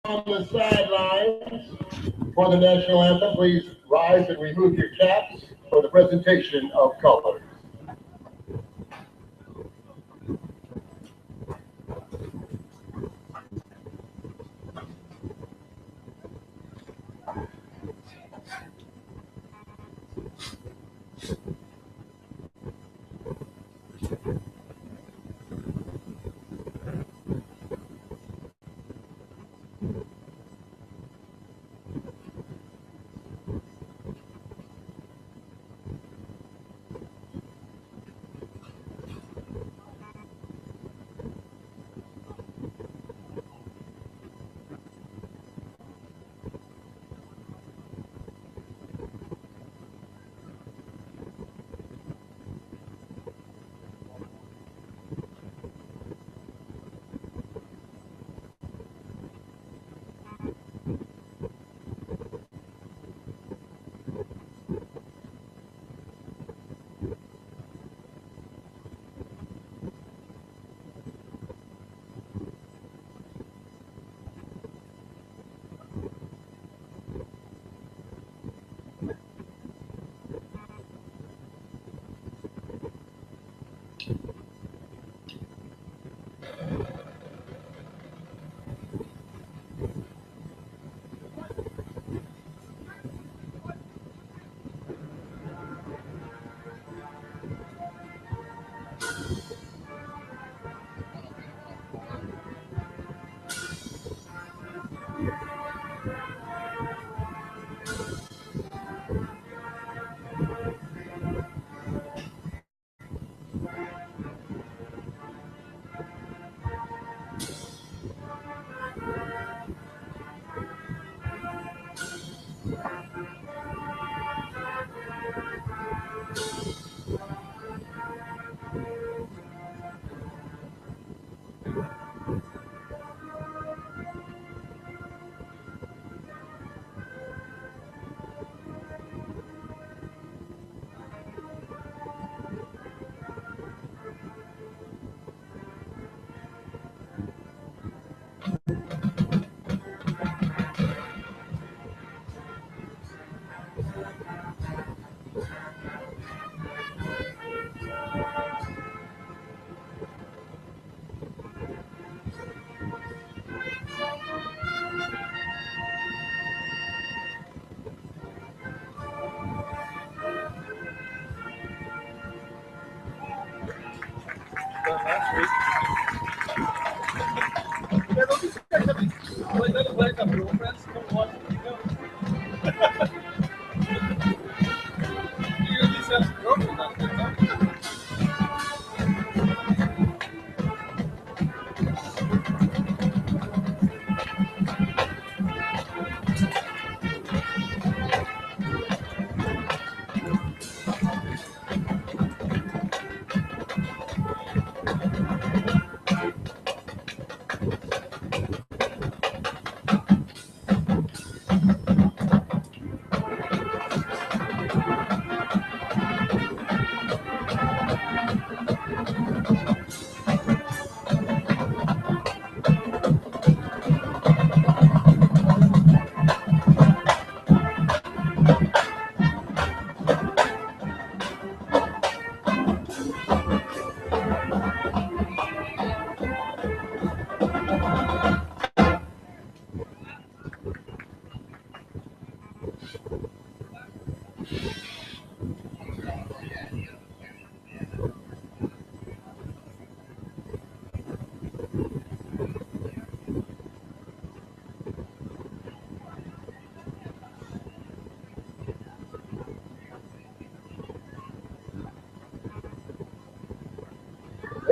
on the sidelines for the national anthem, please rise and remove your caps for the presentation of colors.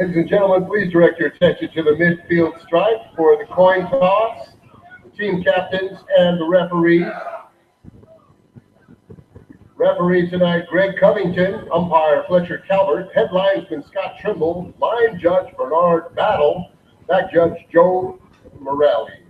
Ladies and gentlemen, please direct your attention to the midfield stripe for the coin toss, the team captains, and the referees. Referee tonight, Greg Covington. Umpire, Fletcher Calvert. Head linesman, Scott Trimble. Line judge, Bernard Battle. Back judge, Joe Morelli.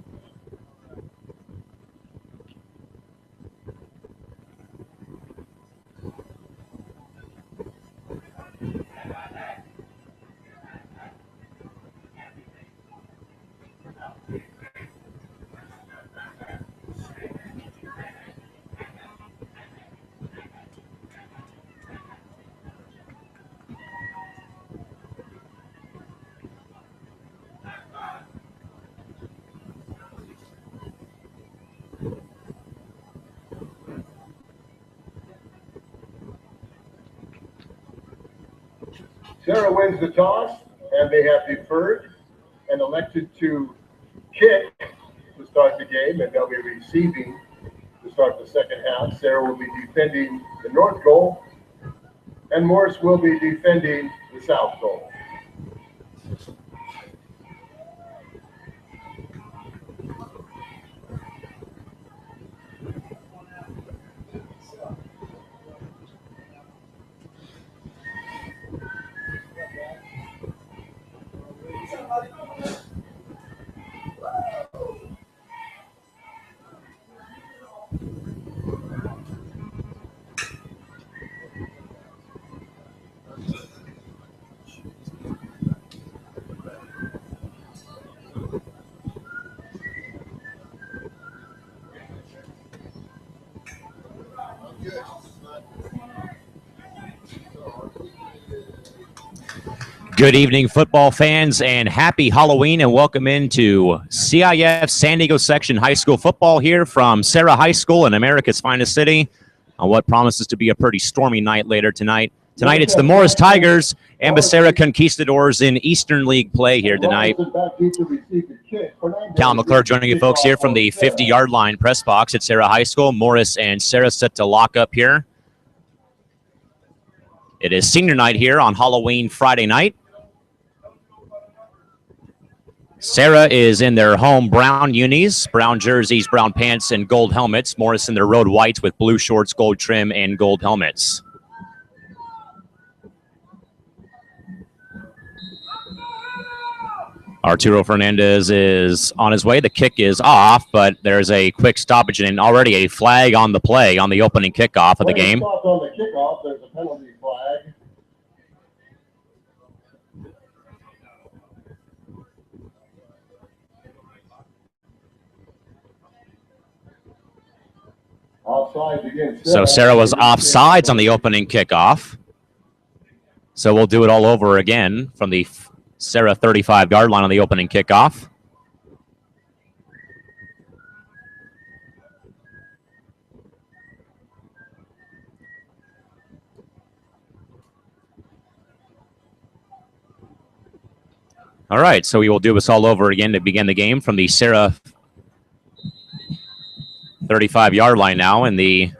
Serra wins the toss, and they have deferred and elected to kick to start the game, and they'll be receiving to start the second half. Serra will be defending the north goal, and Morse will be defending the south goal. Good evening, football fans, and happy Halloween, and welcome into CIF San Diego Section High School football here from Serra High School in America's finest city on what promises to be a pretty stormy night later tonight. Tonight, it's the Morse Tigers and the Serra Conquistadors in Eastern League play here tonight. Cal McClure joining you folks here from the 50-yard line press box at Serra High School. Morris and Serra set to lock up here. It is senior night here on Halloween Friday night. Serra is in their home brown unis, brown jerseys, brown pants, and gold helmets. Morris in their road whites with blue shorts, gold trim, and gold helmets. Arturo Fernandez is on his way. The kick is off, but there's a quick stoppage and already a flag on the play on the opening kickoff of the game. On the kickoff, there's a penalty flag. So Serra was offsides on the opening kickoff. So we'll do it all over again from the Serra 35-yard line on the opening kickoff. All right, so we will do this all over again to begin the game from the Serra 35-yard line now, and the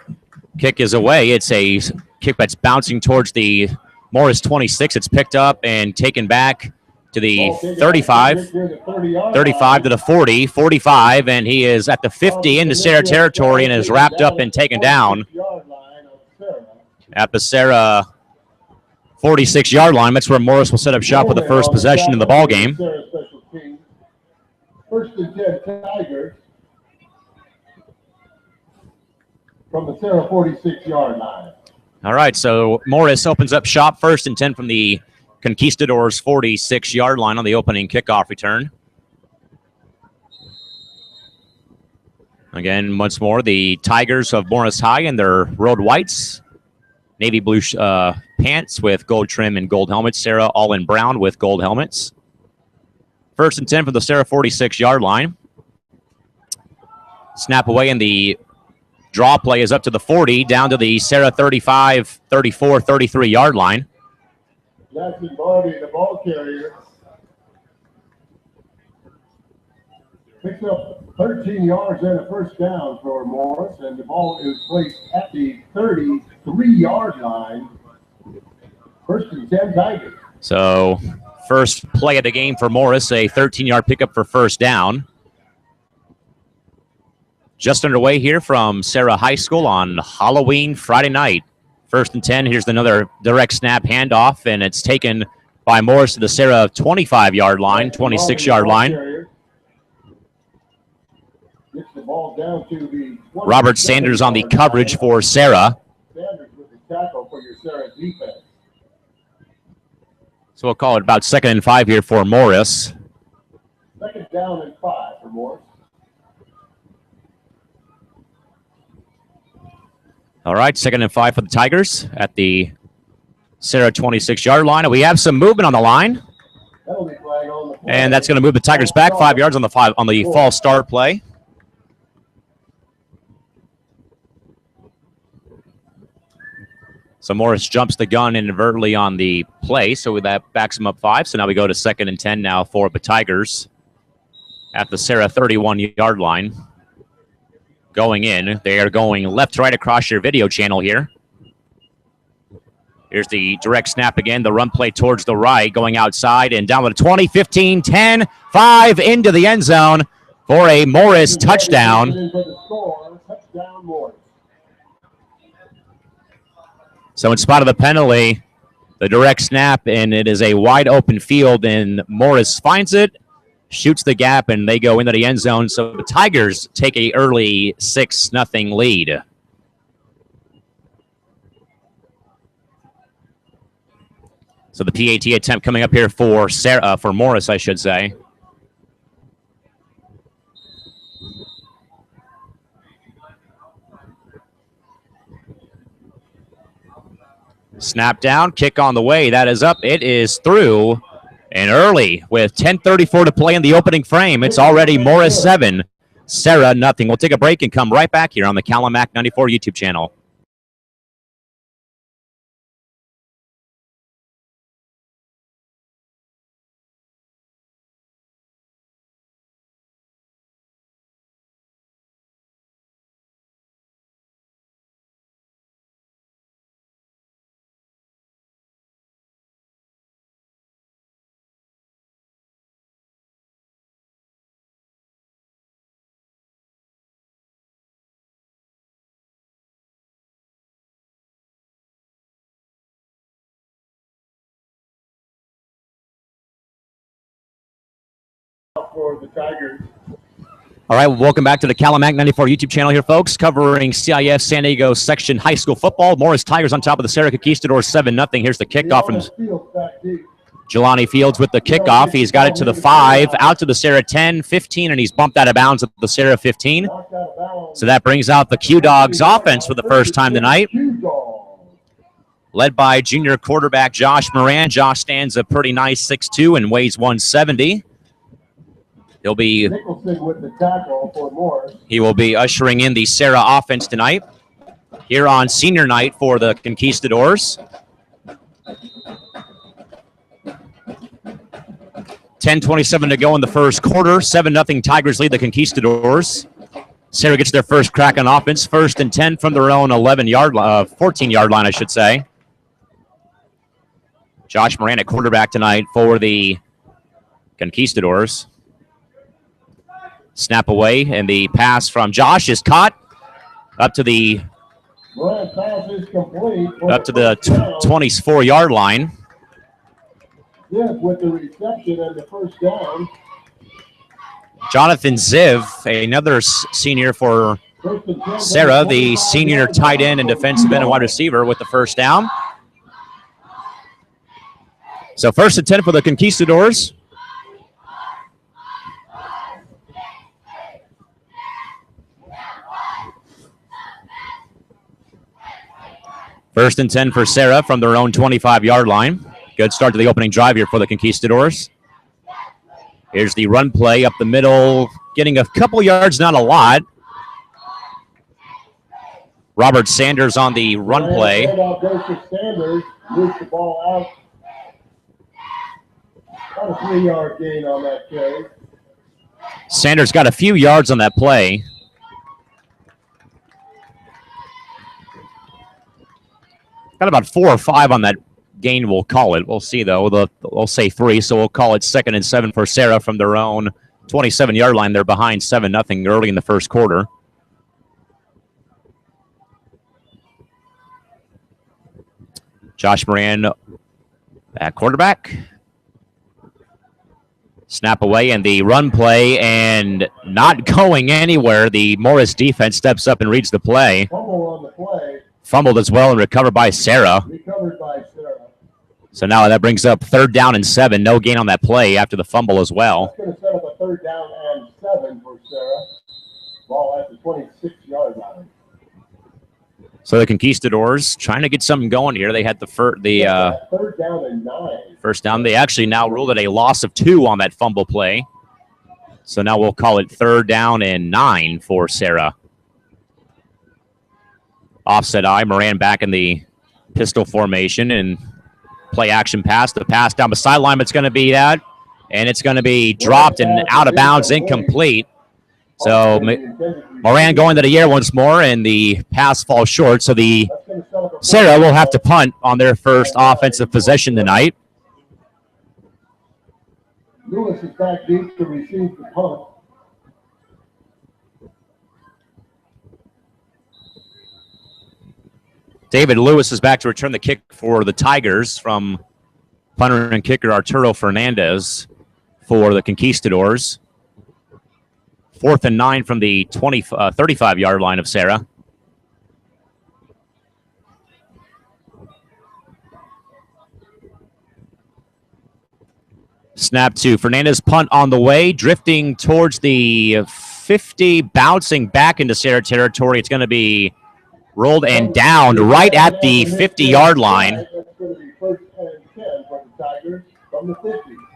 kick is away. It's a kick that's bouncing towards the Morris 26. It's picked up and taken back to the 35, 35 to the 40, 45, and he is at the 50 into Serra territory and is wrapped up and taken down at the Serra 46-yard line. That's where Morris will set up shop with the first possession in the ball game. First and 10 Tigers from the Serra 46-yard line. All right, so Morris opens up shop first and 10 from the Conquistadors 46-yard line on the opening kickoff return. Again, once more, the Tigers of Morris High in their road whites, navy blue pants with gold trim and gold helmets. Serra all in brown with gold helmets. First and 10 from the Serra 46-yard line. Snap away, and the draw play is up to the 40, down to the Serra 35, 34, 33-yard line. Jackson Barbie, the ball carrier, picks up 13 yards and a first down for Morris, and the ball is placed at the 33-yard line. First and 10 Tigers. So first play of the game for Morris, a 13-yard pickup for first down. Just underway here from Serra High School on Halloween Friday night. First and 10, here's another direct snap handoff, and it's taken by Morris to the Serra 25-yard line, 26-yard line. Robert Sanders on the coverage for Serra. Sanders with the tackle for your Serra defense. So we'll call it about 2nd and 5 here for Morris. 2nd down and 5 for Morris. All right, 2nd and 5 for the Tigers at the Serra 26-yard line. And we have some movement on the line. And that's going to move the Tigers back 5 yards on the false start play. So Morris jumps the gun inadvertently on the play, so that backs him up 5. So now we go to 2nd and 10 now for the Tigers at the Serra 31-yard line. Going in. They are going left to right across your video channel here. Here's the direct snap again. The run play towards the right, going outside and down with a 20, 15, 10, 5 into the end zone for a Morris touchdown. So in spot of the penalty, the direct snap, and it is a wide open field, and Morris finds it, shoots the gap, and they go into the end zone. So the Tigers take a early 6-0 lead. So the PAT attempt coming up here for Morris, I should say. Snap down, kick on the way. That is up. It is through and early with 10:34 to play in the opening frame. It's already Morris 7, Serra nothing. We'll take a break and come right back here on the Calamac 94 YouTube channel. For the Tigers. All right, welcome back to the Calamac 94 YouTube channel here, folks, covering CIF San Diego section high school football. Morris Tigers on top of the Serra Conquistadors 7-0. Here's the kickoff from Jelani Fields with the kickoff. He's got it to the 5, out to the Serra 10, 15, and he's bumped out of bounds at the Serra 15. So that brings out the Q-Dogs offense for the first time tonight. Led by junior quarterback Josh Moran. Josh stands a pretty nice 6'2" and weighs 170. He will be ushering in the Serra offense tonight here on senior night for the Conquistadors. 10:27 to go in the first quarter. 7-0 Tigers lead the Conquistadors. Serra gets their first crack on offense. 1st and 10 from their own 14-yard line, I should say. Josh Moran at quarterback tonight for the Conquistadors. Snap away, and the pass from Josh is caught up to the 24-yard line. With the reception and the first down. Jonathan Ziv, another senior for Serra, the senior tight end and defensive end and wide receiver with the first down. So 1st and 10 for the Conquistadors. First and 10 for Serra from their own 25-yard line. Good start to the opening drive here for the Conquistadors. Here's the run play up the middle, getting a couple yards, not a lot. Robert Sanders on the run play. Sanders moves the ball out. About a 3-yard gain on that carry. Sanders got a few yards on that play. Got about 4 or 5 on that gain, we'll call it. We'll see, though. We'll say 3, so we'll call it 2nd and 7 for Serra from their own 27-yard line. They're behind 7-0 early in the first quarter. Josh Moran at quarterback. Snap away, and the run play, and not going anywhere. The Morris defense steps up and reads the play. Fumble on the play. Fumbled as well and recovered by Serra. Recovered by Serra. So now that brings up 3rd down and 7. No gain on that play after the fumble as well. That's going to set up a 3rd down and 7 for Serra. Ball at the 26-yard line. So the Conquistadors trying to get something going here. They had the 3rd down and 9. First down. They actually now ruled it a loss of 2 on that fumble play. So now we'll call it 3rd down and 9 for Serra. Offset eye. Moran back in the pistol formation and play action pass. The pass down the sideline, it's going to be that, and it's going to be dropped and out of bounds, incomplete. So Moran going to the air once more, and the pass falls short. So the Serra will have to punt on their first offensive possession tonight. Lewis is back deep to receive the punt. David Lewis is back to return the kick for the Tigers from punter and kicker Arturo Fernandez for the Conquistadors. 4th and 9 from the 35-yard line of Serra. Snap to Fernandez, punt on the way, drifting towards the 50, bouncing back into Serra territory. It's going to be rolled and downed right at the 50-yard line.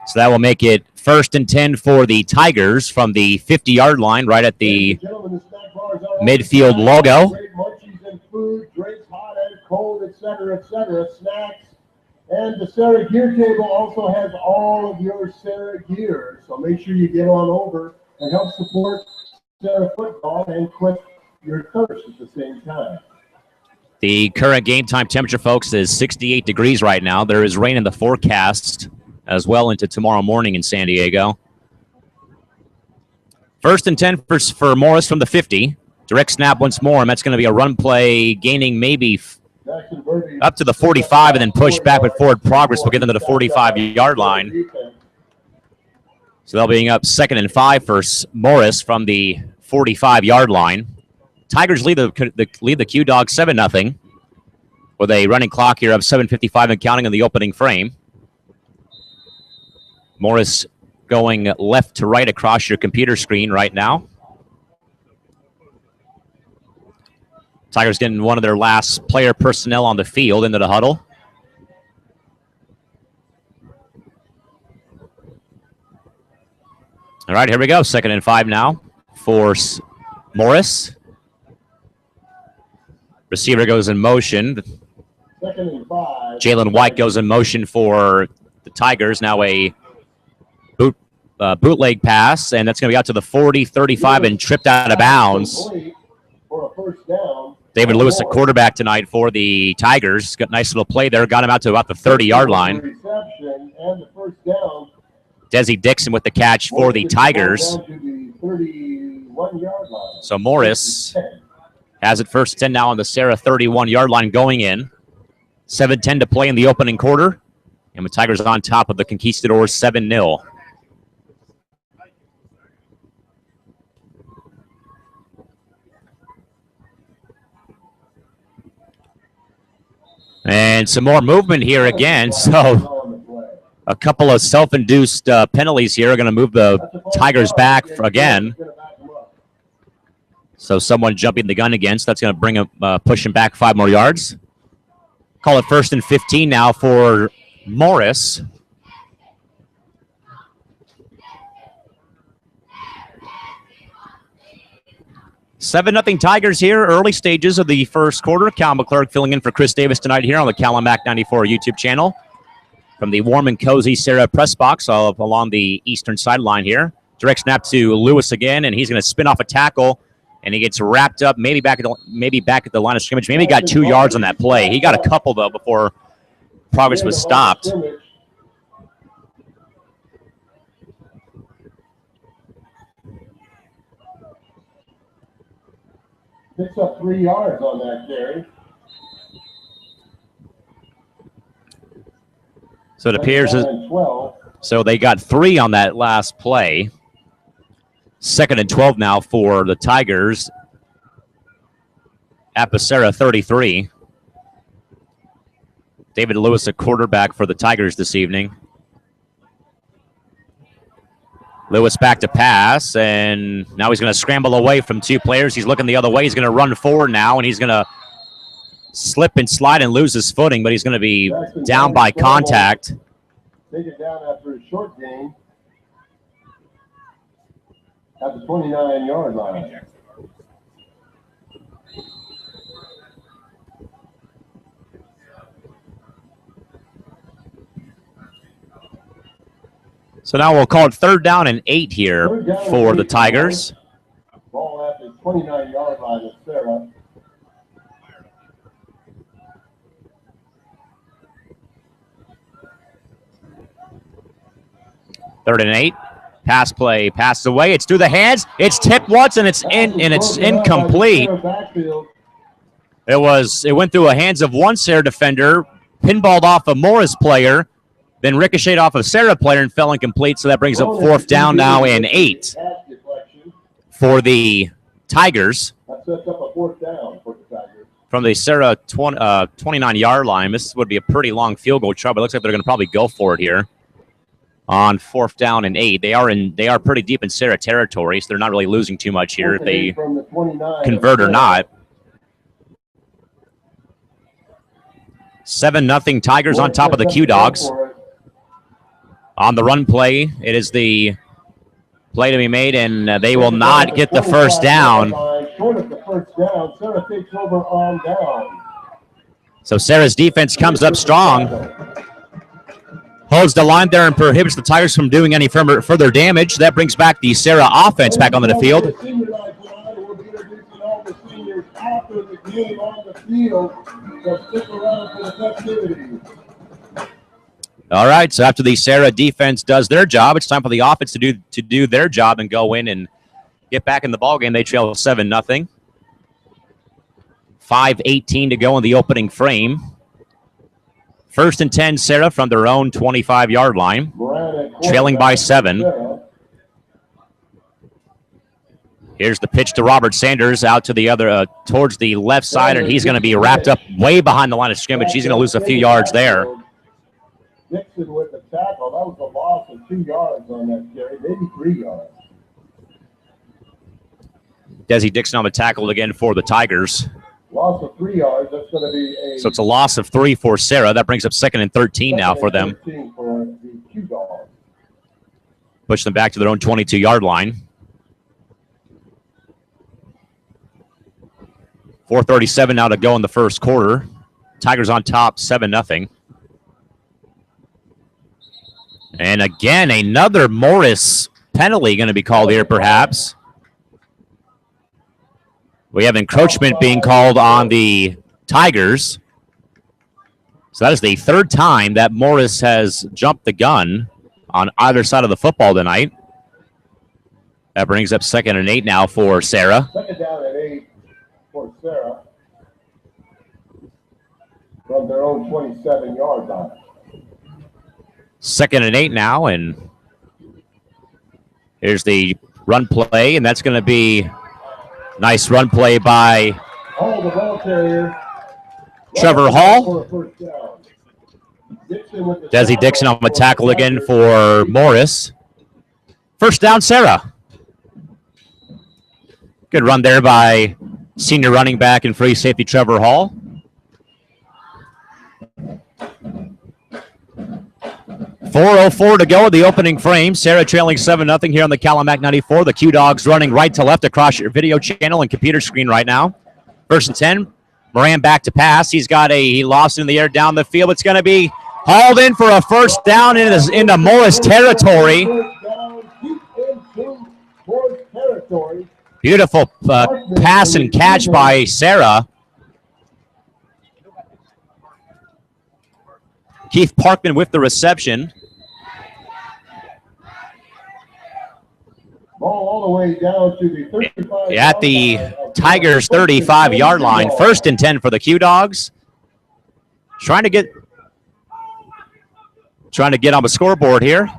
So that will make it 1st and 10 for the Tigers from the 50-yard line, right at the midfield logo. Drinks, hot and cold, etc., snacks. And the Serra Gear Table also has all of your Serra gear. So make sure you get on over and help support Serra football and quench your thirst at the same time. The current game time temperature, folks, is 68 degrees right now. There is rain in the forecast as well into tomorrow morning in San Diego. 1st and 10 for Morris from the 50. Direct snap once more, and that's going to be a run play, gaining maybe up to the 45 and then push back with forward progress. We'll get them to the 45-yard line. So they'll be up 2nd and 5 for Morris from the 45-yard line. Tigers lead the Q-Dogs 7-0 with a running clock here of 7:55 and counting in the opening frame. Morris going left to right across your computer screen right now. Tigers getting one of their last player personnel on the field into the huddle. All right, here we go. 2nd and 5 now for Morris. Receiver goes in motion. 2nd and 5. Jalen White goes in motion for the Tigers. Now a bootleg pass, and that's going to be out to the 40, 35, and tripped out of bounds. For a 1st down. David Lewis, the quarterback tonight for the Tigers. Got a nice little play there. Got him out to about the 30-yard line. Reception and the 1st down. Desi Dixon with the catch for the Tigers. So Morris has it 1st 10 now on the Serra 31-yard line going in. 7:10 to play in the opening quarter. And the Tigers on top of the Conquistadors 7-0. And some more movement here again. So a couple of self-induced penalties here are going to move the Tigers back again. So someone jumping the gun again. So that's going to bring him, push him back 5 more yards. Call it 1st and 15 now for Morris. Seven 0 Tigers here, early stages of the first quarter. Cal McClurg filling in for Chris Davis tonight here on the Cal and Mac 94 YouTube channel. From the warm and cozy Serra press box along the eastern sideline here. Direct snap to Lewis again, and he's going to spin off a tackle, and he gets wrapped up, maybe back at the line of scrimmage. Maybe got 2 yards on that play. He got a couple, though, before progress was stopped. Picks up 3 yards on that carry. So it appears so they got 3 on that last play. 2nd and 12 now for the Tigers at the Serra 33. David Lewis, a quarterback for the Tigers this evening. Lewis back to pass, and now he's going to scramble away from 2 players. He's looking the other way. He's going to run forward now, and he's going to slip and slide and lose his footing, but he's going to be down by contact. Take it down after a short gain at the 29-yard line. So now we'll call it 3rd down and 8 here for the Tigers. Ball at the 29-yard line of Serra. Third and 8. Pass play, passes away. It's through the hands. It's tipped once and it's incomplete. It went through the hands of one Serra defender, pinballed off a Morris player, then ricocheted off a Serra player and fell incomplete. So that brings up 4th down now and 8 for the Tigers. That sets up a 4th down for the Tigers. From the Serra 29-yard line. This would be a pretty long field goal try, but it looks like they're going to probably go for it here on 4th down and 8. They are pretty deep in Serra territory, so they're not really losing too much here if they convert or not. 7-0 Tigers on top of the Q-Dogs. On the run play, it is the play to be made, and they will not get the 1st down. Short of the 1st down, Serra takes over on down. So Serra's defense comes up strong. Holds the line there and prohibits the Tigers from doing any further damage. That brings back the Serra offense back onto the field. After the game on the field, so stick around for the festivity. All right, so after the Serra defense does their job, it's time for the offense to do their job and go in and get back in the ballgame. They trail 7-0. 5:18 to go in the opening frame. 1st and 10, Serra from their own 25-yard line, trailing by 7. Here's the pitch to Robert Sanders out to the other, towards the left side, and he's going to be wrapped up way behind the line of scrimmage. He's going to lose a few yards there. Dixon with the tackle. That was a loss of 2 yards on that carry, maybe 3 yards. Desi Dixon on the tackle again for the Tigers. Loss of 3 yards. That's going to be a. So it's a loss of 3 for Serra. That brings up 2nd and 13 now for them. For the Q-Dogs. Push them back to their own 22-yard line. 4:37 now to go in the 1st quarter. Tigers on top, 7-0. And again, another Morris penalty going to be called here, perhaps. We have encroachment being called on the Tigers. So that is the 3rd time that Morris has jumped the gun on either side of the football tonight. That brings up 2nd and 8 now for Serra. 2nd down and 8 for Serra from their own 27-yard line. 2nd and 8 now, and here's the run play, and that's going to be nice run play by the ball carrier. Trevor Hall. Desi Dixon on the tackle again for Morris. 1st down, Serra. Good run there by senior running back and free safety Trevor Hall. .404 to go in the opening frame. Serra trailing 7-0 here on the Calamac 94. The Q-Dogs running right to left across your video channel and computer screen right now. 1st and 10. Moran back to pass. He lost it in the air down the field. It's going to be hauled in for a 1st down into Morris territory. Beautiful pass and catch by Serra. Keith Parkman with the reception. Ball all the way down to the 35. At the Tigers' 35-yard line. 1st and 10 for the Q-Dogs. Trying to get on the scoreboard here.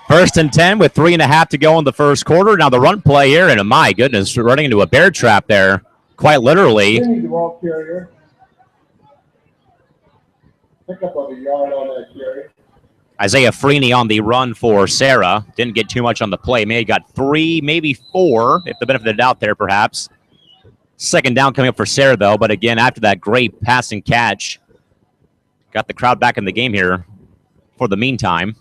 1st and 10 with 3.5 to go in the 1st quarter. Now the run play here, and my goodness, running into a bear trap there, quite literally. Pick up on the yard on that carry. Isaiah Freeney on the run for Serra. Didn't get too much on the play. May have got 3, maybe 4, if the benefit of the doubt there, perhaps. 2nd down coming up for Serra, though. But again, after that great pass and catch, got the crowd back in the game here for the meantime.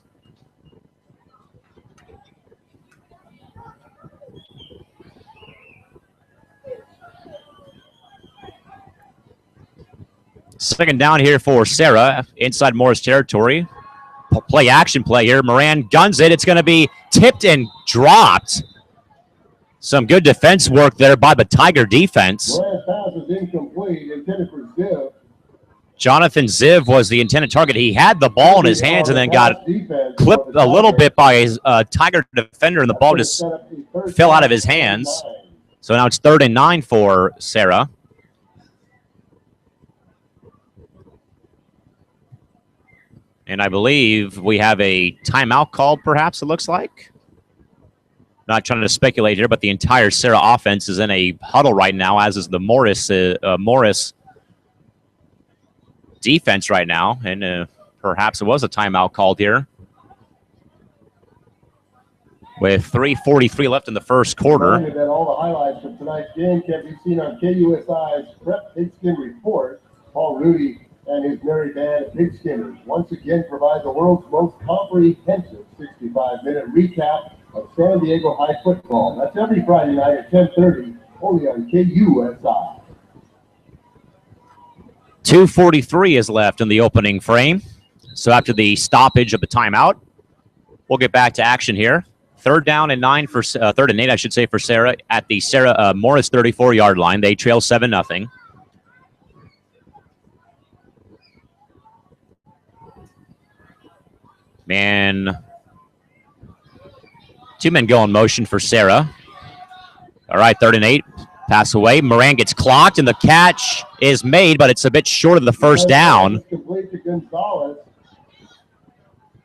Second down here for Serra, inside Morris territory. play action play here. Moran guns it. It's going to be tipped and dropped. Some good defense work there by the Tiger defense. Moran's pass is incomplete, intended for Ziv. Jonathan Ziv was the intended target. He had the ball in his hands and then got clipped a little bit by his Tiger defender, and the ball just fell out of his hands. So now it's 3rd and 9 for Serra. And I believe we have a timeout called, perhaps, it looks like. Not trying to speculate here, but the entire Serra offense is in a huddle right now, as is the Morris defense right now. And perhaps it was a timeout called here. With 3:43 left in the first quarter. That all the highlights from tonight's game can be seen on KUSI's Prep Pigskin Report. Paul Rudy and his merry band of Pigskinners once again provide the world's most comprehensive 65-minute recap of San Diego High football. That's every Friday night at 10:30, only on KUSI. 2:43 is left in the opening frame. So after the stoppage of the timeout, we'll get back to action here. 3rd down and 9 for 3rd and 8, I should say, for Serra at the Serra Morris 34-yard line. They trail 7-0. Man, 2 men go in motion for Serra. All right, 3rd and 8. Pass away. Moran gets clocked, and the catch is made, but it's a bit short of the first down.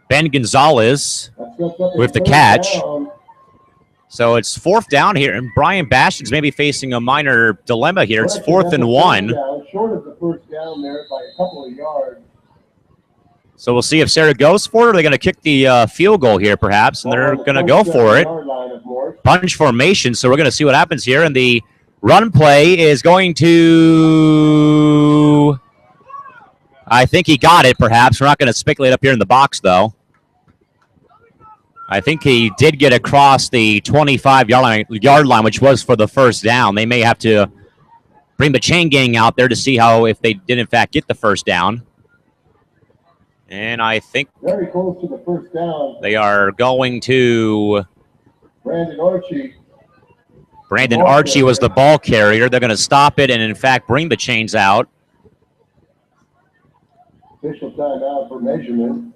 Ben Gonzalez with the catch. So it's 4th down here, and Brian Bastian's maybe facing a minor dilemma here. It's 4th and 1. Short of the first down there by a couple of yards. So we'll see if Serra goes for it, or they're going to kick the field goal here, perhaps, and they're going to go for it. Bunch formation, so we're going to see what happens here, and the run play is going to... I think he got it, perhaps. We're not going to speculate up here in the box, though. I think he did get across the 25-yard line, which was for the first down. They may have to bring the chain gang out there to see if they did, in fact, get the first down. And I think very close to the first down. They are going to Brandon Archie. Brandon Archie was the ball carrier. They're going to stop it and, in fact, bring the chains out. Official timeout for measurement.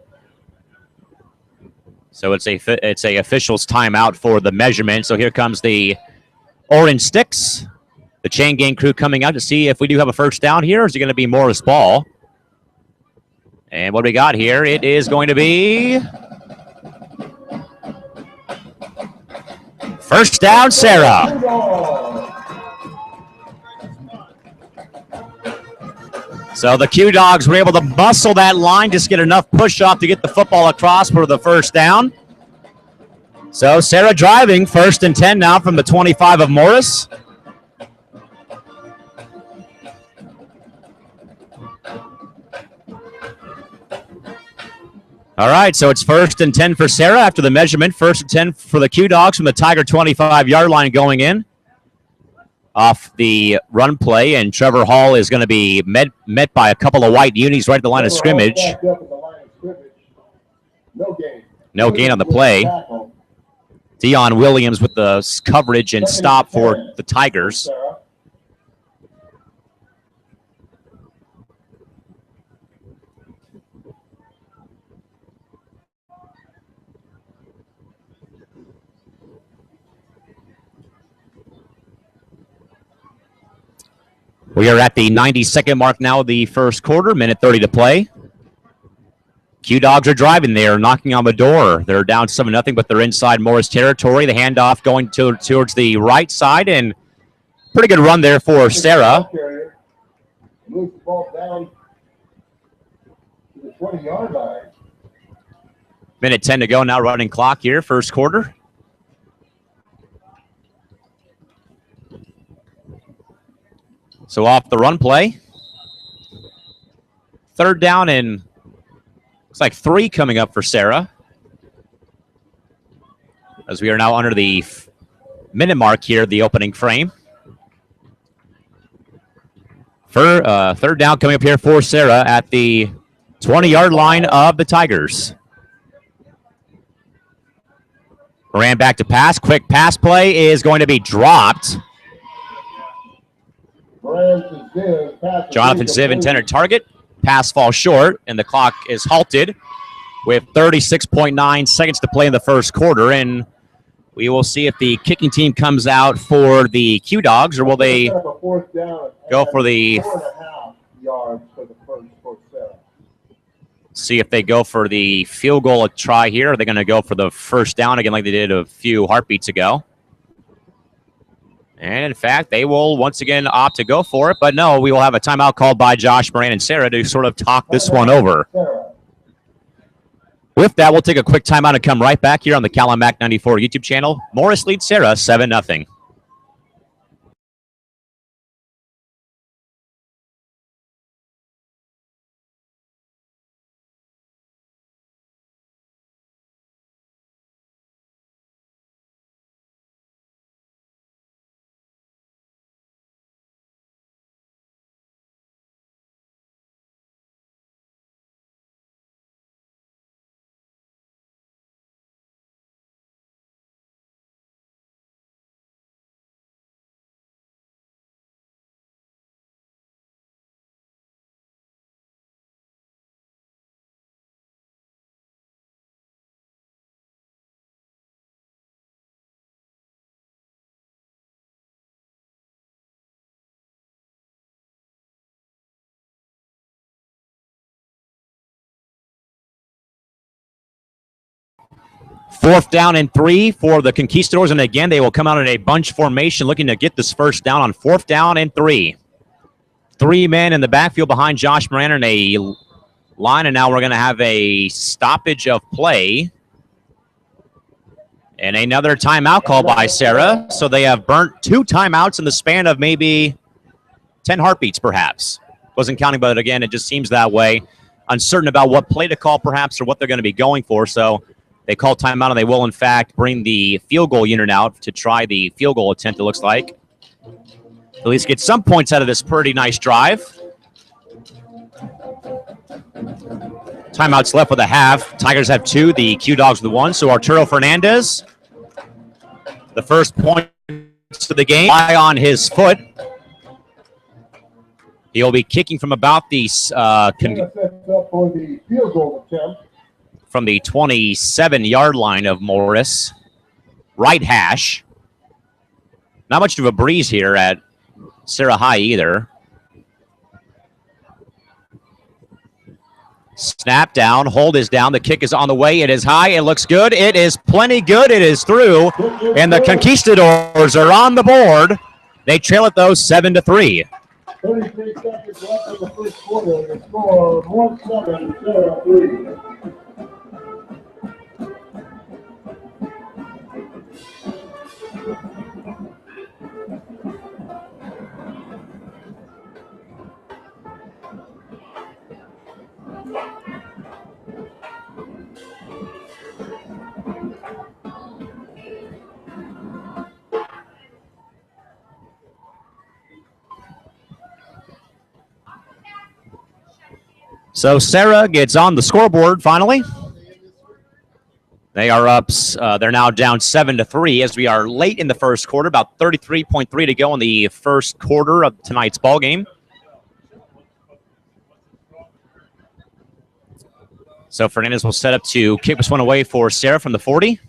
So it's a official's timeout for the measurement. So here comes the orange sticks. The chain gang crew coming out to see if we do have a first down here, or is it going to be Morris ball? And what do we got here? It is going to be first down, Serra. So the Q Dogs were able to muscle that line, just get enough push off to get the football across for the first down. So Serra driving, 1st and 10 now from the 25 of Morris. All right, so it's 1st and 10 for Serra after the measurement. 1st and 10 for the Q Dogs from the Tiger 25-yard line going in. Off the run play, and Trevor Hall is going to be met by a couple of white unis right at the line of scrimmage. No gain on the play. Dion Williams with the coverage and stop for the Tigers. We are at the 90-second mark now of the first quarter, minute 30 to play. Q-Dogs are driving there, knocking on the door. They're down 7-0, but they're inside Morris territory. The handoff going towards the right side, and pretty good run there for Serra. Moves the ball down to the 20-yard line. Minute 10 to go now, running clock here, first quarter. So off the run play. 3rd down and looks like 3 coming up for Serra. As we are now under the minute mark here, the opening frame. 3rd down coming up here for Serra at the 20-yard line of the Tigers. Ran back to pass. Quick pass play is going to be dropped. Jonathan Ziv intended target. Pass falls short, and the clock is halted with 36.9 seconds to play in the first quarter. And we will see if the kicking team comes out for the Q Dogs, or will they go for the... See if they go for the field goal try here. Are they going to go for the first down again like they did a few heartbeats ago? And, in fact, they will once again opt to go for it. But, no, we will have a timeout called by Josh Moran and Sarah to sort of talk this one over. With that, we'll take a quick timeout and come right back here on the Cal Mac 94 YouTube channel. Morris leads Sarah 7-0. Fourth down and 3 for the Conquistadors, and again, they will come out in a bunch formation looking to get this first down on 4th down and 3. 3 men in the backfield behind Josh Moran in a line, and now we're going to have a stoppage of play. And another timeout call by Sarah, so they have burnt 2 timeouts in the span of maybe 10 heartbeats, perhaps. Wasn't counting, but again, it just seems that way. Uncertain about what play to call, perhaps, or what they're going to be going for, so... They call timeout, and they will, in fact, bring the field goal unit out to try the field goal attempt, it looks like. At least get some points out of this pretty nice drive. Timeouts left with a half. Tigers have 2, the Q Dogs with 1. So Arturo Fernandez, the first point to the game, eye on his foot. He'll be kicking from about the field goal attempt. From the 27-yard line of Morris. Right hash. Not much of a breeze here at Serra High either. Snap down. Hold is down. The kick is on the way. It is high. It looks good. It is plenty good. It is through. And the Conquistadors are on the board. They trail it, though, 7-3. 33 seconds left in the first quarter. The score 1-7, Serra 3. So Serra gets on the scoreboard finally. They are up. They're now down 7-3 as we are late in the first quarter. About 33.3 to go in the first quarter of tonight's ball game. So Fernandez will set up to kick this one away for Serra from the 40.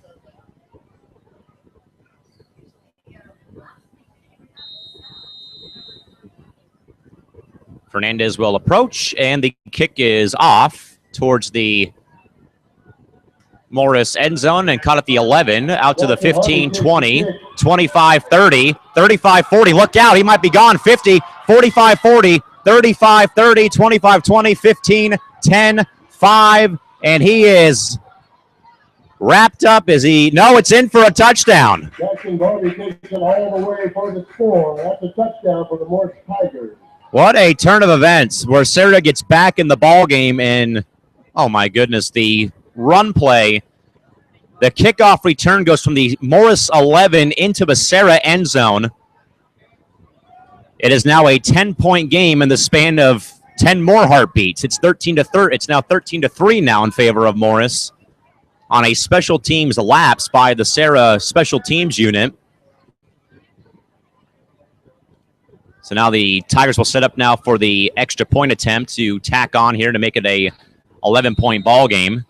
Fernandez will approach, and the kick is off towards the Morris end zone and caught at the 11, out to the 15, 20, 25, 30, 35, 40. Look out, he might be gone. 50, 45, 40, 35, 30, 25, 20, 15, 10, 5, and he is wrapped up. Is he? No, it's in for a touchdown. Jackson Garvey takes it all the way for the score. That's a touchdown for the Morse Tigers. What a turn of events where Serra gets back in the ball game, and oh my goodness, the run play. The kickoff return goes from the Morris 11 into the Serra end zone. It is now a 10-point game in the span of 10 more heartbeats. It's 13-3. It's now 13-3 now in favor of Morris. on a special teams lapse by the Serra special teams unit. So now the Tigers will set up now for the extra point attempt to tack on here to make it a 11-point ball game.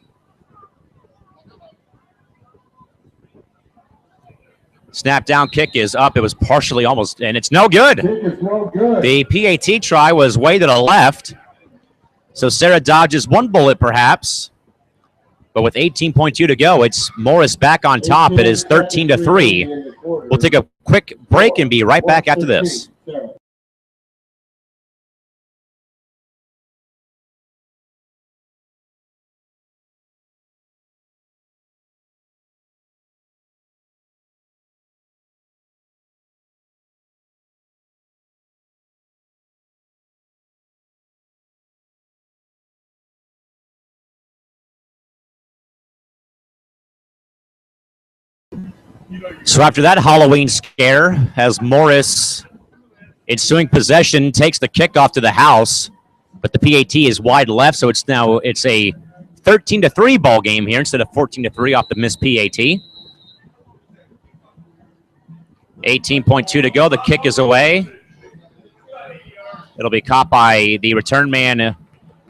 Snap down kick is up. It was partially almost, and it's no good. The PAT try was way to the left. So Serra dodges one bullet perhaps. But with 18.2 to go, it's Morse back on top. It is 13-3. We'll take a quick break and be right back after this. So after that Halloween scare, as Morse, ensuing possession, takes the kickoff to the house, but the PAT is wide left, so it's a 13-3 ball game here instead of 14-3 off the missed PAT. 18.2 to go. The kick is away. It'll be caught by the return man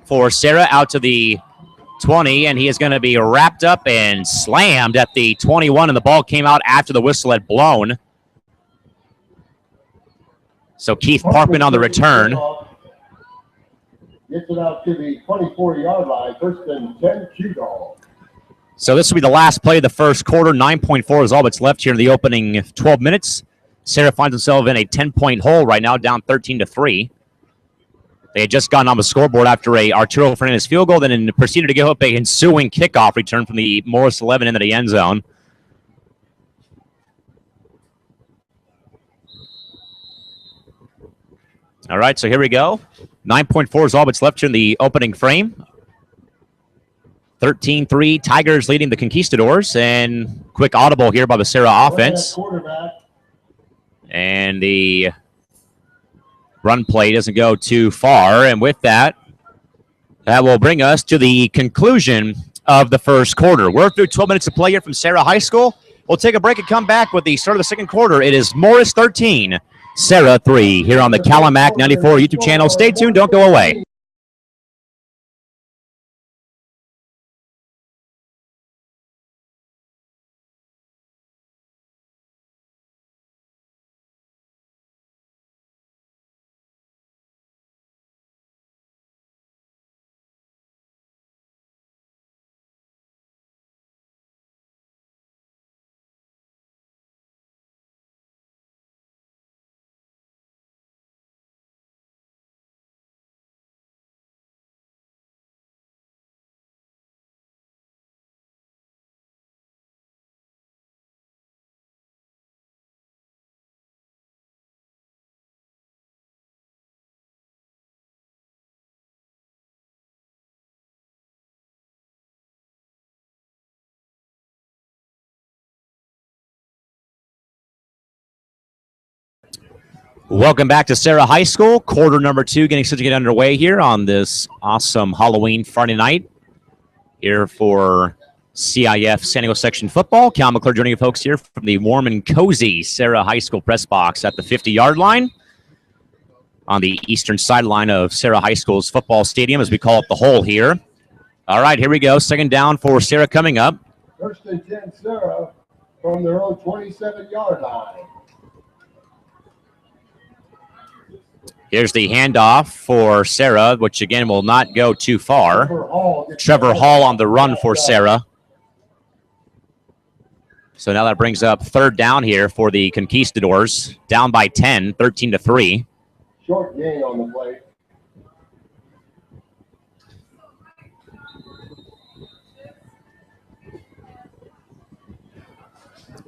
for Serra out to the 20, and he is going to be wrapped up and slammed at the 21, and the ball came out after the whistle had blown. So Keith Parkman on the return. Gets it out to the 24-yard line, first and 10, Q-Dog. So this will be the last play of the first quarter. 9.4 is all that's left here in the opening 12 minutes. Serra finds himself in a 10-point hole right now, down 13-3. They had just gotten on the scoreboard after a Arturo Fernandez field goal, then proceeded to give up a ensuing kickoff return from the Morse 11 into the end zone. All right, so here we go. 9.4 is all that's left here in the opening frame. 13-3, Tigers leading the Conquistadors, and quick audible here by the Serra offense. And the run play doesn't go too far, and with that, that will bring us to the conclusion of the first quarter. We're through 12 minutes of play here from Serra High School. We'll take a break and come back with the start of the second quarter. It is Morse 13, Serra 3 here on the Calimac 94 YouTube channel. Stay tuned, don't go away. Welcome back to Serra High School. Quarter number 2 getting set to get underway here on this awesome Halloween Friday night here for CIF San Diego Section Football. Cal McClure joining you folks here from the warm and cozy Serra High School press box at the 50-yard line on the eastern sideline of Serra High School's football stadium, as we call it the hole here. All right, here we go. Second down for Serra coming up. First and 10, Serra from their own 27-yard line. Here's the handoff for Serra, which again will not go too far. Trevor Hall on the run for Serra. So now that brings up third down here for the Conquistadors. Down by 10, 13-3. Short gain on the play.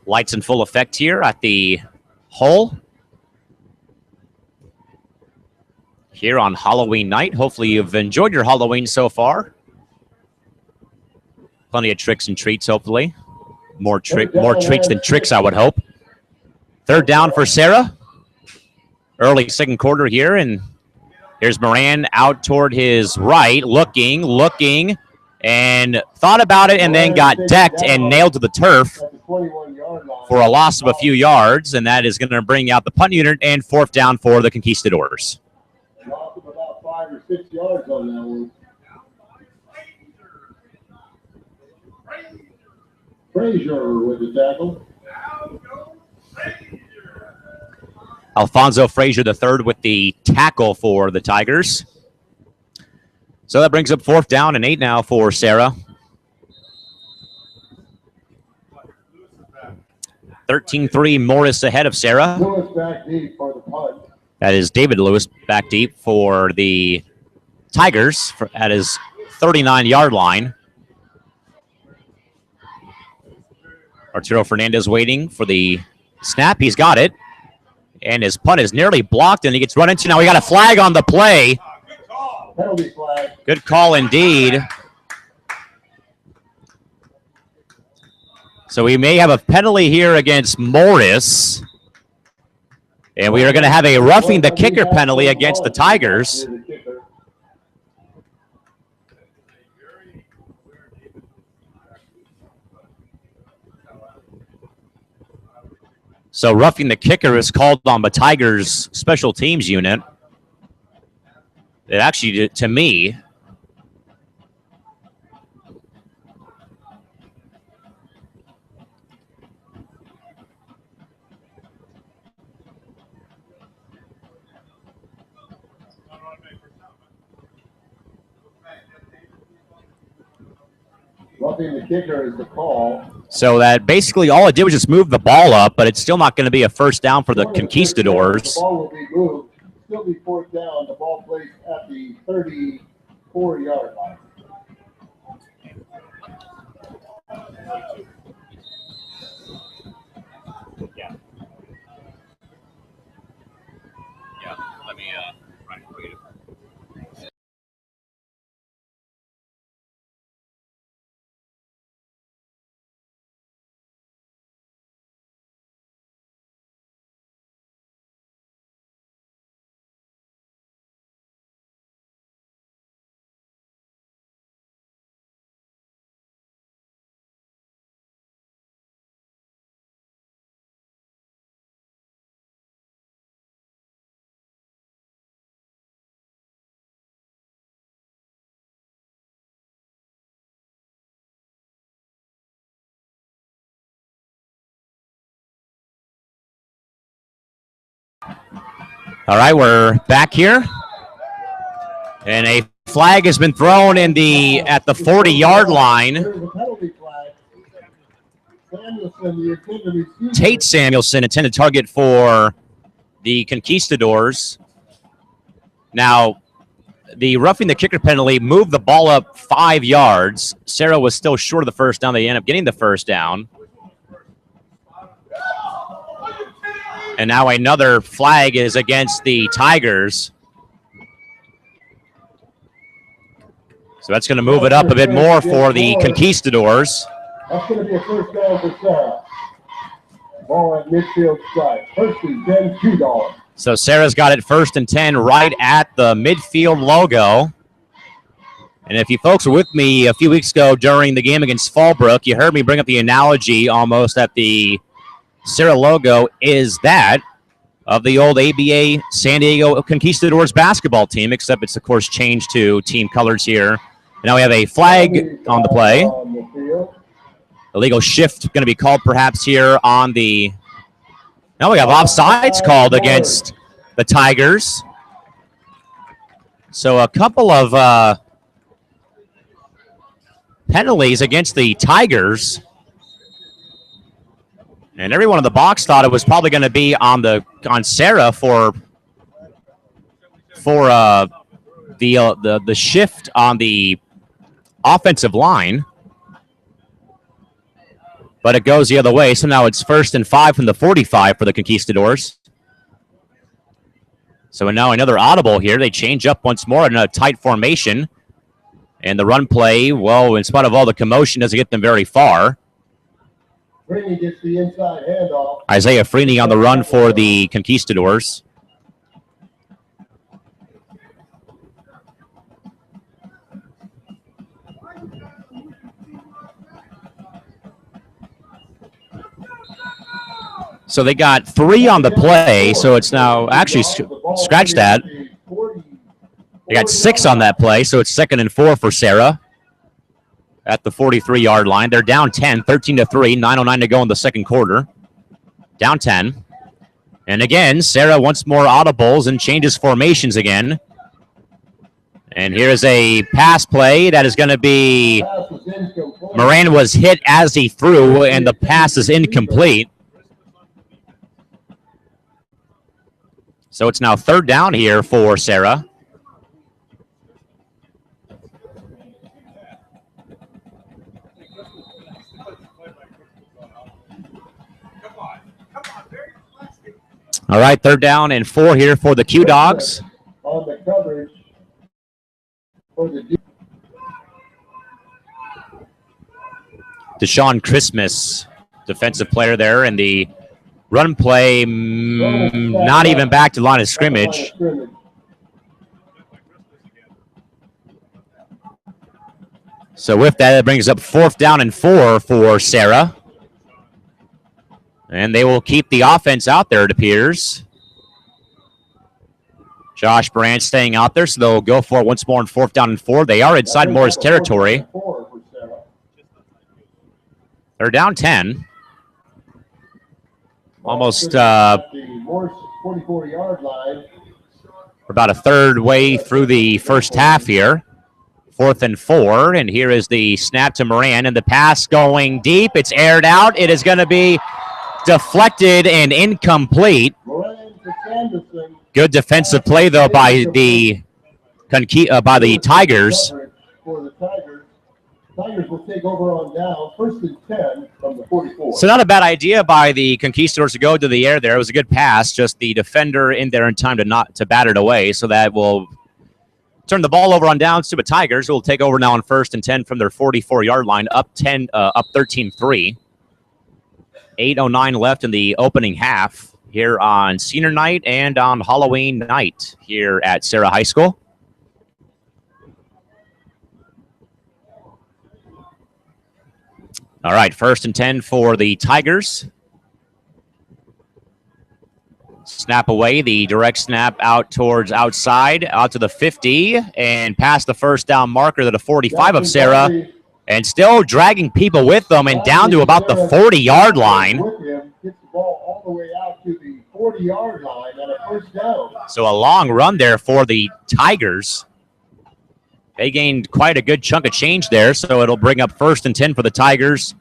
Lights in full effect here at the hole. Here on Halloween night. Hopefully you've enjoyed your Halloween so far. Plenty of tricks and treats, hopefully. More treats than tricks, I would hope. Third down for Serra. Early second quarter here, and here's Moran out toward his right, looking, and thought about it and then got decked and nailed to the turf At the 21-yard line. for a loss of a few yards, and that is going to bring out the punt unit and fourth down for the Conquistadors. Loss of about 5 or 6 yards on that one. Frazier with the tackle. Alfonso Frazier III with the tackle for the Tigers. So that brings up fourth down and 8 now for Serra. 13-3 Morris ahead of Serra. Lewis back deep for the punt. That is David Lewis back deep for the Tigers at his 39-yard line. Arturo Fernandez waiting for the snap. He's got it. And his punt is nearly blocked, and he gets run into. Now we got a flag on the play. Penalty flag. Good call indeed. So we may have a penalty here against Morris. And we are going to have a roughing the kicker penalty against the Tigers. So roughing the kicker is called on the Tigers special teams unit. It actually, to me, Roughing the kicker is the call. so that basically all it did was just move the ball up, but it's still not going to be a first down for the Conquistadors. The ball will be moved. Still be fourth down. The ball placed at the 34-yard line. Yeah. Let me write it. All right, we're back here. And a flag has been thrown at the 40-yard line. There's a penalty flag. Samuelson, the intended receiver. Tate Samuelson, intended target for the Conquistadors. Now, the roughing the kicker penalty moved the ball up 5 yards. Serra was still short of the first down. They end up getting the first down. And now another flag is against the Tigers. So that's going to move it up a bit more for the Conquistadors. That's going to be a first down for Serra. Ball at midfield strike. First and 10, $2. So Serra's got it first and 10 right at the midfield logo. And if you folks were with me a few weeks ago during the game against Fallbrook, you heard me bring up the analogy almost that the Serra logo is that of the old ABA San Diego Conquistadors basketball team, except it's, of course, changed to team colors here. And now we have a flag on the play. Illegal shift going to be called perhaps here on the... Now we have offsides called against the Tigers. So a couple of penalties against the Tigers. And everyone in the box thought it was probably going to be on Serra for the shift on the offensive line. But it goes the other way, so now it's first and 5 from the 45 for the Conquistadors. So now another audible here. They change up once more in a tight formation. And the run play, well, in spite of all the commotion, doesn't get them very far. Freeney gets the inside handoff. Isaiah Freeney on the run for the Conquistadors. So they got 3 on the play, so it's now actually scratch that. They got 6 on that play, so it's 2nd and 4 for Serra at the 43-yard line. They're down 10, 13-3, 9:09 to go in the second quarter. Down 10. And again, Serra wants more audibles and changes formations again. And here's a pass play that is going to be, Moran was hit as he threw, and the pass is incomplete. So it's now 3rd down here for Serra. All right, 3rd down and 4 here for the Q Dogs. On the coverage for the Deshaun Christmas, defensive player there, and the run play, not even back to line of scrimmage. So with that, it brings up 4th down and 4 for Serra. And they will keep the offense out there, it appears. Josh Brandt staying out there, so they'll go for it once more on 4th down and 4. They are inside Morse territory. They're down 10. Almost the Morse 44-yard line. About a third way through the first half here. 4th and 4, and here is the snap to Moran, and the pass going deep. It's aired out. It is going to be deflected and incomplete. Good defensive play, though, by the Tigers. For the Tigers. Tigers will take over on down, 1st and 10 from the 44. So not a bad idea by the Conquistadors to go to the air there. It was a good pass, just the defender in there in time to bat it away. So that will turn the ball over on downs to the Tigers, who will take over now on 1st and 10 from their 44-yard line, up 13-3. 8:09 left in the opening half here on senior night and on Halloween night here at Serra High School. All right, 1st and 10 for the Tigers. Snap away, the direct snap out towards outside, out to the 50, and past the 1st down marker to the 45 of Serra, and still dragging people with them and down to about the 40-yard line. Gets the ball all the way out to the 40-yard line and a 1st down. So a long run there for the Tigers. They gained quite a good chunk of change there, so it'll bring up 1st and 10 for the Tigers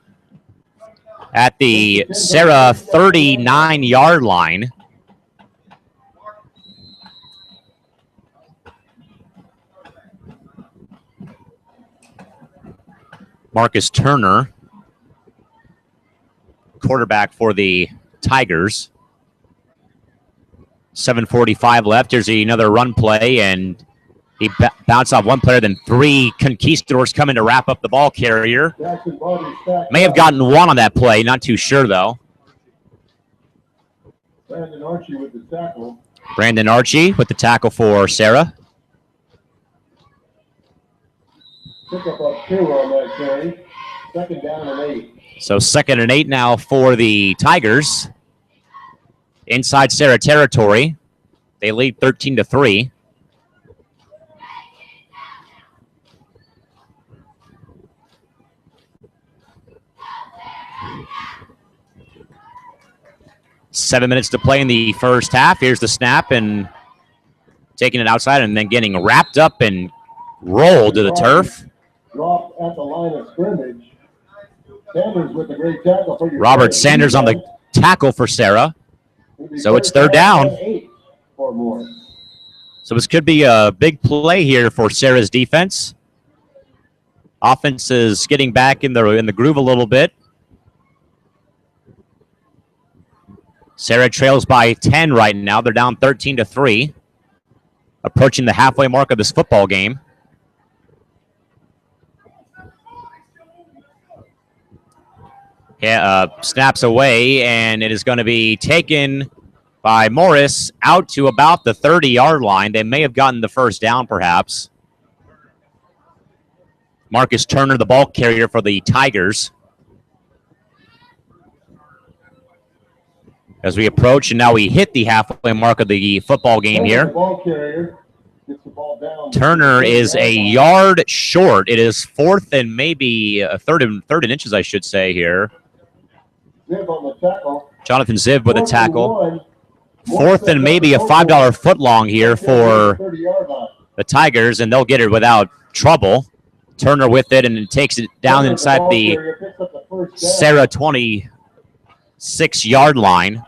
at the Serra 39-yard line. Marcus Turner, quarterback for the Tigers. 7:45 left. Here's another run play, and he bounced off one player, then 3 Conquistadors coming to wrap up the ball carrier. May have gotten 1 on that play, not too sure, though. Brandon Archie with the tackle. Brandon Archie with the tackle for Serra. Pick up 2 on that carry. 2nd down and 8. So 2nd and 8 now for the Tigers. Inside Serra territory. They lead 13-3. Seven minutes to play in the first half. Here's the snap and taking it outside and then getting wrapped up and rolled to the turf. Dropped at the line of scrimmage. Sanders with a great tackle for your Robert Sanders on the tackle for Serra. So it's 3rd down. 8 or more. So this could be a big play here for Serra's defense. Offense is getting back in the groove a little bit. Serra trails by 10 right now. They're down 13-3. Approaching the halfway mark of this football game. Snaps away, and it is going to be taken by Morris out to about the 30-yard line. They may have gotten the 1st down, perhaps. Marcus Turner, the ball carrier for the Tigers. as we approach, and now we hit the halfway mark of the football game here. Ball carrier gets the ball down. Turner is a yard short. It is fourth and maybe third and inches, I should say here. Ziv on the tackle. Jonathan Ziv with a tackle. Fourth and maybe a $5 foot long here for the Tigers, and they'll get it without trouble. Turner with it, and it takes it down inside the Serra 26-yard line.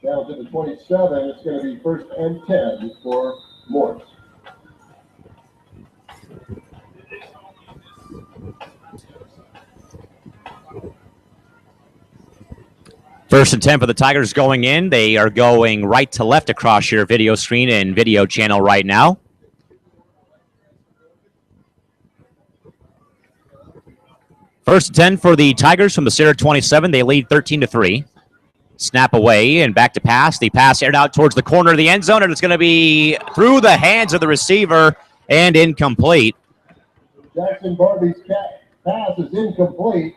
Down to the 27, it's going to be first and 10 for Morse. First and 10 for the Tigers going in. They are going right to left across your video screen and video channel right now. First and 10 for the Tigers from the Serra 27. They lead 13-3. Snap away and back to pass. The pass aired out towards the corner of the end zone, and it's going to be through the hands of the receiver and incomplete. Jackson Barbie's pass is incomplete.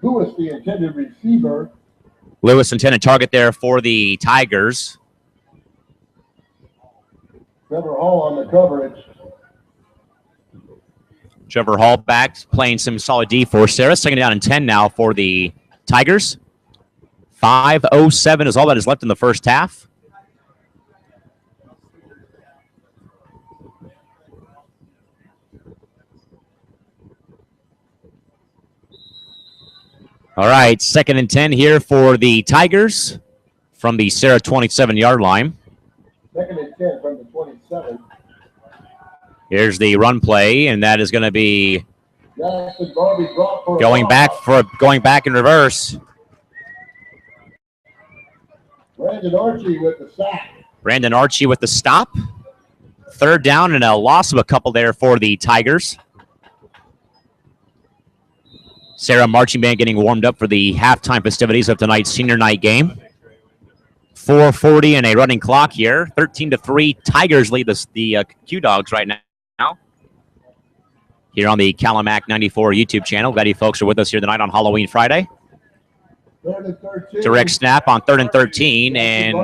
Lewis, the intended receiver. Lewis, intended target there for the Tigers. Trevor Hall on the coverage. Trevor Hall back playing some solid D for Serra. Second down and 10 now for the Tigers. 5:07 is all that is left in the first half. All right, second and 10 here for the Tigers from the Serra 27-yard line. Second and 10 from the 27. Here's the run play, and that is going to be Jackson Barbie dropped for going back in reverse. Brandon Archie with the sack. Brandon Archie with the stop. Third down and a loss of a couple there for the Tigers. Serra marching band getting warmed up for the halftime festivities of tonight's senior night game. 4:40 and a running clock here. 13-3. Tigers lead the Q-Dogs right now. Here on the Calamac 94 YouTube channel. Glad you folks are with us here tonight on Halloween Friday. Direct snap on 3rd and 13, and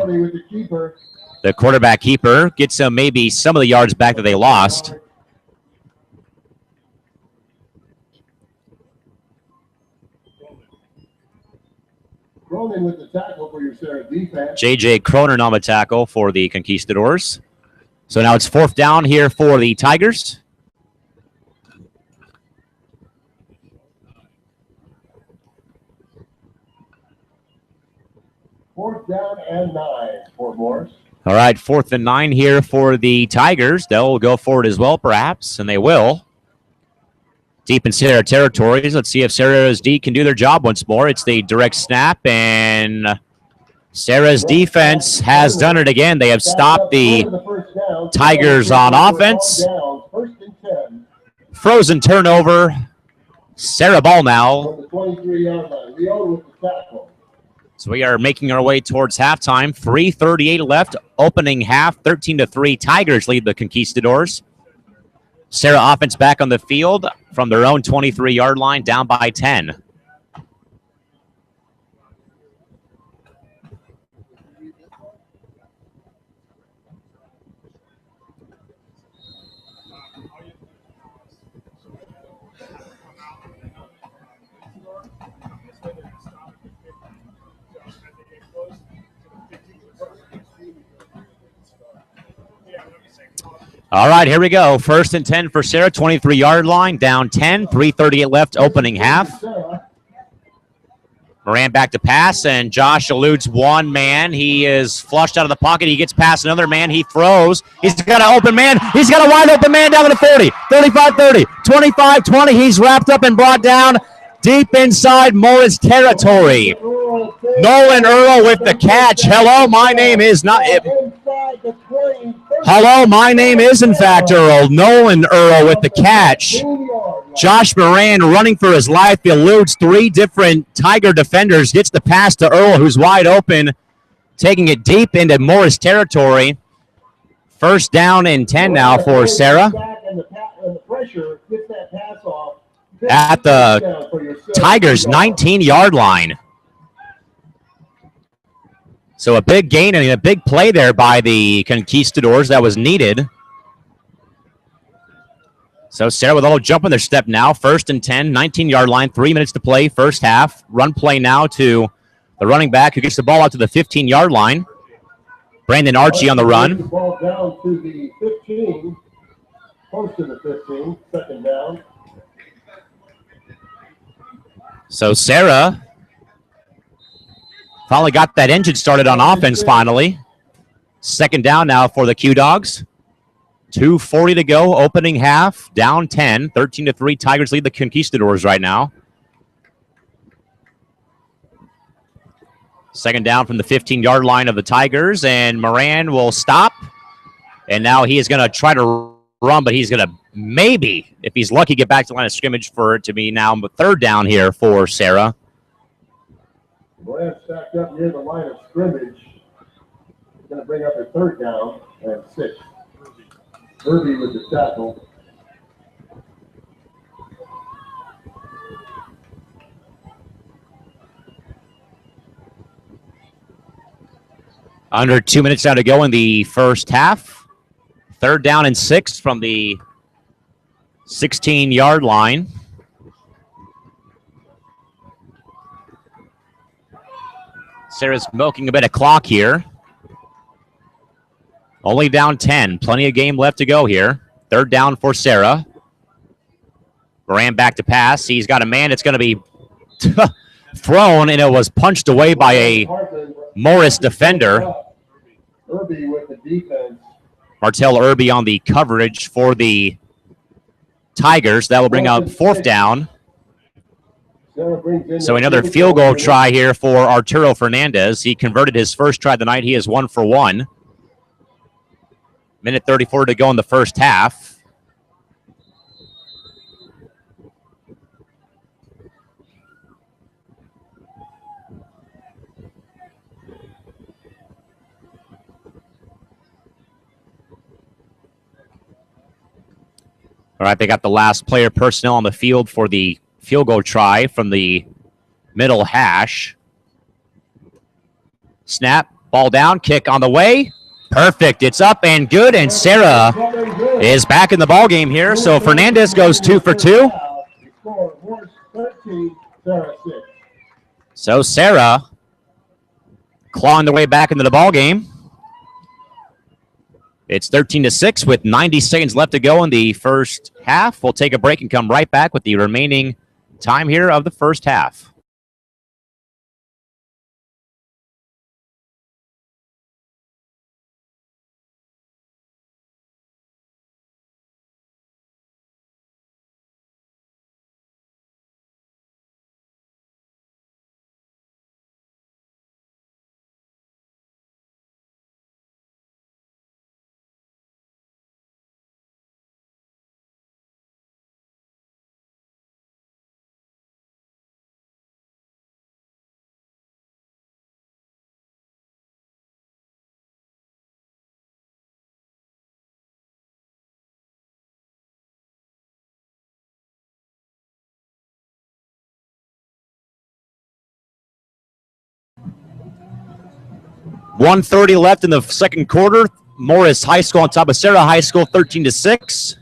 the quarterback keeper gets maybe some of the yards back that they lost. Cronin with the tackle for your Serra defense. J.J. Cronin on the tackle for the Conquistadors. So now it's fourth down here for the Tigers. Fourth down and 9 for Morse. All right, 4th and 9 here for the Tigers. They'll go forward as well, perhaps, and they will. Deep in Serra territories. Let's see if Serra's D can do their job once more. It's the direct snap, and Serra's defense has done it again. They have stopped the Tigers on offense. Frozen turnover. Serra ball now. So we are making our way towards halftime. 3:38 left. Opening half. 13-3. Tigers lead the Conquistadors. Serra offense back on the field from their own 23-yard line, down by 10. All right, here we go. 1st and 10 for Serra, 23-yard line, down 10, 3:38 left, opening half. Moran back to pass, and Josh eludes one man. He is flushed out of the pocket. He gets past another man. He throws. He's got an open man. He's got a wide open man down to the 40, 35-30, 25-20. He's wrapped up and brought down deep inside Morris territory. Nolan Earl with the catch. Hello, my name is not... Hello, my name is, in fact, Earl. Nolan Earl with the catch. Josh Moran running for his life. He eludes 3 different Tiger defenders. Gets the pass to Earl, who's wide open, taking it deep into Morris territory. 1st down and 10 now for Serra. at the Tigers' 19-yard line. So a big gain and a big play there by the Conquistadors that was needed. So Serra with a little jump in their step now. 1st and 10, 19-yard line, 3 minutes to play, first half. Run play now to the running back who gets the ball out to the 15-yard line. Brandon Archie on the run. The ball down to the 15, close to the 15, second down. So Serra finally got that engine started on offense finally. Second down now for the Q-Dogs. 2:40 to go, opening half, down 10, 13-3. Tigers lead the Conquistadors right now. Second down from the 15-yard line of the Tigers, and Moran will stop. And now he is going to try to run, but he's going to maybe, if he's lucky, get back to the line of scrimmage for it to be now third down here for Serra. Moran stacked up near the line of scrimmage. He's going to bring up a third down and 6. Irby with the tackle. Under 2 minutes now to go in the first half. Third down and 6 from the 16-yard line. Serra's milking a bit of clock here. Only down 10. Plenty of game left to go here. Third down for Serra. Moran back to pass. He's got a man that's going to be thrown, and it was punched away by a Morse defender. Irby with the defense. Martell Irby on the coverage for the Tigers. That will bring up fourth down. So another field goal try here for Arturo Fernandez. He converted his first try of the night. He is 1 for 1. Minute 34 to go in the first half. All right, they got the last player personnel on the field for the field goal try from the middle hash. Snap, ball down, kick on the way. Perfect. It's up and good, and Serra is back in the ball game here. So Fernandez goes 2 for 2. So Serra clawing their way back into the ball game. It's 13-6 with 90 seconds left to go in the first half. We'll take a break and come right back with the remaining time here of the first half. .130 left in the second quarter. Morris High School on top of Serra High School, 13-6.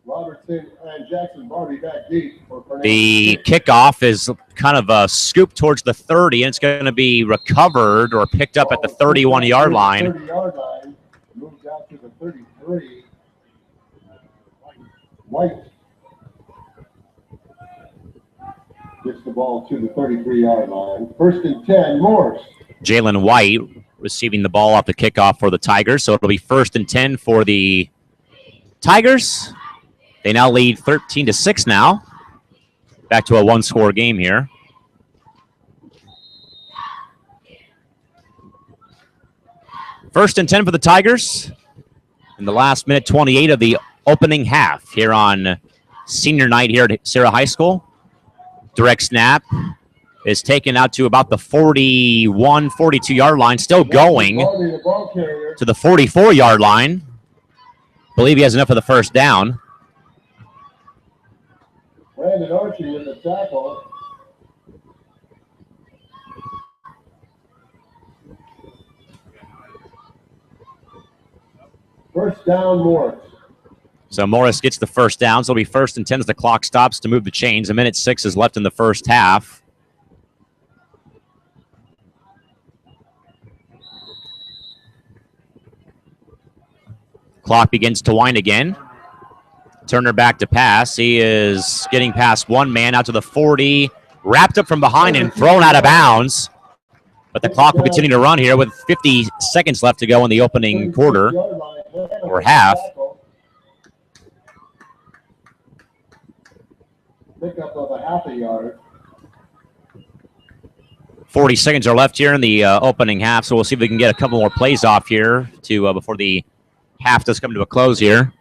Robertson and Jackson Barbie back deep for Fernandez. The kickoff is kind of a scoop towards the 30, and it's going to be recovered or picked up at the 31-yard line. 30-yard line. Moves out to the 33. White gets the ball to the 33-yard line. 1st and 10, Morse. Jalen White receiving the ball off the kickoff for the Tigers. So it'll be 1st and 10 for the Tigers. They now lead 13-6 now. Back to a one-score game here. First and 10 for the Tigers in the last minute 28 of the opening half here on senior night here at Serra High School. Direct snap is taken out to about the 41, 42-yard line, still going to the 44-yard line. Believe he has enough for the first down. Brandon Archie with the tackle. First down, Morse. So Morris gets the first down. So it'll be 1st and 10 as the clock stops to move the chains. 1:06 is left in the first half. Clock begins to wind again. Turner back to pass. He is getting past one man out to the 40. Wrapped up from behind and thrown out of bounds. But the clock will continue to run here with 50 seconds left to go in the opening quarter or half. Pickup of a half a yard. 40 seconds are left here in the opening half, so we'll see if we can get a couple more plays off here to before the half does come to a close here.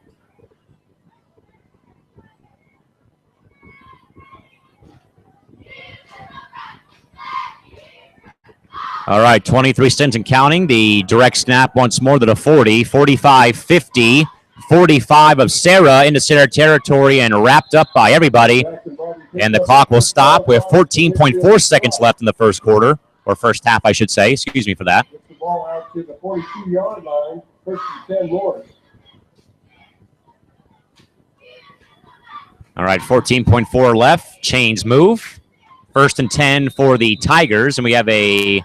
All right, 23 seconds and counting. The direct snap once more to the 40, 45, 50, 45 of Serra into Serra territory and wrapped up by everybody. And the clock will stop with 14.4 seconds left in the first quarter, or first half, I should say. Excuse me for that. Gets the ball out to the 42-yard line. 1st and 10 Morse. All right, 14.4 left. Chains move. 1st and 10 for the Tigers, and we have a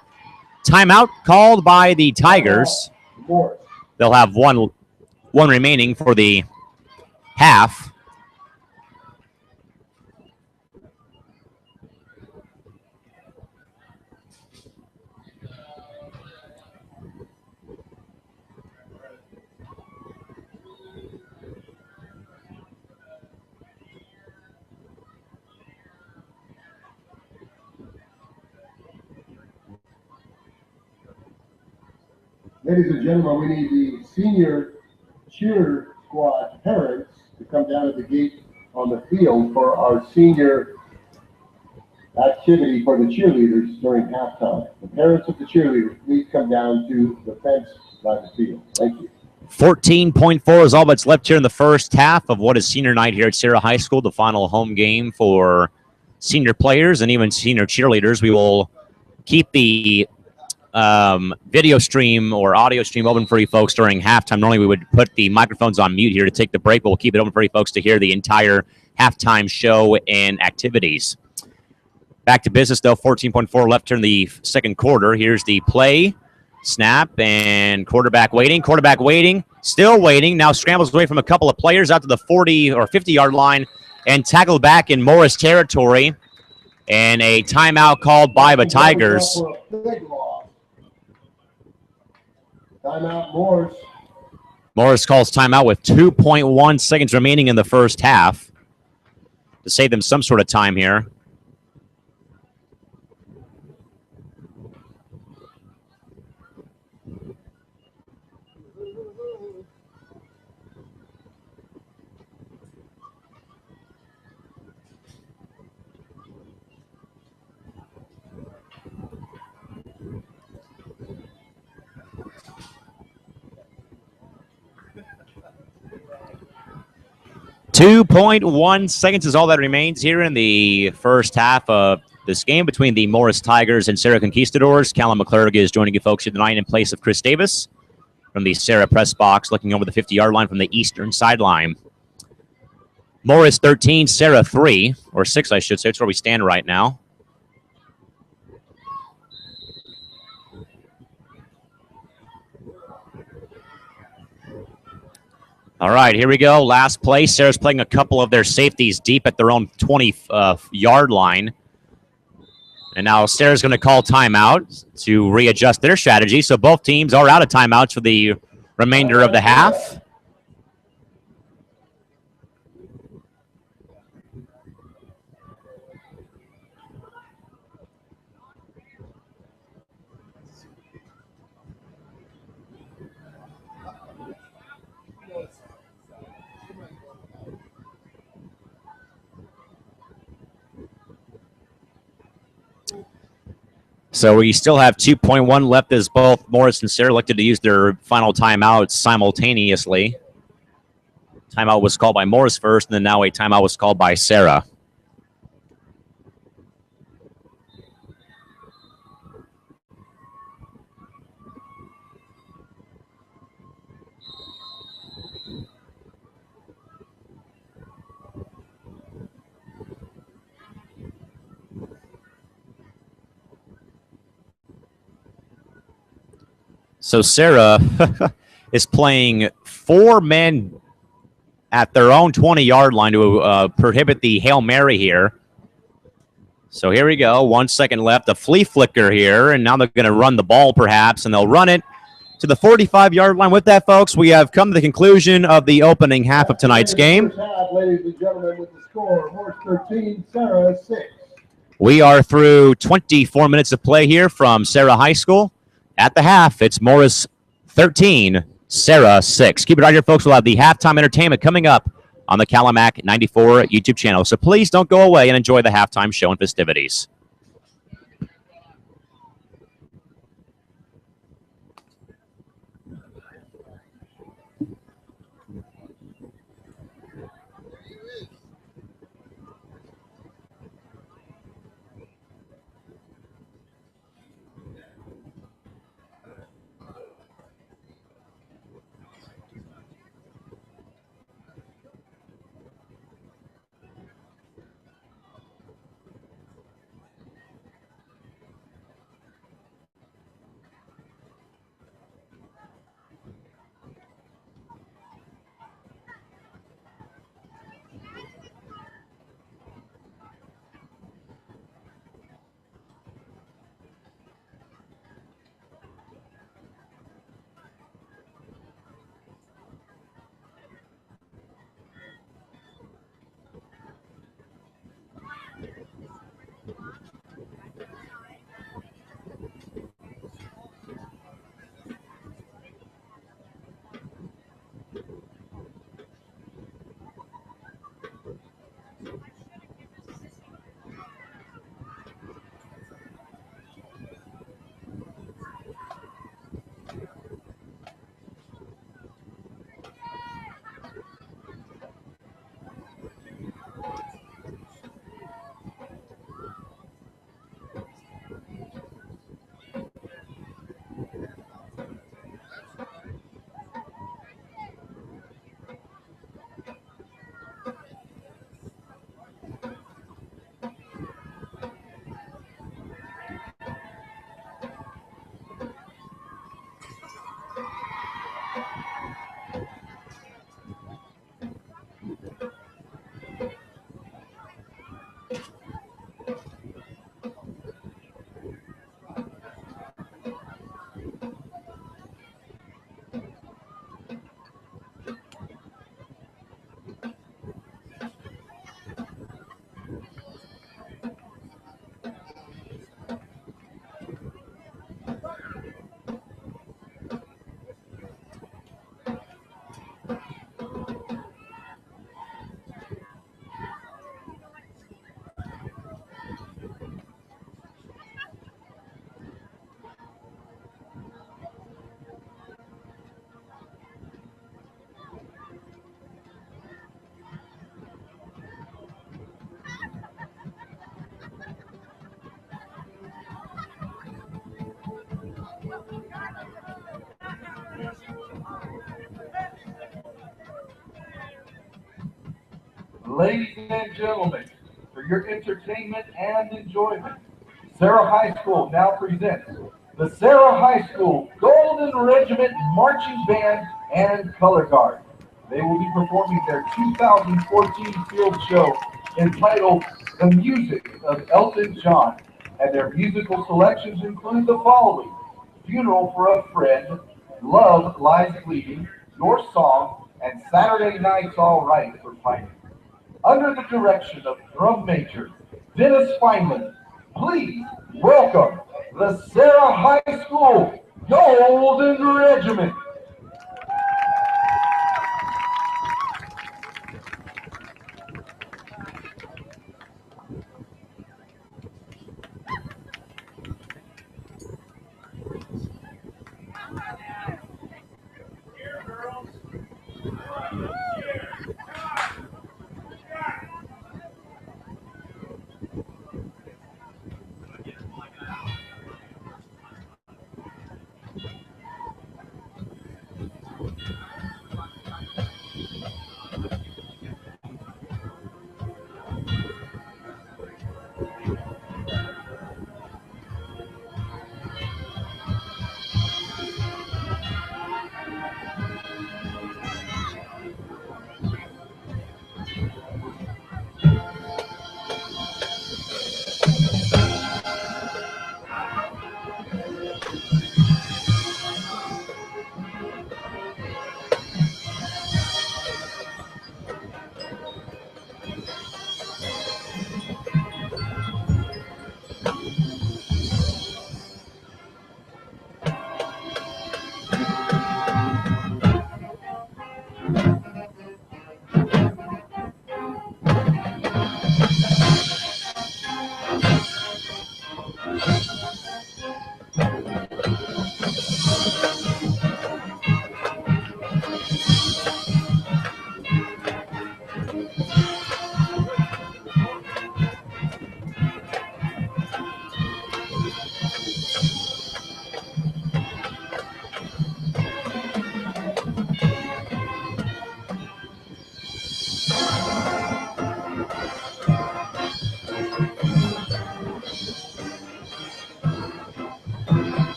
timeout called by the Tigers. Morse. They'll have one remaining for the half. Ladies and gentlemen, we need the senior cheer squad parents to come down at the gate on the field for our senior activity for the cheerleaders during halftime. The parents of the cheerleaders, please come down to the fence by the field. Thank you. 14.4 is all that's left here in the first half of what is senior night here at Serra High School, the final home game for senior players and even senior cheerleaders. We will keep the video stream or audio stream open for you folks during halftime. Normally we would put the microphones on mute here to take the break, but we'll keep it open for you folks to hear the entire halftime show and activities. Back to business, though. 14.4 left here in the second quarter. Here's the play, snap, and quarterback waiting, still waiting. Now scrambles away from a couple of players out to the 40 or 50-yard line and tackled back in Morris territory. And a timeout called by the Tigers. Timeout, Morse. Morris calls timeout with 2.1 seconds remaining in the first half to save them some sort of time here. .1 seconds is all that remains here in the first half of this game between the Morris Tigers and Serra Conquistadors. Callum McClurg is joining you folks here tonight in place of Chris Davis from the Serra press box, looking over the 50-yard line from the eastern sideline. Morris 13, Serra 3, or 6, I should say. That's where we stand right now. All right, here we go. Last play. Serra's playing a couple of their safeties deep at their own 20-yard line. And now Serra's going to call timeout to readjust their strategy. So both teams are out of timeouts for the remainder of the half. So we still have 2.1 left as both Morris and Serra elected to use their final timeouts simultaneously. Timeout was called by Morris first, and then now a timeout was called by Serra. So Serra is playing 4 men at their own 20-yard line to prohibit the Hail Mary here. So here we go. 1 second left. A flea flicker here, and now they're going to run the ball perhaps, and they'll run it to the 45-yard line. With that, folks, we have come to the conclusion of the opening half of tonight's game. First half, ladies and gentlemen, with the score, Morse 13, Serra 6. We are through 24 minutes of play here from Serra High School. At the half, it's Morris 13, Serra 6. Keep it right here, folks. We'll have the halftime entertainment coming up on the Calamac 94 YouTube channel. So please don't go away and enjoy the halftime show and festivities. Ladies and gentlemen, for your entertainment and enjoyment, Serra High School now presents the Serra High School Golden Regiment Marching Band and Color Guard. They will be performing their 2014 field show entitled The Music of Elton John, and their musical selections include the following: Funeral for a Friend, Love Lies Bleeding, Your Song, and Saturday Night's All Right for Fighting. Under the direction of Drum Major Dennis Feynman, please welcome the Serra High School Golden Regiment.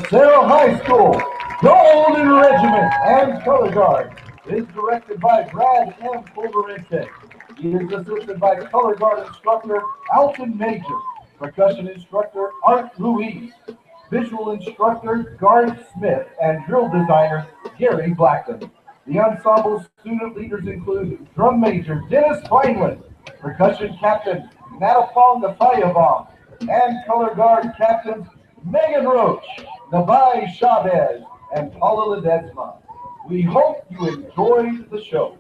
Serra High School Golden Regiment and Color Guard is directed by Brad M. Pulverente. He is assisted by Color Guard instructor Alton Major, percussion instructor Art Ruiz, visual instructor Garth Smith, and drill designer Gary Blackman. The ensemble student leaders include drum major Dennis Feinland, percussion captain Nataponga Fayabong, and color guard captains Megan Roach, Nabai Chavez, and Paula Ledesma. We hope you enjoyed the show.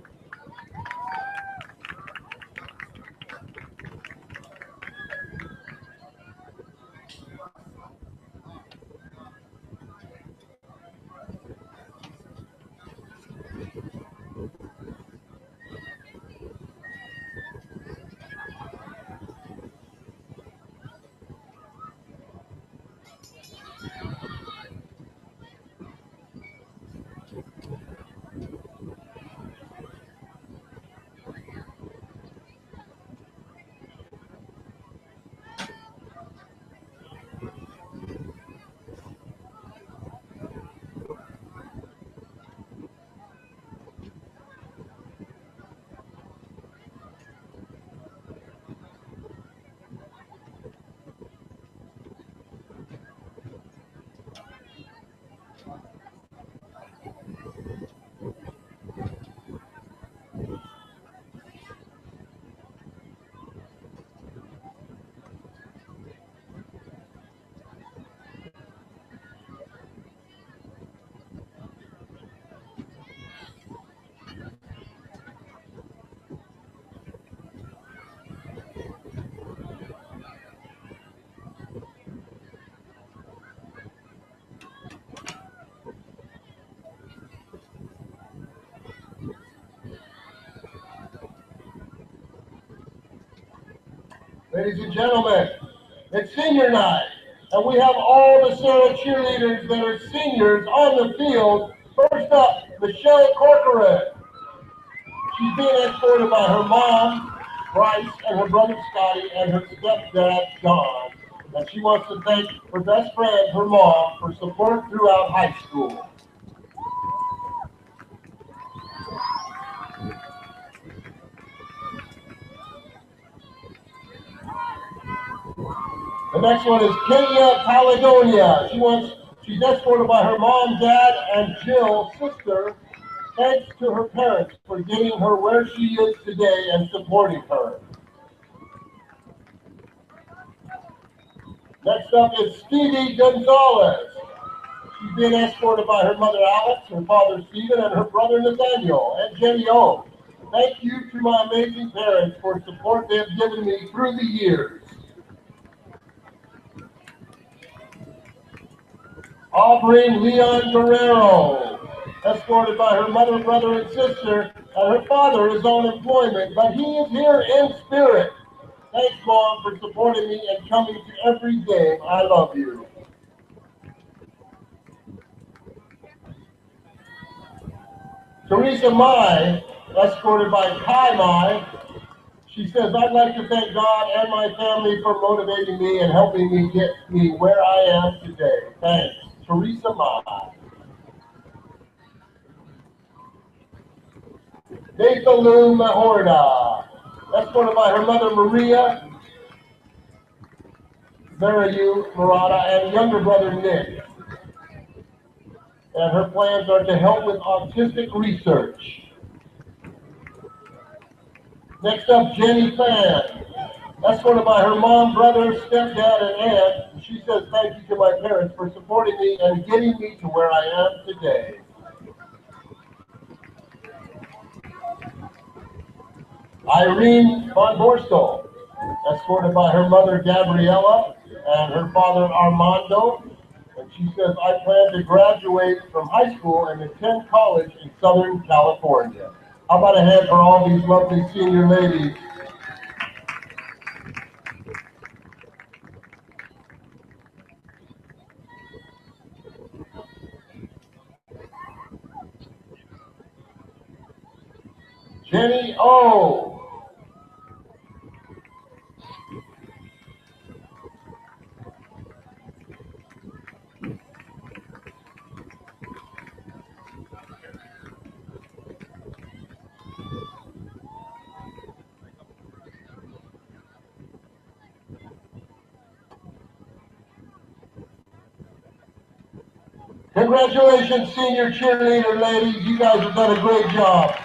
Ladies and gentlemen, it's senior night, and we have all the Serra cheerleaders that are seniors on the field. First up, Michelle Corcoran. She's being escorted by her mom, Bryce, and her brother Scotty, and her stepdad, John. And she wants to thank her best friend, her mom, for support throughout high school. The next one is Kenya Caledonia. She's escorted by her mom, dad, and Jill, sister. Thanks to her parents for getting her where she is today and supporting her. Next up is Stevie Gonzalez. She's being escorted by her mother, Alex, her father, Stephen, and her brother, Nathaniel, and Jenny O. Thank you to my amazing parents for support they have given me through the years. Aubrey Leon Guerrero, escorted by her mother, brother, and sister, and her father is on employment, but he is here in spirit. Thanks, Mom, for supporting me and coming to every game. I love you. Teresa Mai, escorted by Kai Mai. She says, I'd like to thank God and my family for motivating me and helping me get me where I am today. Thanks. Teresa Mai. Nathalu Mahorda, escorted by her mother Maria, Marayu Murata, and younger brother Nick. And her plans are to help with autistic research. Next up, Jenny Fan, escorted by her mom, brother, stepdad, and aunt. She says thank you to my parents for supporting me and getting me to where I am today. Irene Von Borstel, escorted by her mother, Gabriella, and her father, Armando. And she says, I plan to graduate from high school and attend college in Southern California. How about a hand for all these lovely senior ladies? Jenny O. Congratulations, senior cheerleader ladies. You guys have done a great job.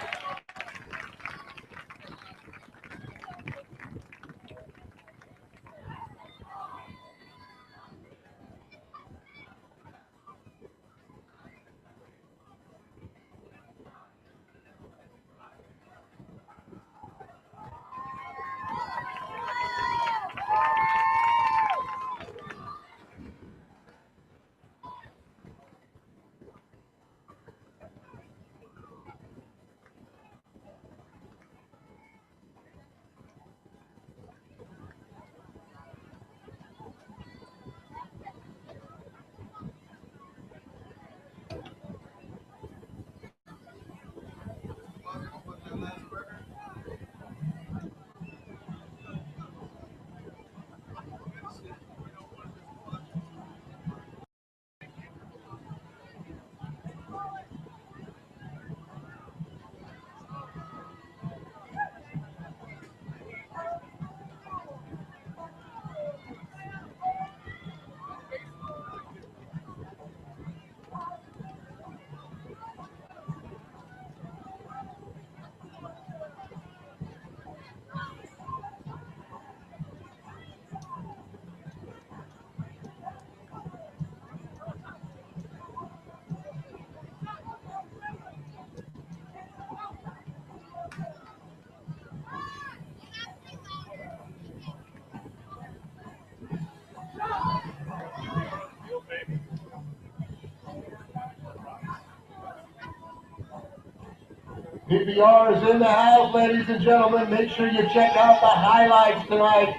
PBR is in the house, ladies and gentlemen. Make sure you check out the highlights tonight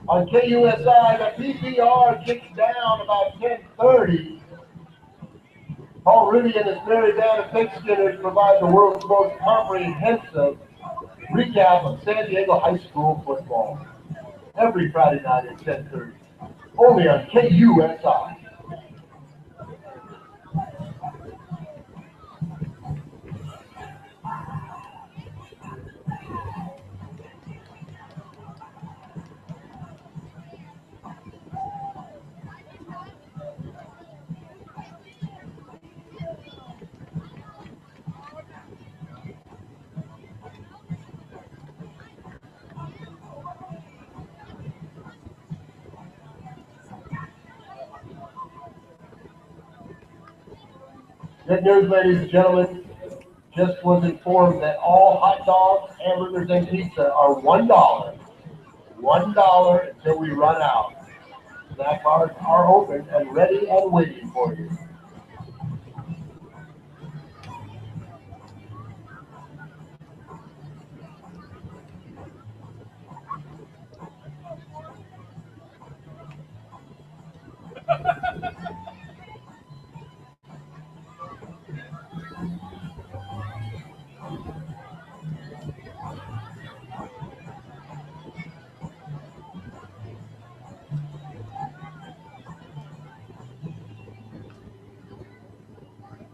on KUSI. The PBR kicks down about 10:30. Paul Rudy and his Mary Band of Pig Skinners provide the world's most comprehensive recap of San Diego high school football every Friday night at 10:30. Only on KUSI. Good news, ladies and gentlemen. Just was informed that all hot dogs, hamburgers, and pizza are $1. $1 until we run out. Snack bars are open and ready and waiting for you.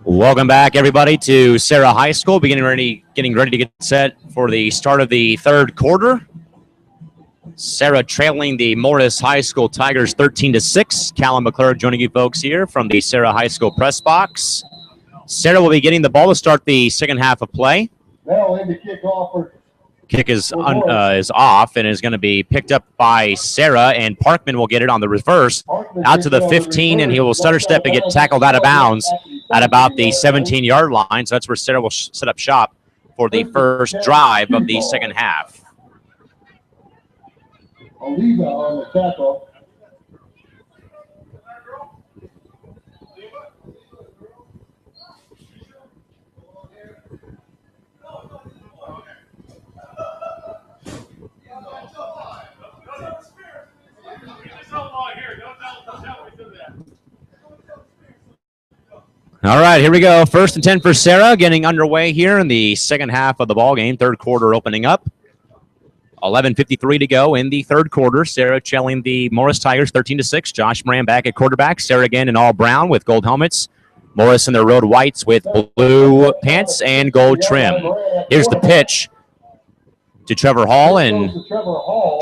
Welcome back, everybody, to Serra High School. Getting ready to get set for the start of the third quarter. Serra trailing the Morris High School Tigers 13-6. Callum McClure joining you folks here from the Serra High School press box. Serra will be getting the ball to start the second half of play. Now in the kickoff. Kick is off and is going to be picked up by Serra, and Parkman will get it on the reverse out to the 15, and he will stutter step and get tackled out of bounds at about the 17-yard line. So that's where Serra will set up shop for the first drive of the second half. Oliva on the tackle. All right, here we go. 1st and 10 for Serra, getting underway here in the second half of the ball game. Third quarter opening up. 11:53 to go in the third quarter. Serra trailing the Morris Tigers 13-6. Josh Moran back at quarterback. Serra again in all brown with gold helmets. Morris in their road whites with blue pants and gold trim. Here's the pitch to Trevor Hall, and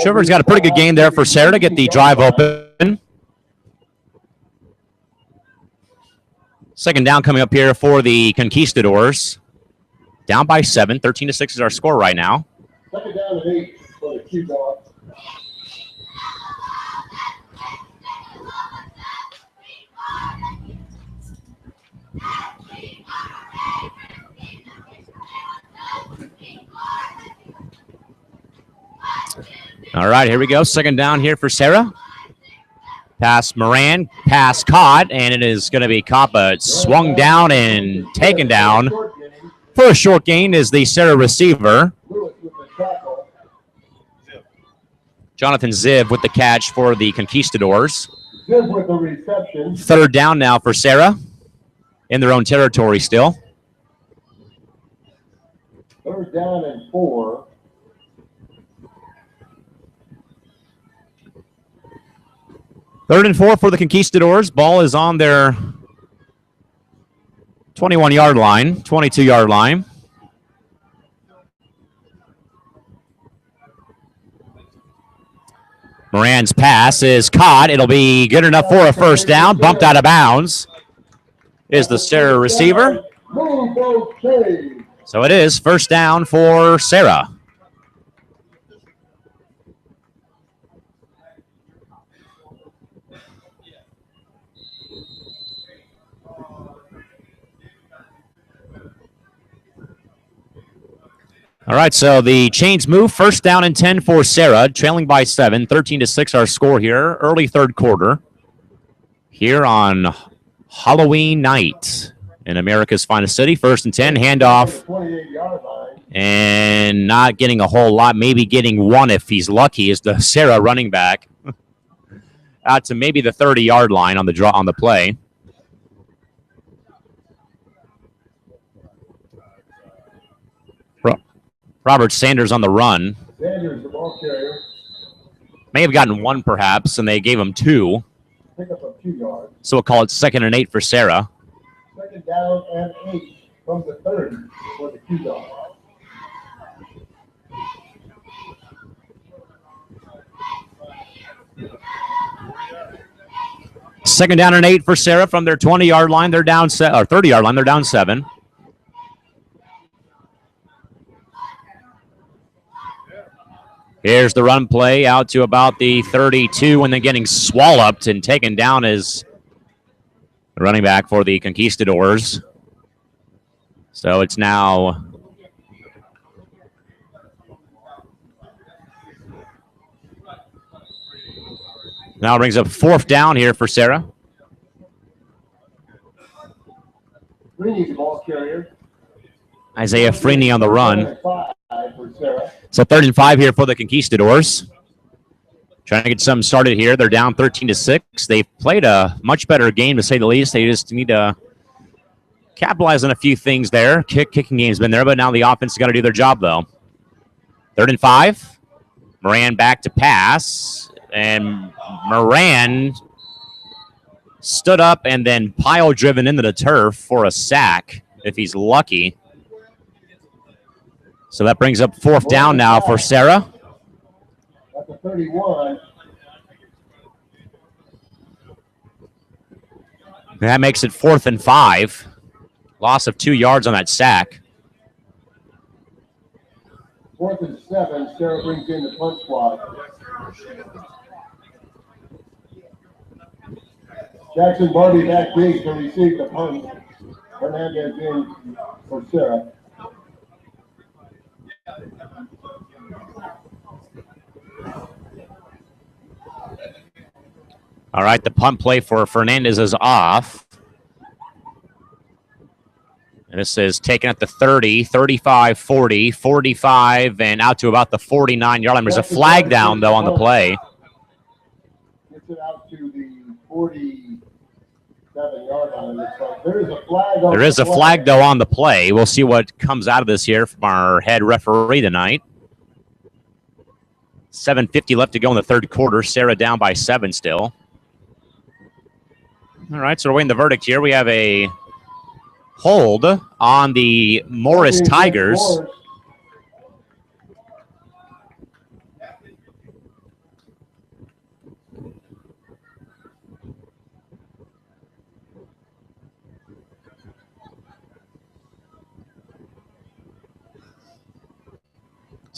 Trevor's got a pretty good game there for Serra to get the drive open. Second down coming up here for the Conquistadors. Down by 7. 13-6 is our score right now. Second down and 8 for the Q-Dogs. All right, here we go. Second down here for Serra. Pass Moran, pass caught, and it is going to be caught, but swung down and taken down for a short gain is the Serra receiver. Jonathan Ziv with the catch for the Conquistadors. Ziv with the reception. Third down now for Serra in their own territory still. Third down and 4. Third and 4 for the Conquistadors. Ball is on their 21-yard line, 22-yard line. Moran's pass is caught. It'll be good enough for a first down. Bumped out of bounds is the Serra receiver. So it is first down for Serra. All right, so the chains move. First down and 10 for Serra, trailing by 7. 13-6 our score here, early third quarter. Here on Halloween night in America's finest city. First and 10, handoff. 28-yard line. And not getting a whole lot, maybe getting one if he's lucky, is the Serra running back. Out to maybe the 30-yard line on the play. Robert Sanders on the run. Sanders, the ball carrier. May have gotten one perhaps, and they gave him 2. Pick up a 2 yards. So we'll call it 2nd and 8 for Serra. Second down and 8 from the 30 for the Q-Dogs. Second down and 8 for Serra from their 20-yard line. They're down 30-yard line. They're down 7. Here's the run play out to about the 32, and then getting swallowed and taken down is the running back for the Conquistadors. So it's now brings up fourth down here for Serra. Freeney's the ball carrier. Isaiah Freeney on the run. For Serra. So 3rd and 5 here for the Conquistadors. Trying to get something started here. They're down 13-6. They've played a much better game, to say the least. They just need to capitalize on a few things there. Kicking game's been there, but now the offense has got to do their job, though. 3rd and 5. Moran back to pass. And Moran stood up and then pile-driven into the turf for a sack, if he's lucky. So that brings up fourth down now for Serra. At the 31. That makes it 4th and 5. Loss of 2 yards on that sack. 4th and 7. Serra brings in the punt squad. Jackson Barbie back deep to receive the punt. Hernandez in for Serra. All right, the punt play for Fernandez is off. And this is taken at the 30, 35, 40, 45, and out to about the 49-yard line. There's a flag down, though, on the play. Gets it out to the 47-yard line. Looks like there is a flag on There is a flag, though, on the play. We'll see what comes out of this here from our head referee tonight. 7:50 left to go in the third quarter. Serra down by 7 still. All right, so we're waiting the verdict here. We have a hold on the Morris Tigers.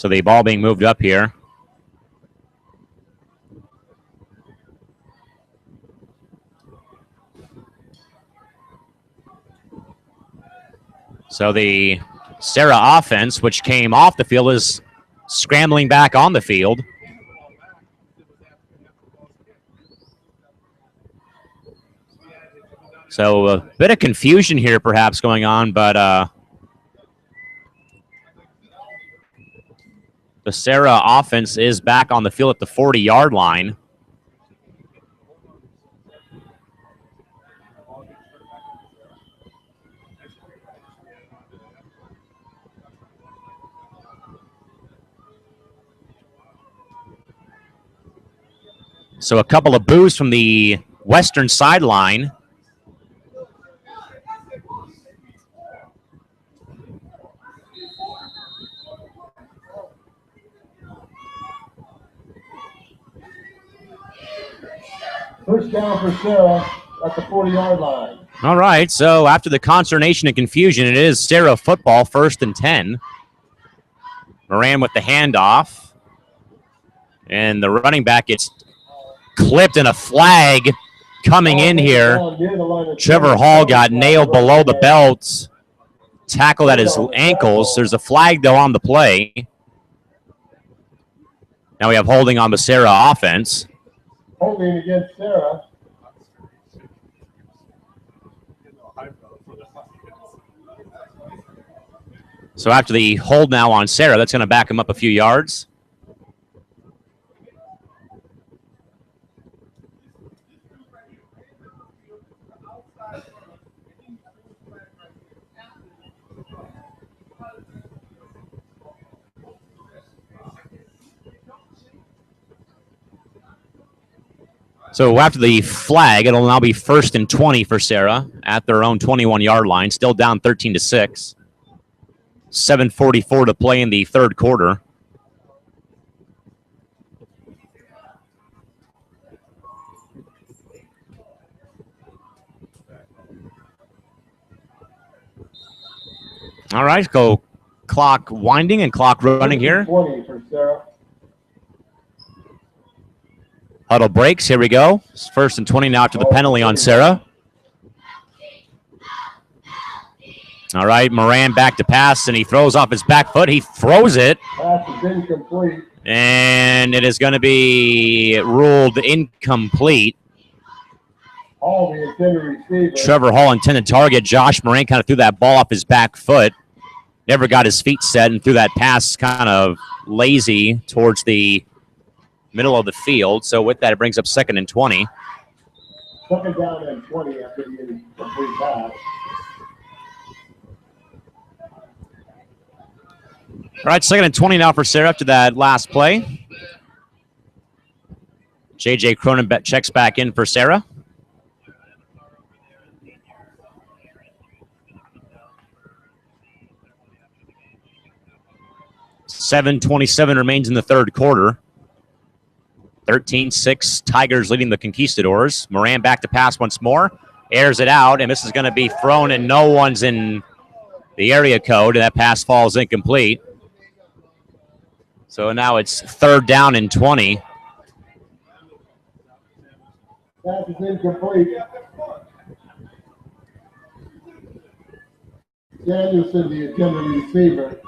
So the ball being moved up here. So the Serra offense, which came off the field, is scrambling back on the field. So a bit of confusion here perhaps going on, but the Serra offense is back on the field at the 40-yard line. So a couple of boos from the western sideline. First down for Serra at the 40-yard line. All right, so after the consternation and confusion, it is Serra football, 1st and 10. Moran with the handoff. And the running back gets clipped, and a flag coming in here. Trevor Hall got nailed below the belt, tackled at his ankles. There's a flag, though, on the play. Now we have holding on the Serra offense. Holding against Serra. So after the hold now on Serra, that's going to back him up a few yards. So after the flag, it'll now be 1st and 20 for Serra at their own 21-yard line, still down 13-6. 7:44 to play in the third quarter. All right, go clock winding and clock running here. 20 for Serra. Huddle breaks. Here we go. It's 1st and 20 now after the penalty on Serra. All right, Moran back to pass, and he throws off his back foot. He throws it. Pass is incomplete. And it is going to be ruled incomplete. Hall, the intended receiver. Trevor Hall, intended target. Josh Moran kind of threw that ball off his back foot. Never got his feet set and threw that pass kind of lazy towards the middle of the field. So with that, it brings up 2nd and 20. 2nd down and 20 after the incomplete pass. All right, 2nd and 20 now for Serra after that last play. J.J. Cronin checks back in for Serra. $7:27 remains in the third quarter. 13-6, Tigers leading the Conquistadors. Moran back to pass once more. Airs it out, and this is going to be thrown, and no one's in the area code, and that pass falls incomplete. So now it's 3rd down and 20. Pass is incomplete. Danielson, the intended receiver.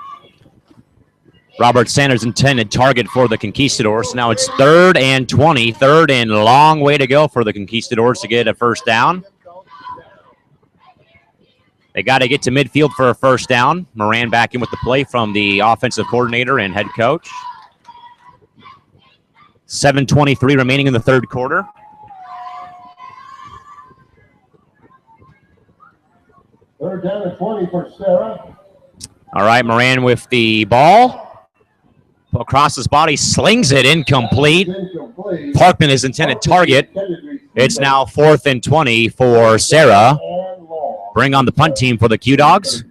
Robert Sanders, intended target for the Conquistadors. Now it's 3rd and 20. 3rd and long way to go for the Conquistadors to get a 1st down. They got to get to midfield for a 1st down. Moran back in with the play from the offensive coordinator and head coach. 7:23 remaining in the third quarter. Third down and 20 for Serra. All right, Moran with the ball. Across his body, slings it incomplete. Parkman is intended target. It's now 4th and 20 for Serra. Bring on the punt team for the Q-Dogs.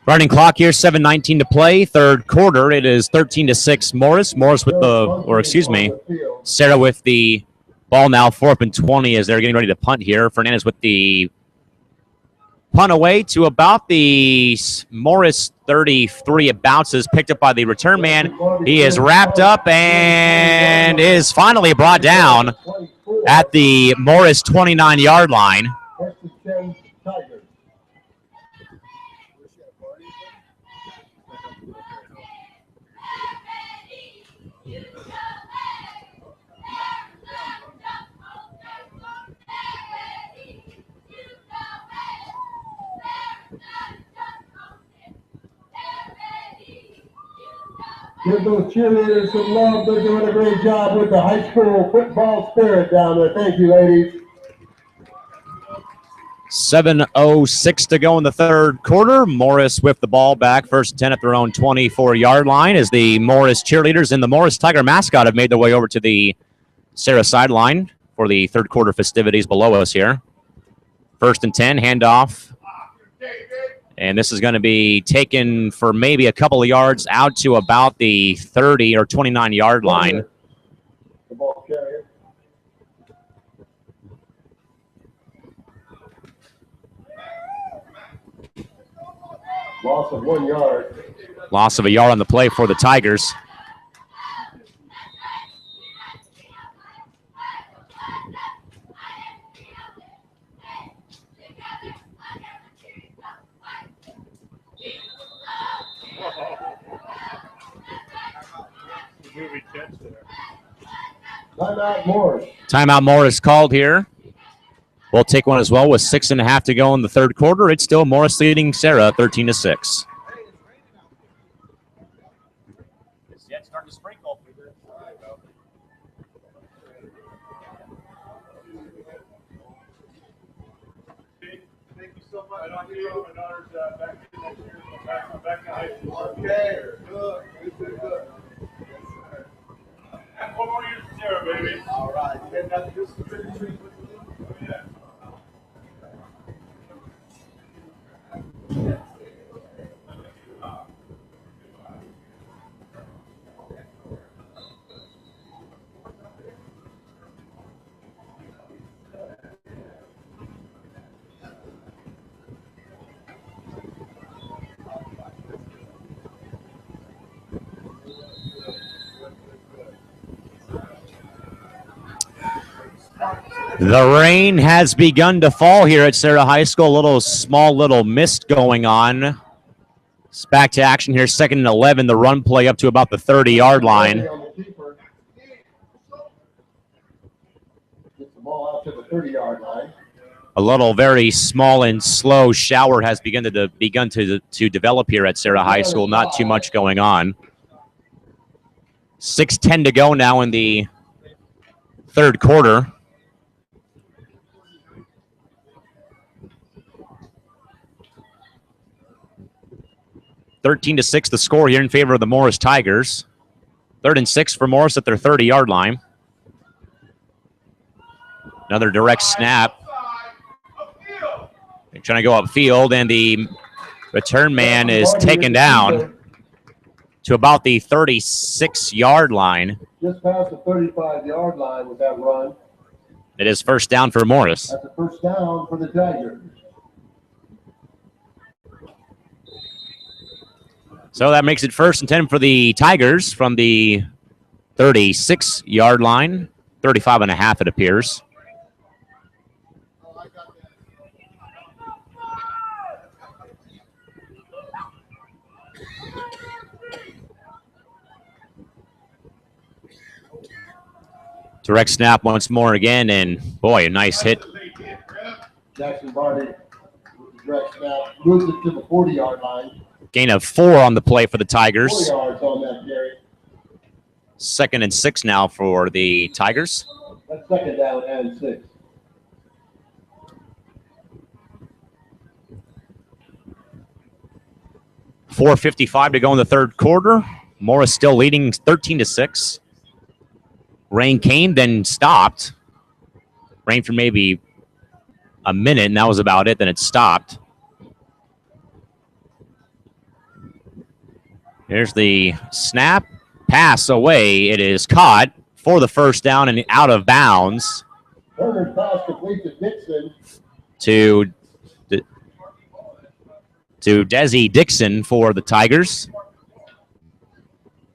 Running clock here, 7:19 to play. Third quarter, it is 13-6 Morse. Morse with Serra with the ball now, 4 up and 20 as they're getting ready to punt here. Fernandez with the punt away to about the Morris 33. It bounces, picked up by the return man. He is wrapped up and is finally brought down at the Morris 29-yard line. Give those cheerleaders some love. They're doing a great job with the high school football spirit down there. Thank you, ladies. 7:06 to go in the third quarter. Morris with the ball back. First and 10 at their own 24-yard line as the Morris cheerleaders and the Morris Tiger mascot have made their way over to the Serra sideline for the third quarter festivities below us here. First and 10, handoff. And this is going to be taken for maybe a couple of yards out to about the 30 or 29-yard line. The ball carrier. Loss of 1 yard. Loss of a yard on the play for the Tigers. Timeout Morris. Timeout Morris called here. We'll take one as well with 6.5 to go in the third quarter. It's still Morris leading Serra 13-6. Yet starting to sprinkle. Thank you so much. My daughter's back in next year. Back in high school. Okay, good. Good. And 4 more years to Serra, baby. All right. And that's just a big treat with you. Oh, yeah. The rain has begun to fall here at Serra High School. A small little mist going on. It's back to action here. 2nd and 11. The run play up to about the 30-yard line. Gets the ball out to the 30-yard line. A little very small and slow shower has begun to develop here at Serra High School. Not too much going on. 6:10 to go now in the third quarter. (13-6) the score here in favor of the Morris Tigers. 3rd and 6 for Morris at their 30-yard line. Another direct snap. They're trying to go upfield, and the return man is taken down to about the 36-yard line. Just past the 35-yard line with that run. It is first down for Morris. That's a first down for the Tigers. So that makes it 1st and 10 for the Tigers from the 36-yard line. 35.5 it appears. Direct snap once more again, and boy, a nice hit. Jackson Barty with the direct snap moves it to the 40-yard line. Gain of 4 on the play for the 4 Tigers. yards on that carry. 2nd and 6 now for the Tigers. That's 2nd down and 6. .455 to go in the third quarter. Morris still leading 13-6. Rain came, then stopped. Rain for maybe a minute, and that was about it. Then it stopped. Here's the snap. Pass away. It is caught for the first down and out of bounds. Turner's pass complete to Dixon. To Desi Dixon for the Tigers.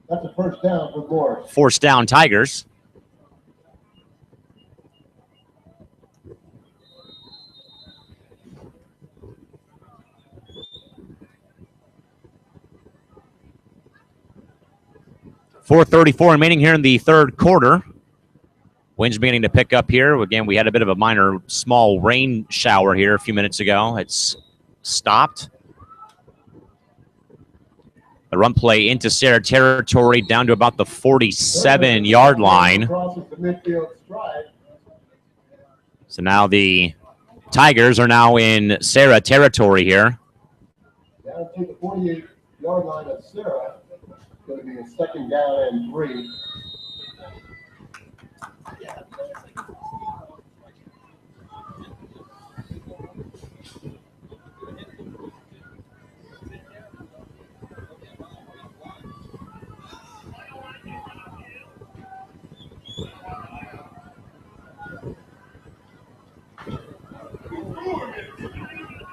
That's a first down for Morse. Force down Tigers. .434 remaining here in the third quarter. Wind's beginning to pick up here. Again, we had a bit of a minor small rain shower here a few minutes ago. It's stopped. The run play into Serra territory down to about the 47-yard line. So now the Tigers are now in Serra territory here. Down to the 48-yard line of Serra. It's going to be a second down and 3.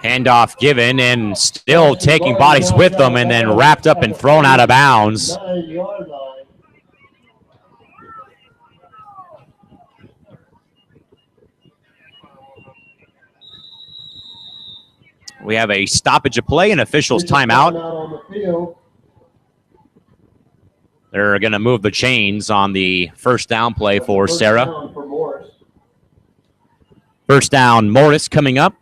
Handoff given and still taking bodies with them and then wrapped up and thrown out of bounds. 9-yard line. We have a stoppage of play and officials timeout. On the field. They're going to move the chains on the first down play for Serra. Down for Morse. First down, Morris coming up.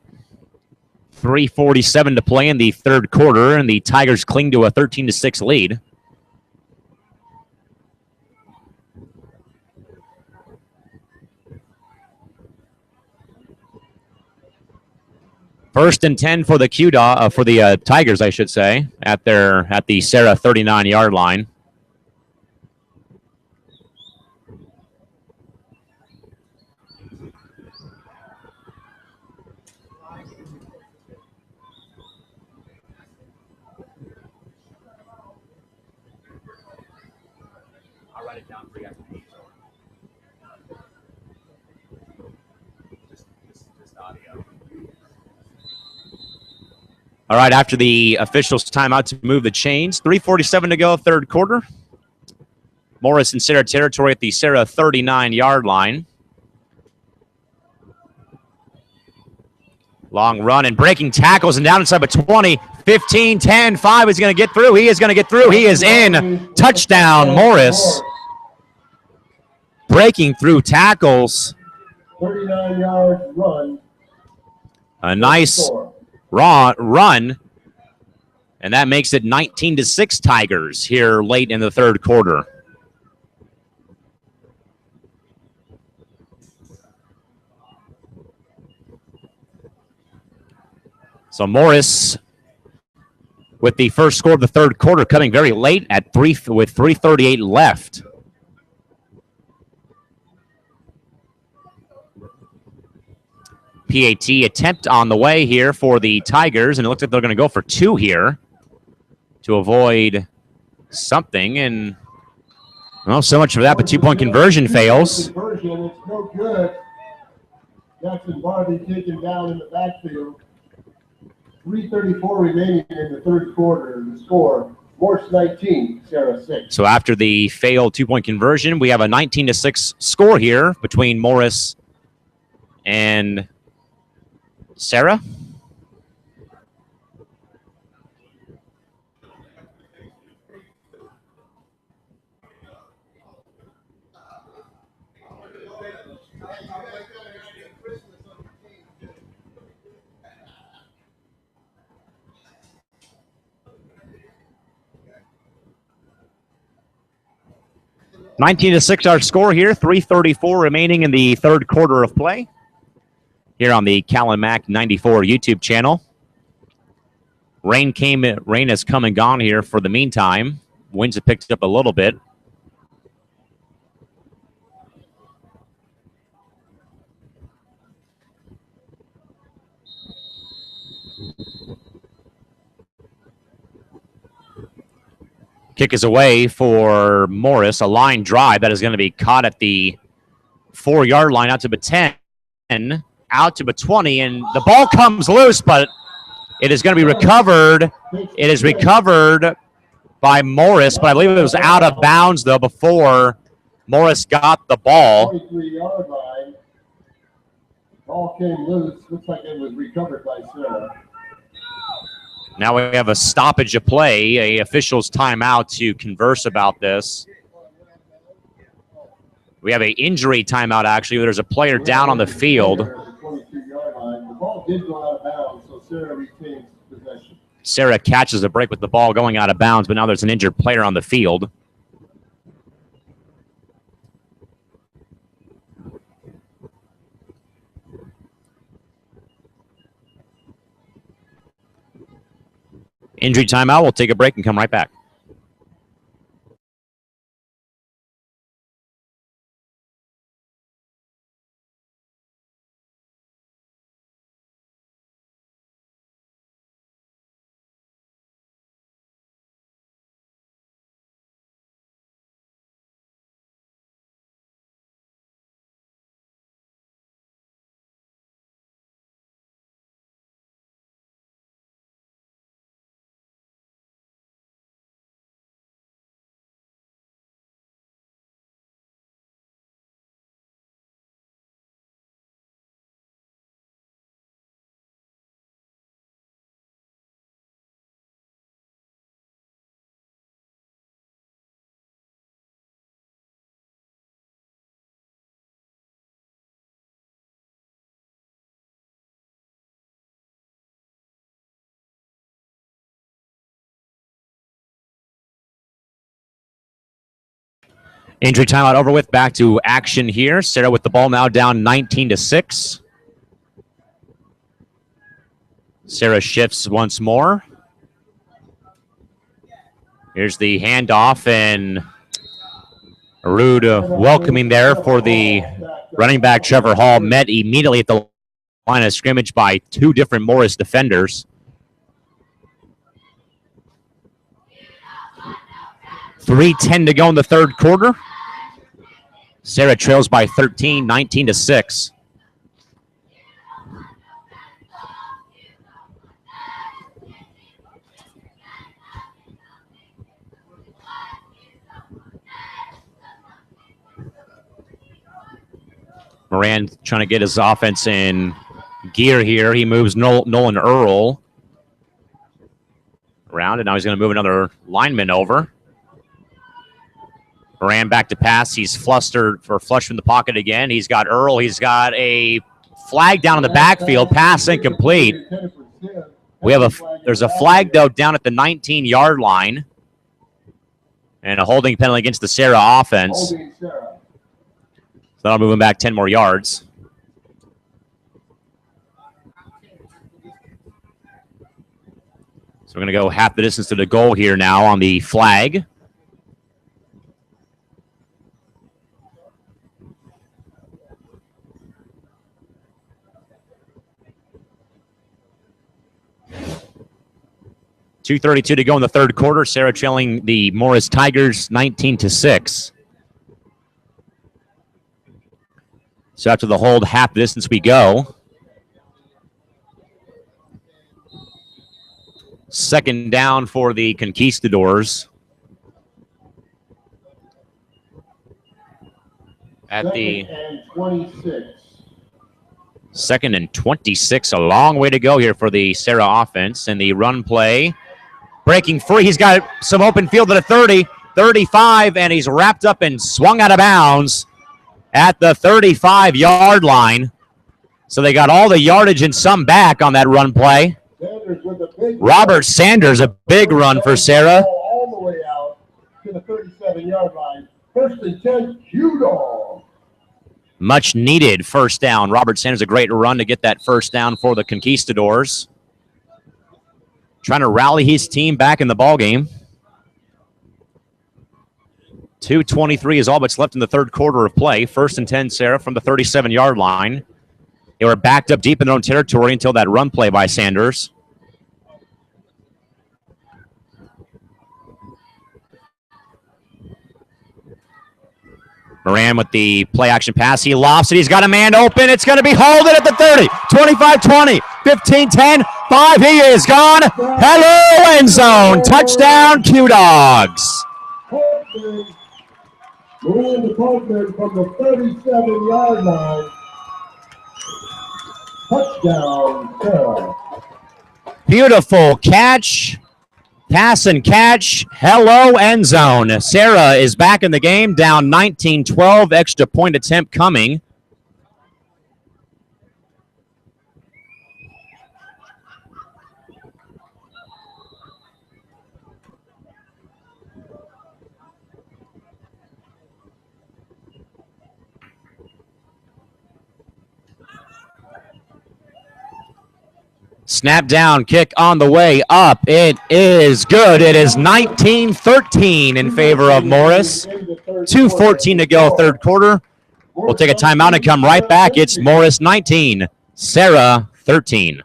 3:47 to play in the third quarter, and the Tigers cling to a 13-6 lead. First and 10 for the Tigers, I should say, at the Serra 39-yard line. I'll write it down for you after the just audio. All right, after the officials' timeout to move the chains, 3:47 to go, third quarter. Morris in Serra territory at the Serra 39-yard line. Long run and breaking tackles and down inside of 20, 15, 10, 5 is going to get through. He is going to get through. He is in. Touchdown, Morris. Breaking through tackles. 39-yard run. A nice run. And that makes it 19-6 Tigers here late in the third quarter. So Morris with the first score of the third quarter coming very late at 3:38 left. PAT attempt on the way here for the Tigers, and it looks like they're going to go for 2 here to avoid something. And well, so much for that, but 2-point conversion fails. Conversion, it's no good. Jackson Barbie taken down in the backfield. 3:34 remaining in the third quarter. The score, Morse 19, Serra 6. So after the failed 2-point conversion, we have a 19-6 score here between Morris and Serra. (19-6) our score here. 3:34 remaining in the third quarter of play. Here on the Callan Mac 94 YouTube channel. Rain has come and gone here for the meantime. Winds have picked up a little bit. Kick is away for Morris. A line drive that is going to be caught at the 4-yard line out to the 10, out to the 20, and the ball comes loose, but it is going to be recovered. It is recovered by Morris, but I believe it was out of bounds, though, before Morris got the ball. 23-yard line. Ball came loose. Looks like it was recovered by Serra. Now we have a stoppage of play, a official's timeout to converse about this. We have an injury timeout, actually. There's a player down on the field. The 22-yard line. The ball did go out of bounds, so Serra retains possession. Serra catches a break with the ball going out of bounds, but now there's an injured player on the field. Injury timeout. We'll take a break and come right back. Injury timeout over with. Back to action here. Serra with the ball now down 19-6. Serra shifts once more. Here's the handoff, and a rude welcoming there for the running back Trevor Hall. Met immediately at the line of scrimmage by two different Morris defenders. .310 to go in the third quarter. Serra trails by 13, 19-6. Moran trying to get his offense in gear here. He moves Nolan Earl around, and now he's going to move another lineman over. Moran back to pass. He's flush from the pocket again. He's got Earl. He's got a flag down in the backfield. Pass incomplete. There's a flag, though, down at the 19-yard line. And a holding penalty against the Serra offense. So that'll move him back 10 more yards. So we're going to go half the distance to the goal here now on the flag. .232 to go in the third quarter. Serra trailing the Morris Tigers 19-6. So after the hold, half the distance we go. Second down for the Conquistadors. At the 26. Second and 26. A long way to go here for the Serra offense. And the run play. Breaking free. He's got some open field at the 30, 35, and he's wrapped up and swung out of bounds at the 35-yard line. So they got all the yardage and some back on that run play. Robert Sanders, a big run for Serra. All the way out to the 37-yard line. First and 10, Q-Dog. Much needed first down. Robert Sanders, a great run to get that first down for the Conquistadors. Trying to rally his team back in the ballgame. 2:23 is all that's left in the third quarter of play. First and 10, Serra from the 37-yard line. They were backed up deep in their own territory until that run play by Sanders. Moran with the play action pass. He lofts it. He's got a man open. It's going to be holding at the 30, 25, 20, 15, 10, 5. He is gone. Hello, end zone. Touchdown, Q-Dogs. Moran Department from the 37-yard line. Touchdown, Serra. Beautiful catch. Pass and catch. Hello, end zone. Serra is back in the game, down 19-12. Extra point attempt coming. Snap down, kick on the way up. It is good. It is 19-13 in favor of Morris. 2:14 to go, third quarter. We'll take a timeout and come right back. It's Morris 19, Serra 13.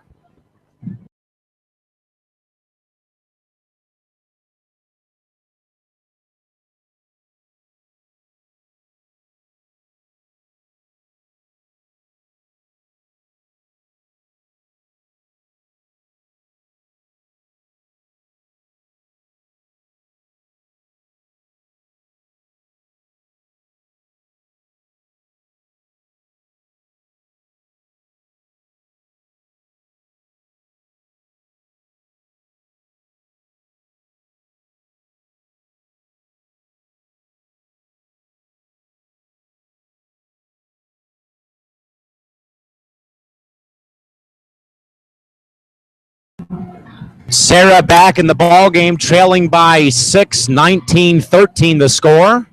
Serra back in the ball game, trailing by 6, 19-13 the score.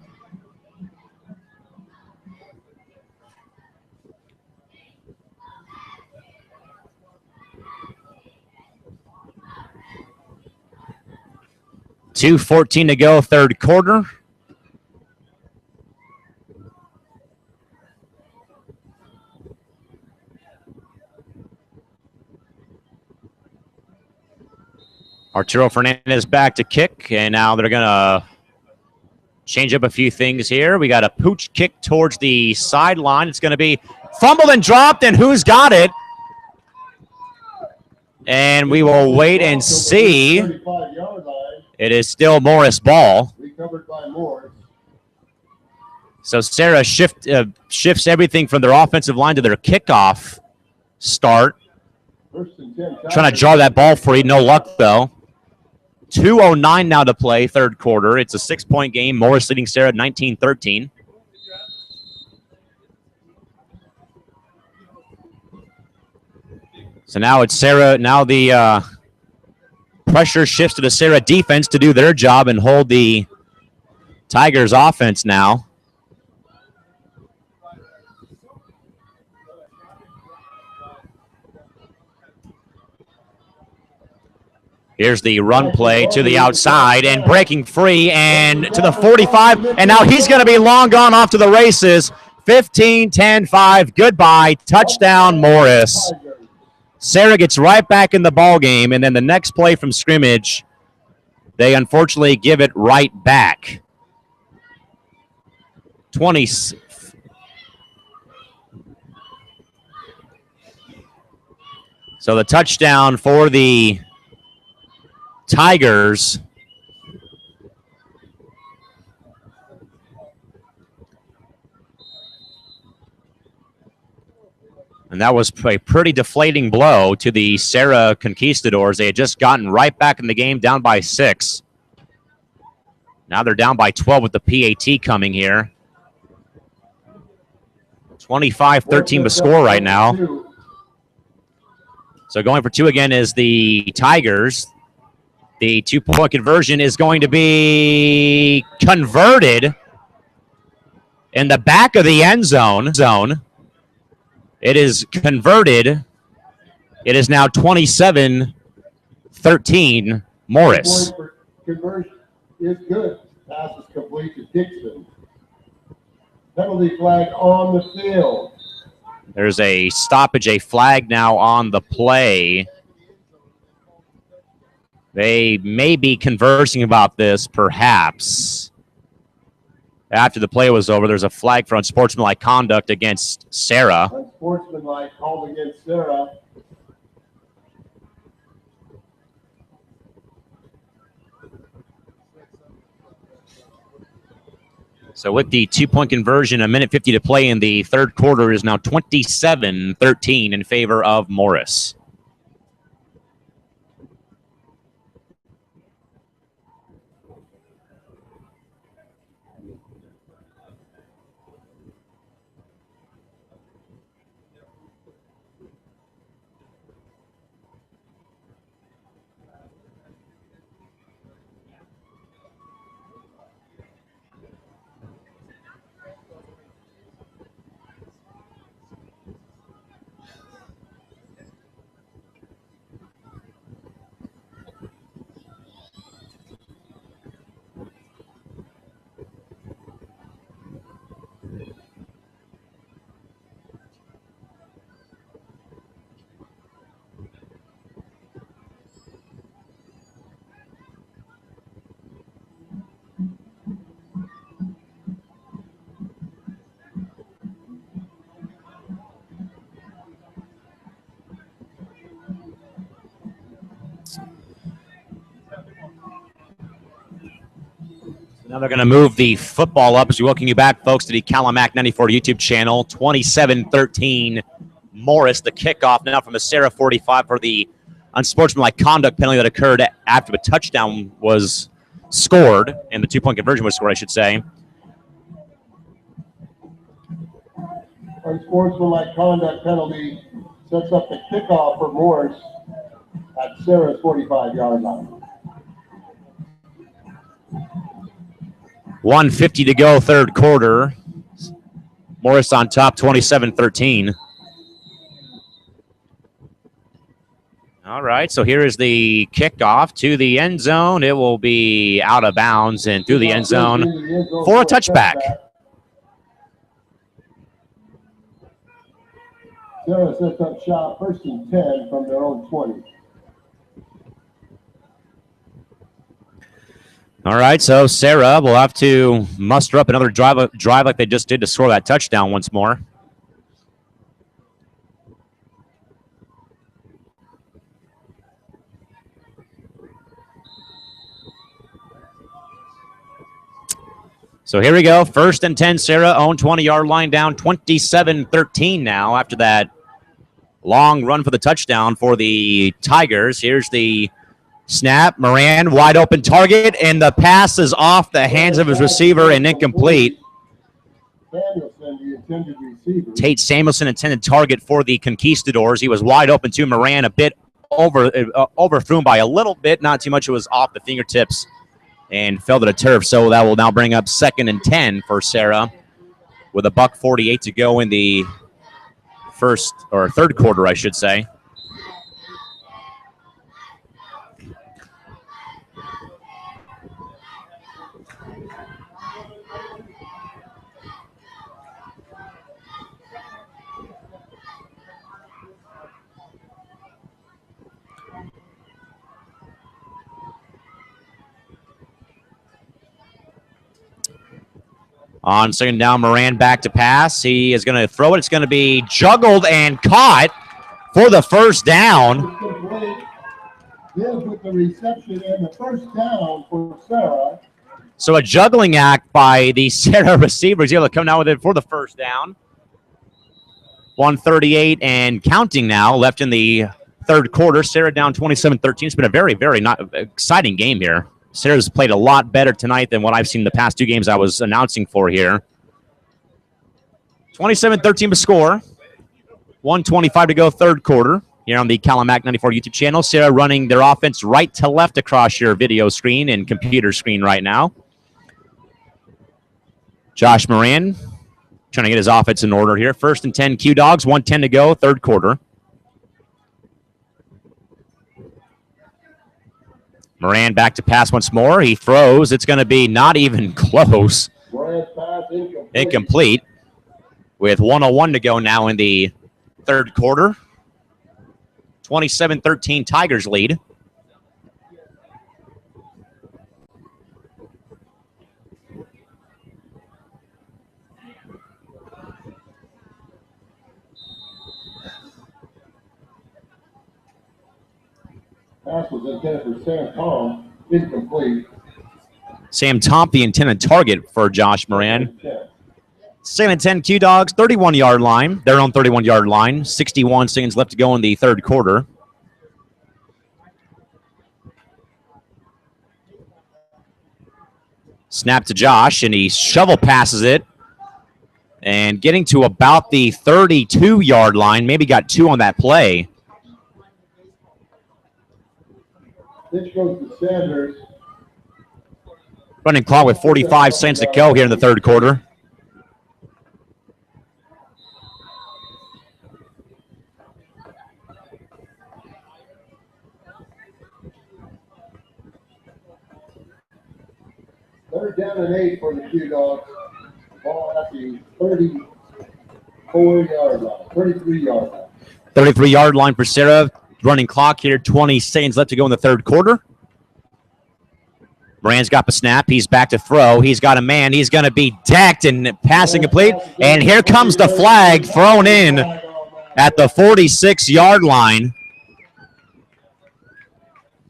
$2:14 to go, third quarter. Arturo Fernandez back to kick, and now they're going to change up a few things here. We got a pooch kick towards the sideline. It's going to be fumbled and dropped, and who's got it? And we will wait and see. It is still Morris ball. Recovered by Morse. So Serra shifts everything from their offensive line to their kickoff start. Trying to draw that ball free. No luck, though. 2:09 now to play, third quarter. It's a 6-point game. Morris leading Serra 19-13. So now it's Serra. Now the pressure shifts to the Serra defense to do their job and hold the Tigers offense now. Here's the run play to the outside and breaking free and to the 45. And now he's going to be long gone off to the races. 15, 10, 5. Goodbye. Touchdown, Morris. Serra gets right back in the ball game, and then the next play from scrimmage, they unfortunately give it right back. 20. So the touchdown for the Tigers. And that was a pretty deflating blow to the Serra Conquistadors. They had just gotten right back in the game, down by 6. Now they're down by 12 with the PAT coming here. 25-13 the score right now. So going for 2 again is the Tigers. The 2-point conversion is going to be converted in the back of the end zone. It is converted. It is now 27-13 Morris. Conversion is good. Pass is complete to Dixon. Penalty flag on the field. There's a stoppage, a flag now on the play. They may be conversing about this, perhaps. After the play was over, there's a flag for unsportsmanlike conduct against Serra. Unsportsmanlike called against Serra. So with the 2-point conversion, a minute 50 to play in the third quarter is now 27-13 in favor of Morse. Now they're going to move the football up as we welcome you back, folks, to the Calamac 94 YouTube channel. 27-13 Morris, the kickoff now from the Serra 45 for the unsportsmanlike conduct penalty that occurred after the touchdown was scored, and the 2-point conversion was scored, I should say. Unsportsmanlike conduct penalty sets up the kickoff for Morse at Serra's 45-yard line. 1:50 to go, third quarter. Morris on top, 27-13. All right, so here is the kickoff to the end zone. It will be out of bounds and through the end zone for a touchback. Serra sets up shop, 1st and 10 from their own 20. All right, so Serra will have to muster up another drive like they just did to score that touchdown once more. So here we go. 1st and 10, Serra, own 20-yard line down, 27-13 now after that long run for the touchdown for the Tigers. Here's the snap. Moran, wide open target, and the pass is off the hands of his receiver and incomplete. Samuelson, the intended receiver. Tate Samuelson, intended target for the Conquistadors. He was wide open to Moran, a bit overthrown by a little bit, not too much. It was off the fingertips and fell to the turf. So that will now bring up 2nd and 10 for Serra with a $1:48 to go in the third quarter, I should say. On 2nd down, Moran back to pass. He is going to throw it. It's going to be juggled and caught for the first down. Gibbs with the reception and the first down for Serra. So a juggling act by the Serra receivers able to come down with it for the first down. 1:38 and counting now left in the third quarter. Serra down 27-13. It's been a very, very exciting game here. Serra's played a lot better tonight than what I've seen the past 2 games I was announcing for here. 27-13 to score. 1:25 to go, third quarter. Here on the Calamac 94 YouTube channel. Serra running their offense right to left across your video screen and computer screen right now. Josh Moran trying to get his offense in order here. 1st and 10, Q-Dogs. 1:10 to go, third quarter. Moran back to pass once more. He throws. It's going to be not even close. Incomplete. With 1:01 to go now in the third quarter. 27-13 Tigers lead. Pass was intended for Sam Tom, incomplete. Sam Tomp, the intended target for Josh Moran. 2nd and 10, Q-Dogs, 31-yard line. Their own 31-yard line. 61 seconds left to go in the third quarter. Snap to Josh, and he shovel passes it. And getting to about the 32-yard line. Maybe got 2 on that play. Pitch goes to Sanders. Running clock with 45 seconds to go here in the third quarter. Third down and 8 for the Q-Dogs. Ball at the 34-yard line, 33-yard line. 33-yard line for Serra. Running clock here, 20 seconds left to go in the third quarter. Moran's got the snap. He's back to throw. He's got a man. He's going to be decked and passing complete. And here comes the flag thrown in at the 46-yard line.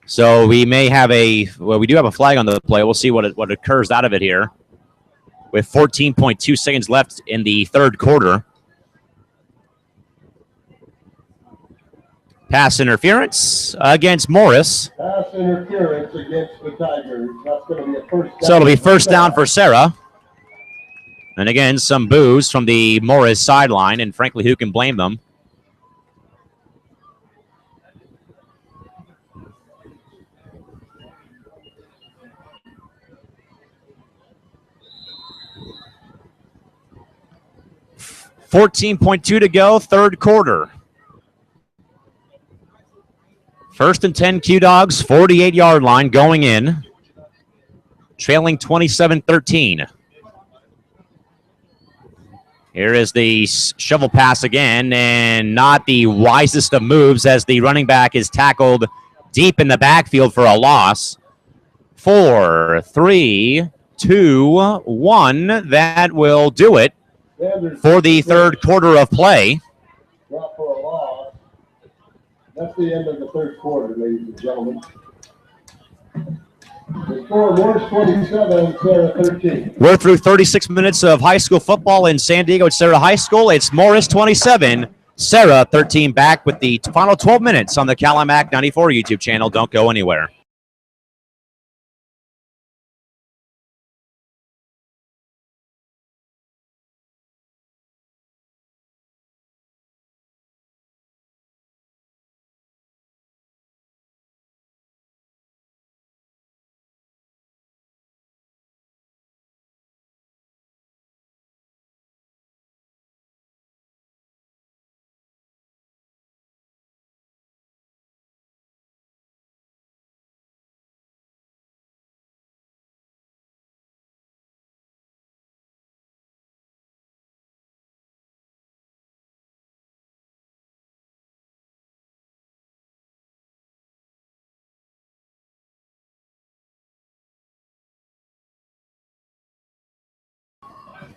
So we may have we do have a flag on the play. We'll see what occurs out of it here. With 14.2 seconds left in the third quarter. Pass interference against Morris. Pass interference against the Tigers. That's going to be a first down. So it'll be first down for Serra. And again, some boos from the Morris sideline, and frankly, who can blame them? .2 to go, third quarter. First and 10, Q-Dogs, 48-yard line going in. Trailing 27-13. Here is the shovel pass again, and not the wisest of moves as the running back is tackled deep in the backfield for a loss. 4, 3, 2, 1. That will do it for the third quarter of play. Drop for a loss. That's the end of the third quarter, ladies and gentlemen. The score, Morse 27, Serra 13. We're through 36 minutes of high school football in San Diego at Serra High School. It's Morris 27, Serra 13, back with the final 12 minutes on the Calimac 94 YouTube channel. Don't go anywhere.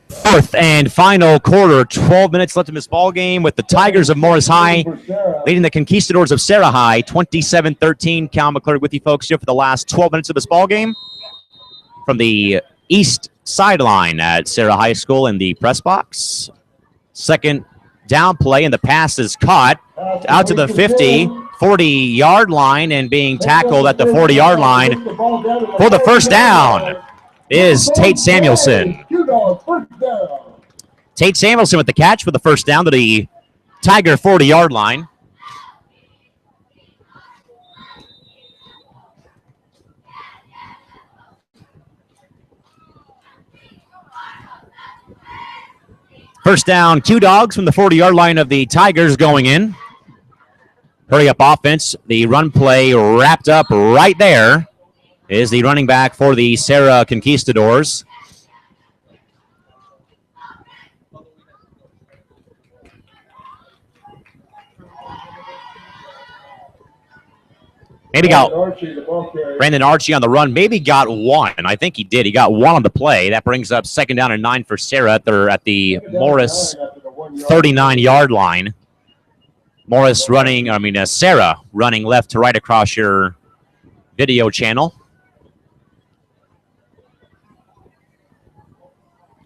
Fourth and final quarter, 12 minutes left in this ball game with the Tigers of Morris High leading the Conquistadors of Serra High, 27-13. Cal McClure with you folks here for the last 12 minutes of this ball game from the east sideline at Serra High School in the press box. Second down play, and the pass is caught out to the 50, 40-yard line, and being tackled at the 40-yard line for the first down is Tate Samuelson. Tate Samuelson with the catch for the first down to the Tiger 40-yard line. First down, Q-Dogs from the 40-yard line of the Tigers going in. Hurry up offense. The run play wrapped up right there is the running back for the Serra Conquistadors. Maybe got Brandon Archie on the run. Maybe got one. I think he did. He got one on the play. That brings up second down and 9 for Serra at the Morris 39-yard line. Morris running, Serra running left to right across your video channel.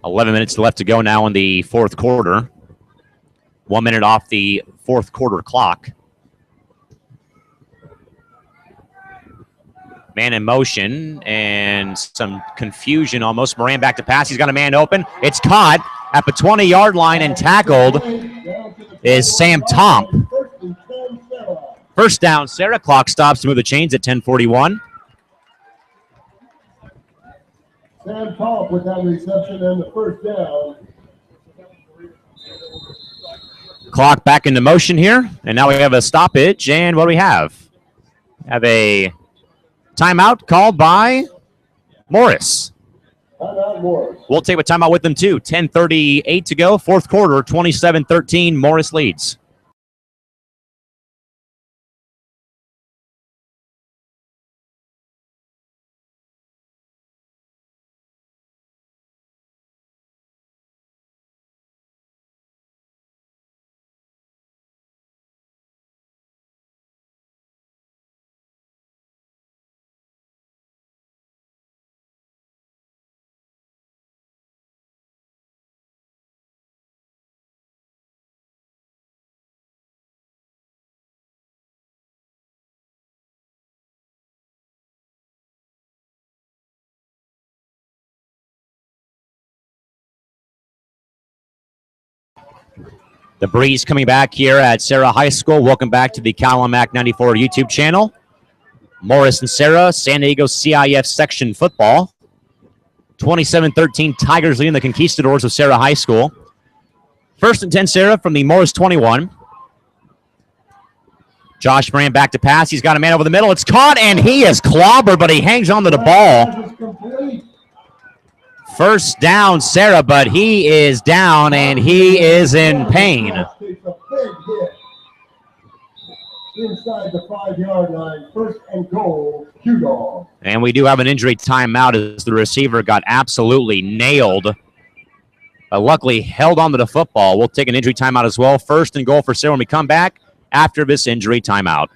11 minutes left to go now in the fourth quarter. 1 minute off the fourth quarter clock. Man in motion and some confusion almost. Moran back to pass. He's got a man open. It's caught at the 20-yard line and tackled is Sam Tomp. First down, Serra. Clock stops to move the chains at 10:41. Sam Tomp with that reception and the first down. Clock back into motion here, and now we have a stoppage. And what do we have? Have a timeout called by Morse. Timeout Morse. We'll take a timeout with them too. 10:38 to go, fourth quarter, 27-13. Morris leads. The breeze coming back here at Serra High School. Welcome back to the Calamac 94 YouTube channel. Morris and Serra, San Diego CIF section football. 27-13, Tigers leading the Conquistadors of Serra High School. First and 10, Serra from the Morris 21. Josh Moran back to pass. He's got a man over the middle. It's caught, and he is clobbered, but he hangs on to the ball. First down, Serra, but he is down, and he is in pain. Inside the 5-yard line, first and goal, Q-Dog. And we do have an injury timeout as the receiver got absolutely nailed. But luckily held onto the football. We'll take an injury timeout as well. First and goal for Serra when we come back after this injury timeout.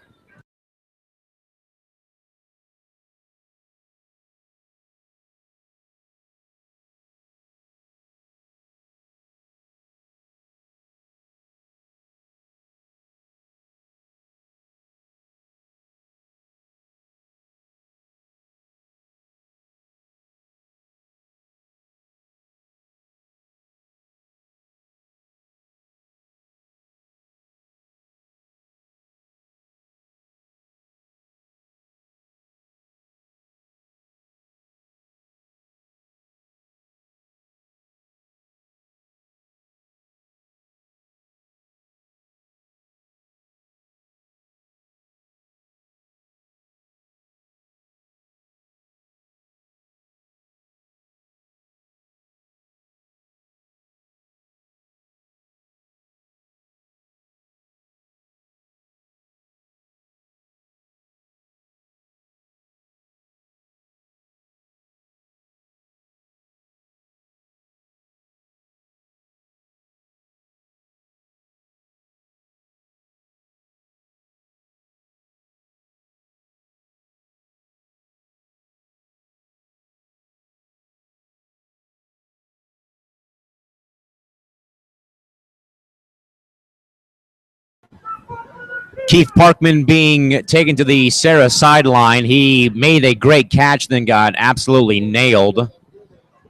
Keith Parkman being taken to the Serra sideline. He made a great catch, then got absolutely nailed.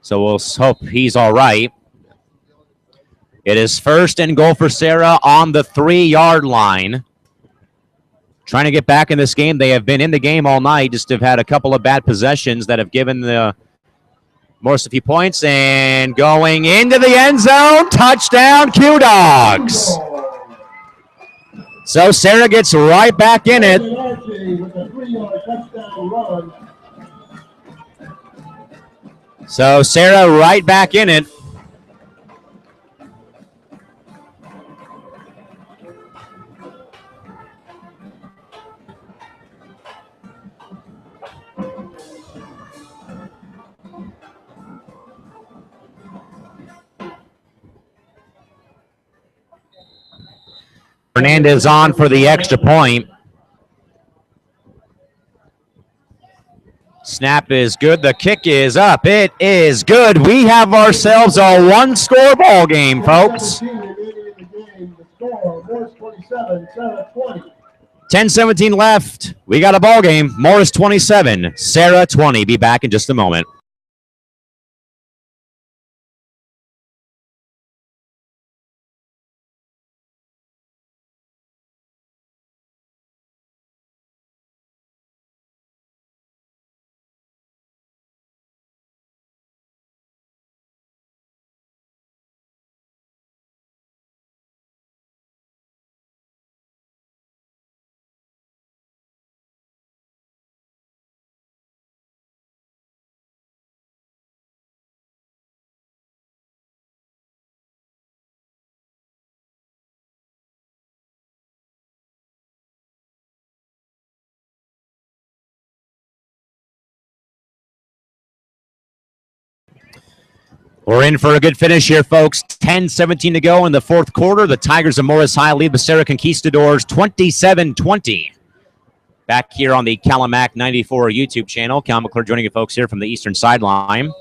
So we'll hope he's all right. It is first and goal for Serra on the 3-yard line. Trying to get back in this game. They have been in the game all night, just have had a couple of bad possessions that have given the Morse a few points. And going into the end zone, touchdown, Q-Dogs. So Serra gets right back in it. So Serra right back in it. Hernandez on for the extra point. Snap is good. The kick is up. It is good. We have ourselves a one-score ball game, folks. 10-17 left. We got a ball game. Morris 27, Serra 20. Be back in just a moment. We're in for a good finish here, folks. 10-17 to go in the fourth quarter. The Tigers of Morris High lead the Serra Conquistadors 27-20. Back here on the Calamac 94 YouTube channel. Cal McClure joining you folks here from the eastern sideline.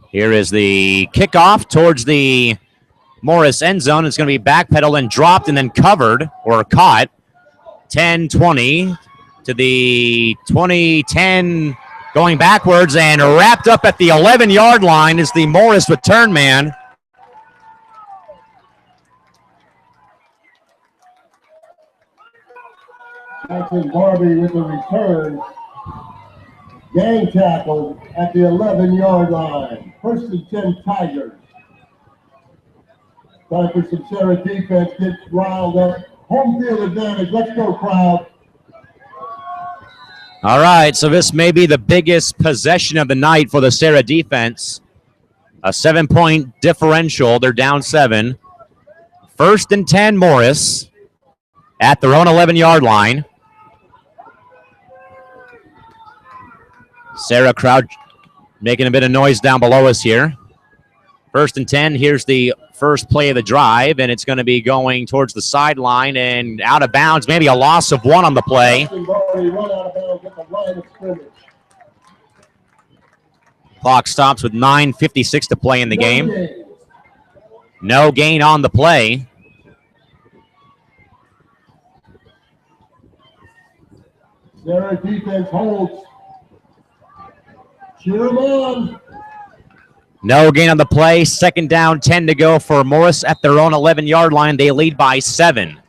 Here is the kickoff towards the Morris end zone. It's going to be backpedaled and dropped and then covered or caught. 10-20 to the 20-10, going backwards and wrapped up at the 11-yard line is the Morris return man. Jackson Barbie with the return. Gang tackle at the 11-yard line. First and 10 Tigers. Time for some Serra defense. Gets riled up. Home field advantage. Let's go, crowd. All right, so this may be the biggest possession of the night for the Serra defense. A 7-point differential. They're down 7. First and 10 Morris at their own 11-yard line. Serra crowd making a bit of noise down below us here. First and 10. Here's the first play of the drive, and it's going to be going towards the sideline and out of bounds. Maybe a loss of 1 on the play. Clock stops with 9:56 to play in the game. No gain on the play. Serra defense holds. Cheer them on. No gain on the play. Second down, 10 to go for Morris at their own 11-yard line. They lead by 7.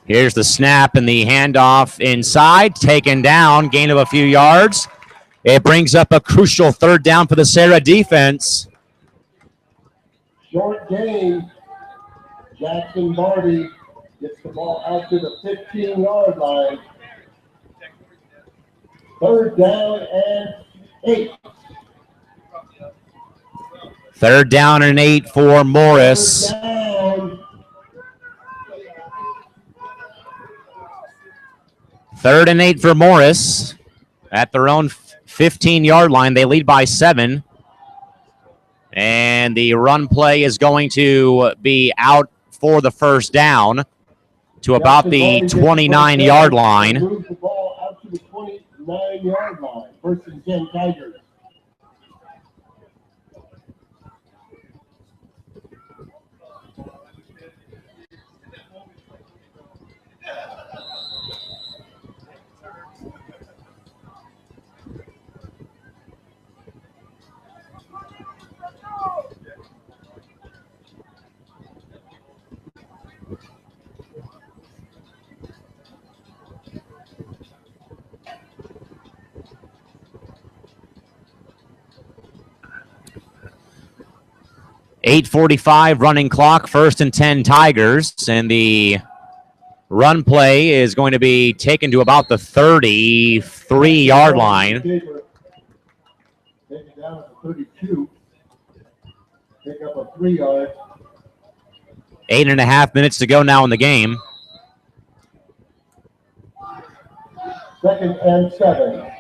Here's the snap and the handoff inside. Taken down, gain of a few yards. It brings up a crucial third down for the Serra defense. Short gain. Jackson Barbie gets the ball out to the 15-yard line. Third down and 8. Third down and 8 for Morris. Third down. Third and 8 for Morris at their own 15-yard line. They lead by 7. And the run play is going to be out for the first down to about the 29-yard line. Move the ball out to the 29-yard line. First and 10 Tigers. .845 running clock, first and 10 Tigers, and the run play is going to be taken to about the 33-yard line. Take it down at the 32. Pick up a 3 yard. 8.5 minutes to go now in the game. 2nd and 7.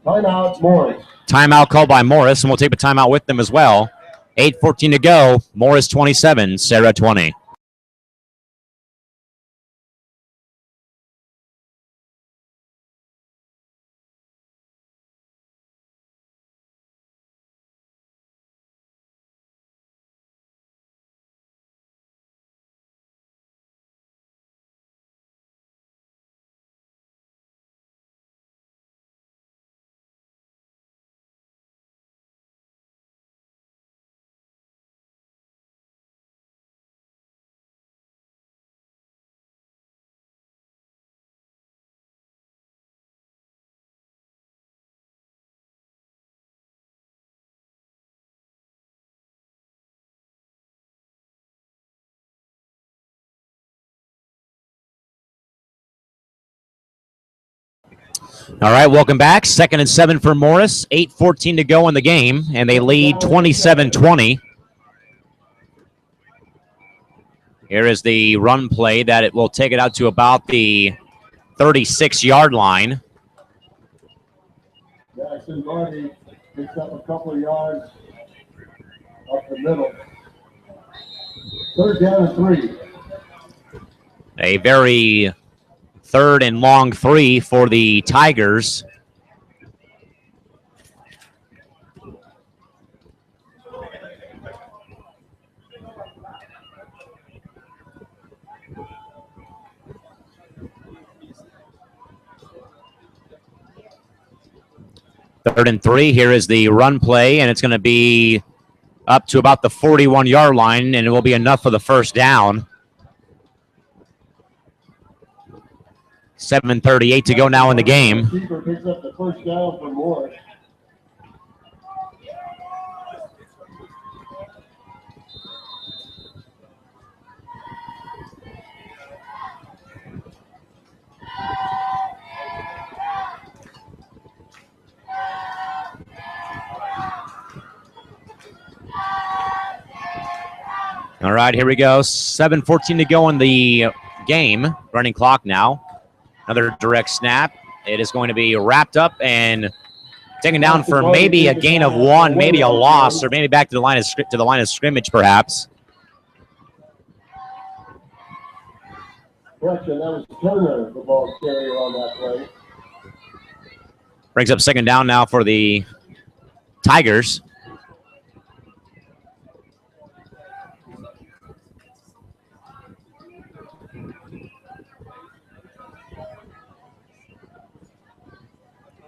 Timeout, Morse. Timeout called by Morris, and we'll take a timeout with them as well. 8:14 to go. Morris 27, Serra 20. All right, welcome back. 2nd and 7 for Morris. 8:14 to go in the game, and they lead 27-20. Here is the run play that it will take it out to about the 36-yard line. Jackson Vardy picks up a couple of yards up the middle. 3rd down and 3. A very 3rd and long 3 for the Tigers. Third and 3. Here is the run play, and it's going to be up to about the 41-yard line, and it will be enough for the first down. 7:38 to go now in the game. Receiver picks up the first down for Morris. All right, here we go. 7:14 to go in the game. Running clock now. Another direct snap. It is going to be wrapped up and taken down for maybe a gain of 1, maybe a loss, or maybe back to the line of scrimmage, perhaps. Correction, that was Turner, the ball carrier on that play. Brings up 2nd down now for the Tigers.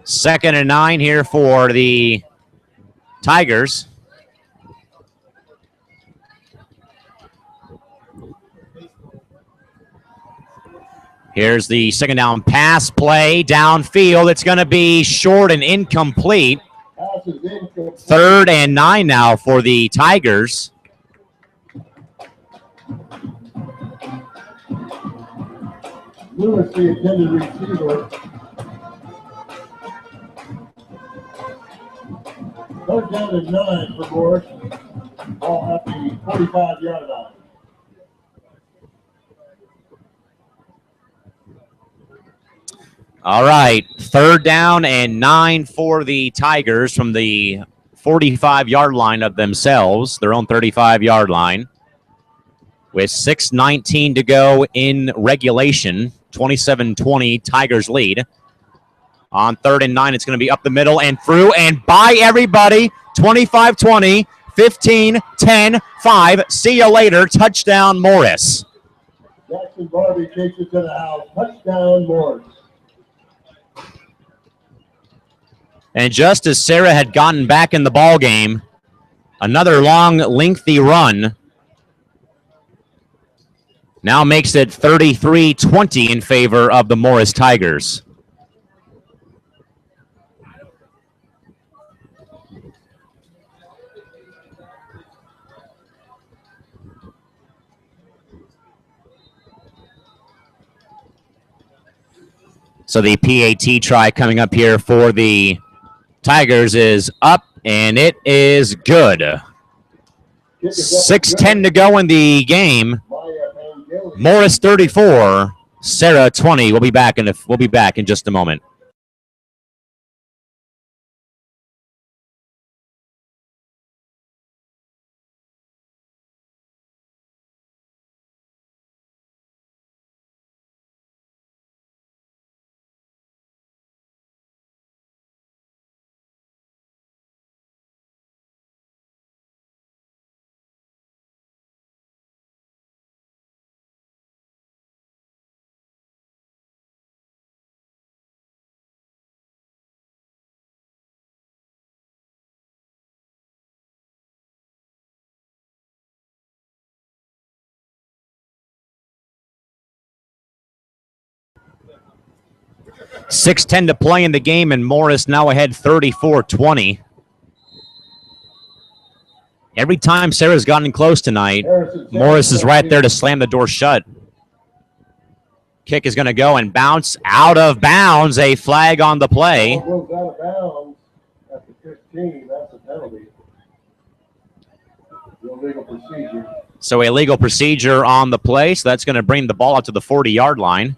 Second and 9 here for the Tigers. Here's the 2nd down pass play downfield. It's going to be short and incomplete. 3rd and 9 now for the Tigers. Lewis, the intended receiver. 3rd down and 9 for Morris. Ball at the 45-yard line. All right, 3rd down and 9 for the Tigers from the 45-yard line of themselves, their own 35-yard line. With 6:19 to go in regulation, 27-20 Tigers lead. On 3rd and 9, it's going to be up the middle and through and by everybody. 25-20, 15, 10, 5. See you later. Touchdown, Morris. Jackson Barbie takes it to the house. Touchdown, Morris. And just as Serra had gotten back in the ball game, another long, lengthy run now makes it 33-20 in favor of the Morris Tigers. So the PAT try coming up here for the Tigers is up, and it is good. 6:10 to go in the game. Morris 34, Serra 20. We'll be back in just a moment. .610 to play in the game, and Morris now ahead 34-20. Every time Sarah's gotten close tonight, Morris is right there to slam the door shut. Kick is going to go and bounce out of bounds. A flag on the play. Ball goes out of bounds at the 15. That's a penalty. Illegal procedure. So illegal procedure on the play. So that's going to bring the ball out to the 40-yard line.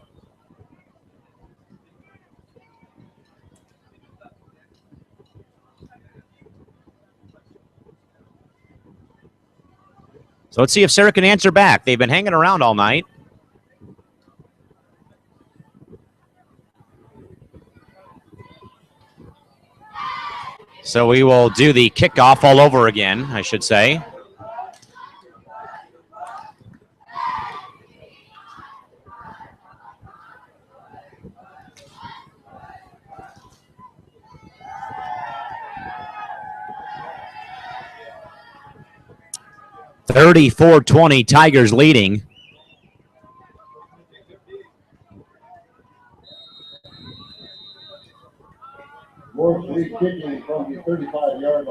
So let's see if Serra can answer back. They've been hanging around all night. So we will do the kickoff all over again, I should say. .34-20, Tigers leading.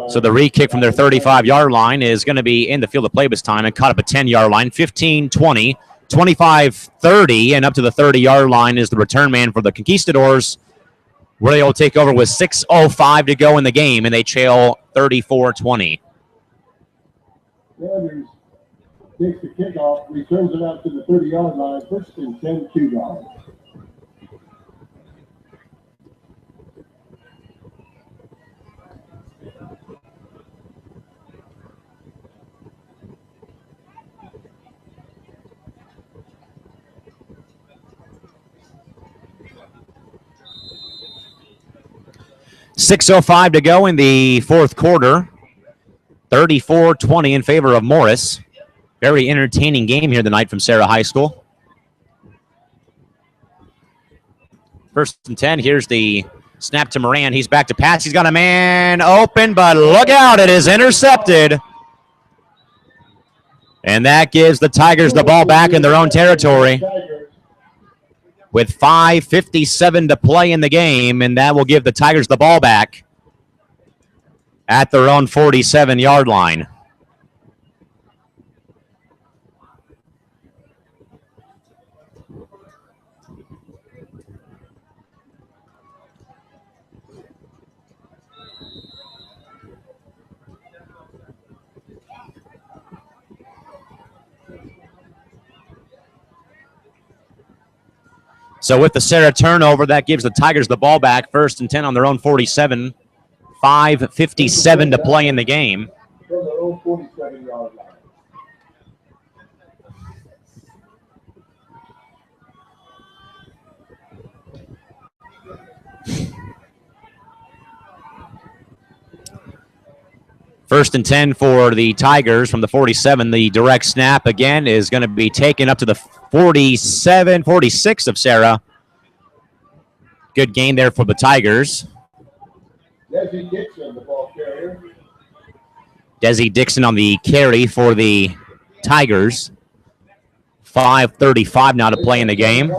So the re-kick from their 35-yard line is going to be in the field of play this time and caught up a 10-yard line. 15-20, 25-30, and up to the 30-yard line is the return man for the Conquistadors, where they will take over with 6:05 to go in the game, and they trail 34-20. Sanders takes the kickoff, returns it out to the 30-yard line, first and 10, 2 yards. .605 to go in the fourth quarter. 34-20 in favor of Morris. Very entertaining game here tonight from Serra High School. First and 10. Here's the snap to Moran. He's back to pass. He's got a man open, but look out. It is intercepted. And that gives the Tigers the ball back in their own territory with 5:57 to play in the game, and that will give the Tigers the ball back at their own 47-yard line. So with the Serra turnover, that gives the Tigers the ball back, first and 10 on their own 47. 5:57 to play in the game. From their own 47-yard line. First and 10 for the Tigers from the 47. The direct snap again is going to be taken up to the 47, 46 of Serra. Good gain there for the Tigers. Desi Dixon, the ball carrier. Desi Dixon on the carry for the Tigers. 5:35 now to play in the game.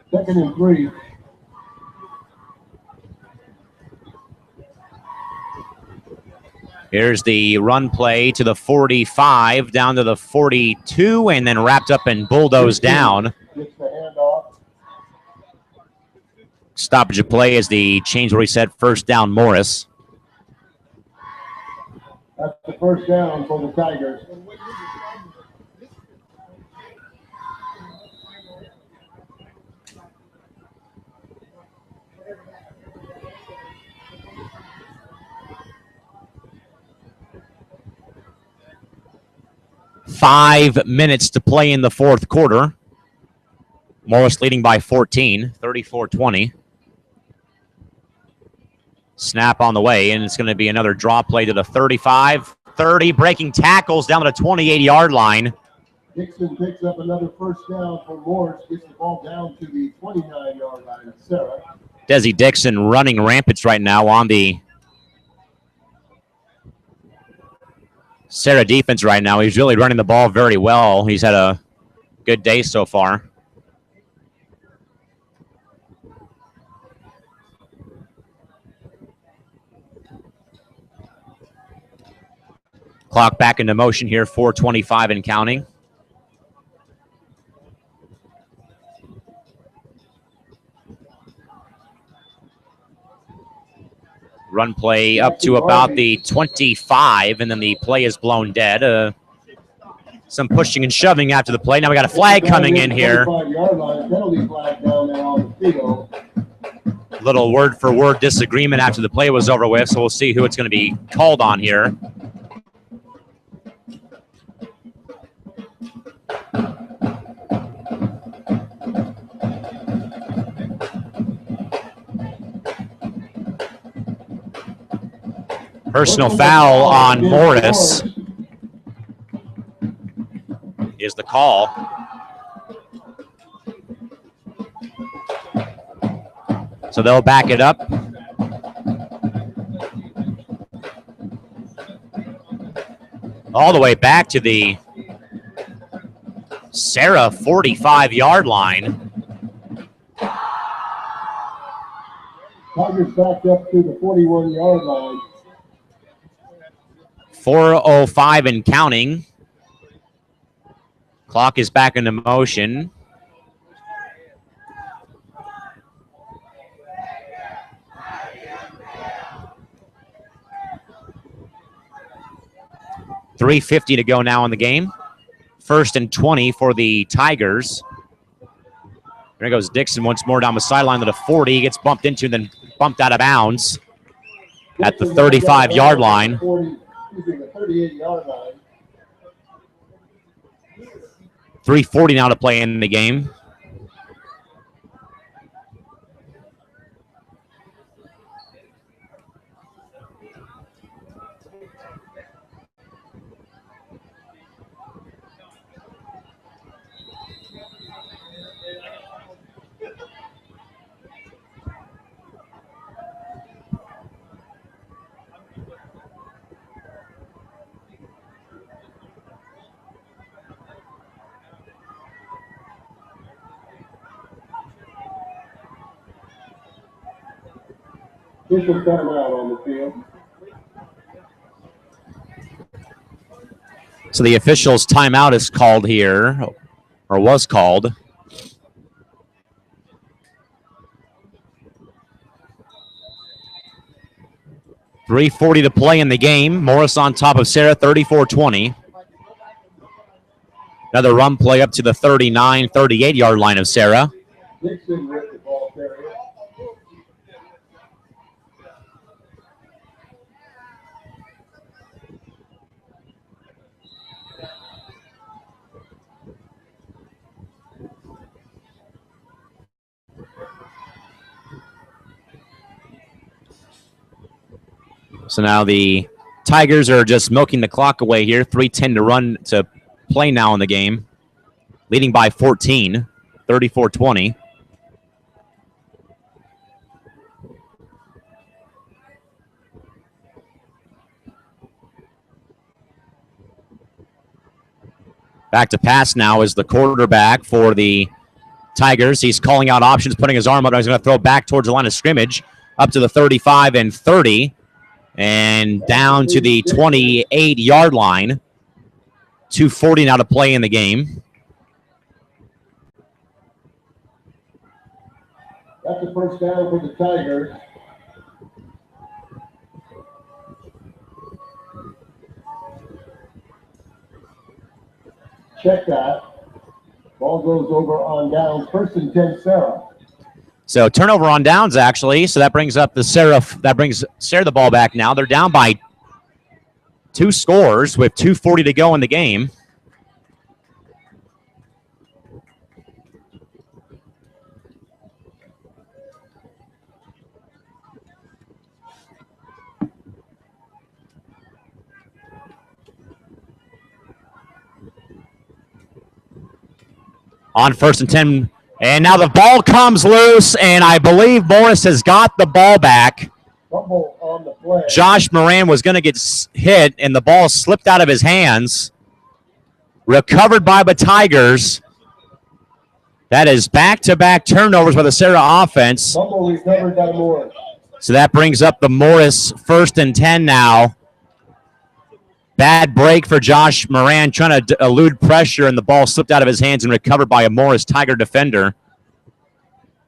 Second and 3. Here's the run play to the 45, down to the 42, and then wrapped up and bulldozed down. Gets the handoff. Stoppage of play as the change where he said first down Morris. That's the first down for the Tigers. Five minutes to play in the fourth quarter. Morris leading by 14, 34-20. Snap on the way, and it's going to be another draw play to the 35, 30, breaking tackles down to the 28-yard line. Dixon picks up another first down for Morse, gets the ball down to the 29-yard line of Serra. Desi Dixon running rampant right now on the Serra defense right now. He's really running the ball very well. He's had a good day so far. Clock back into motion here, 4:25 and counting. Run play up to about the 25, and then the play is blown dead. Some pushing and shoving after the play. Now we got a flag coming in here. Penalty flag down there on the field. Little word-for-word disagreement after the play was over with, so we'll see who it's going to be called on here. Personal foul on Morris is the call. So they'll back it up. All the way back to the Serra 45-yard line. Tigers backed up to the 41-yard line. 4:05 and counting. Clock is back into motion. $3:50 to go now in the game. 1st and 20 for the Tigers. There goes Dixon once more down the sideline to the 40. He gets bumped into and then bumped out of bounds at the 35-yard line. The 38-yard line. 3:40 now to play in the game. Official timeout on the field. So the officials' timeout is called here, or was called. $3:40 to play in the game. Morris on top of Serra, 34-20. Another run play up to the 39, 38-yard line of Serra. Dixon with the ball carrier. So now the Tigers are just milking the clock away here. 3:10 to run to play now in the game. Leading by 14, 34-20. Back to pass now is the quarterback for the Tigers. He's calling out options, putting his arm up. He's going to throw back towards the line of scrimmage up to the 35 and 30. And down to the 28-yard line. 2:40 now to play in the game. That's a first down for the Tigers. Check that. Ball goes over on downs. First and 10, Serra. So turnover on downs, actually. So that brings up the Serra. That brings Serra the ball back now. They're down by 2 scores with 2:40 to go in the game. On first and 10. And now the ball comes loose, and I believe Morse has got the ball back. Fumble on the play. Josh Moran was going to get hit, and the ball slipped out of his hands. Recovered by the Tigers. That is back-to-back turnovers by the Serra offense. Fumble recovered by Morse. So that brings up the Morris first and 10 now. Bad break for Josh Moran, trying to elude pressure, and the ball slipped out of his hands and recovered by a Morris Tiger defender.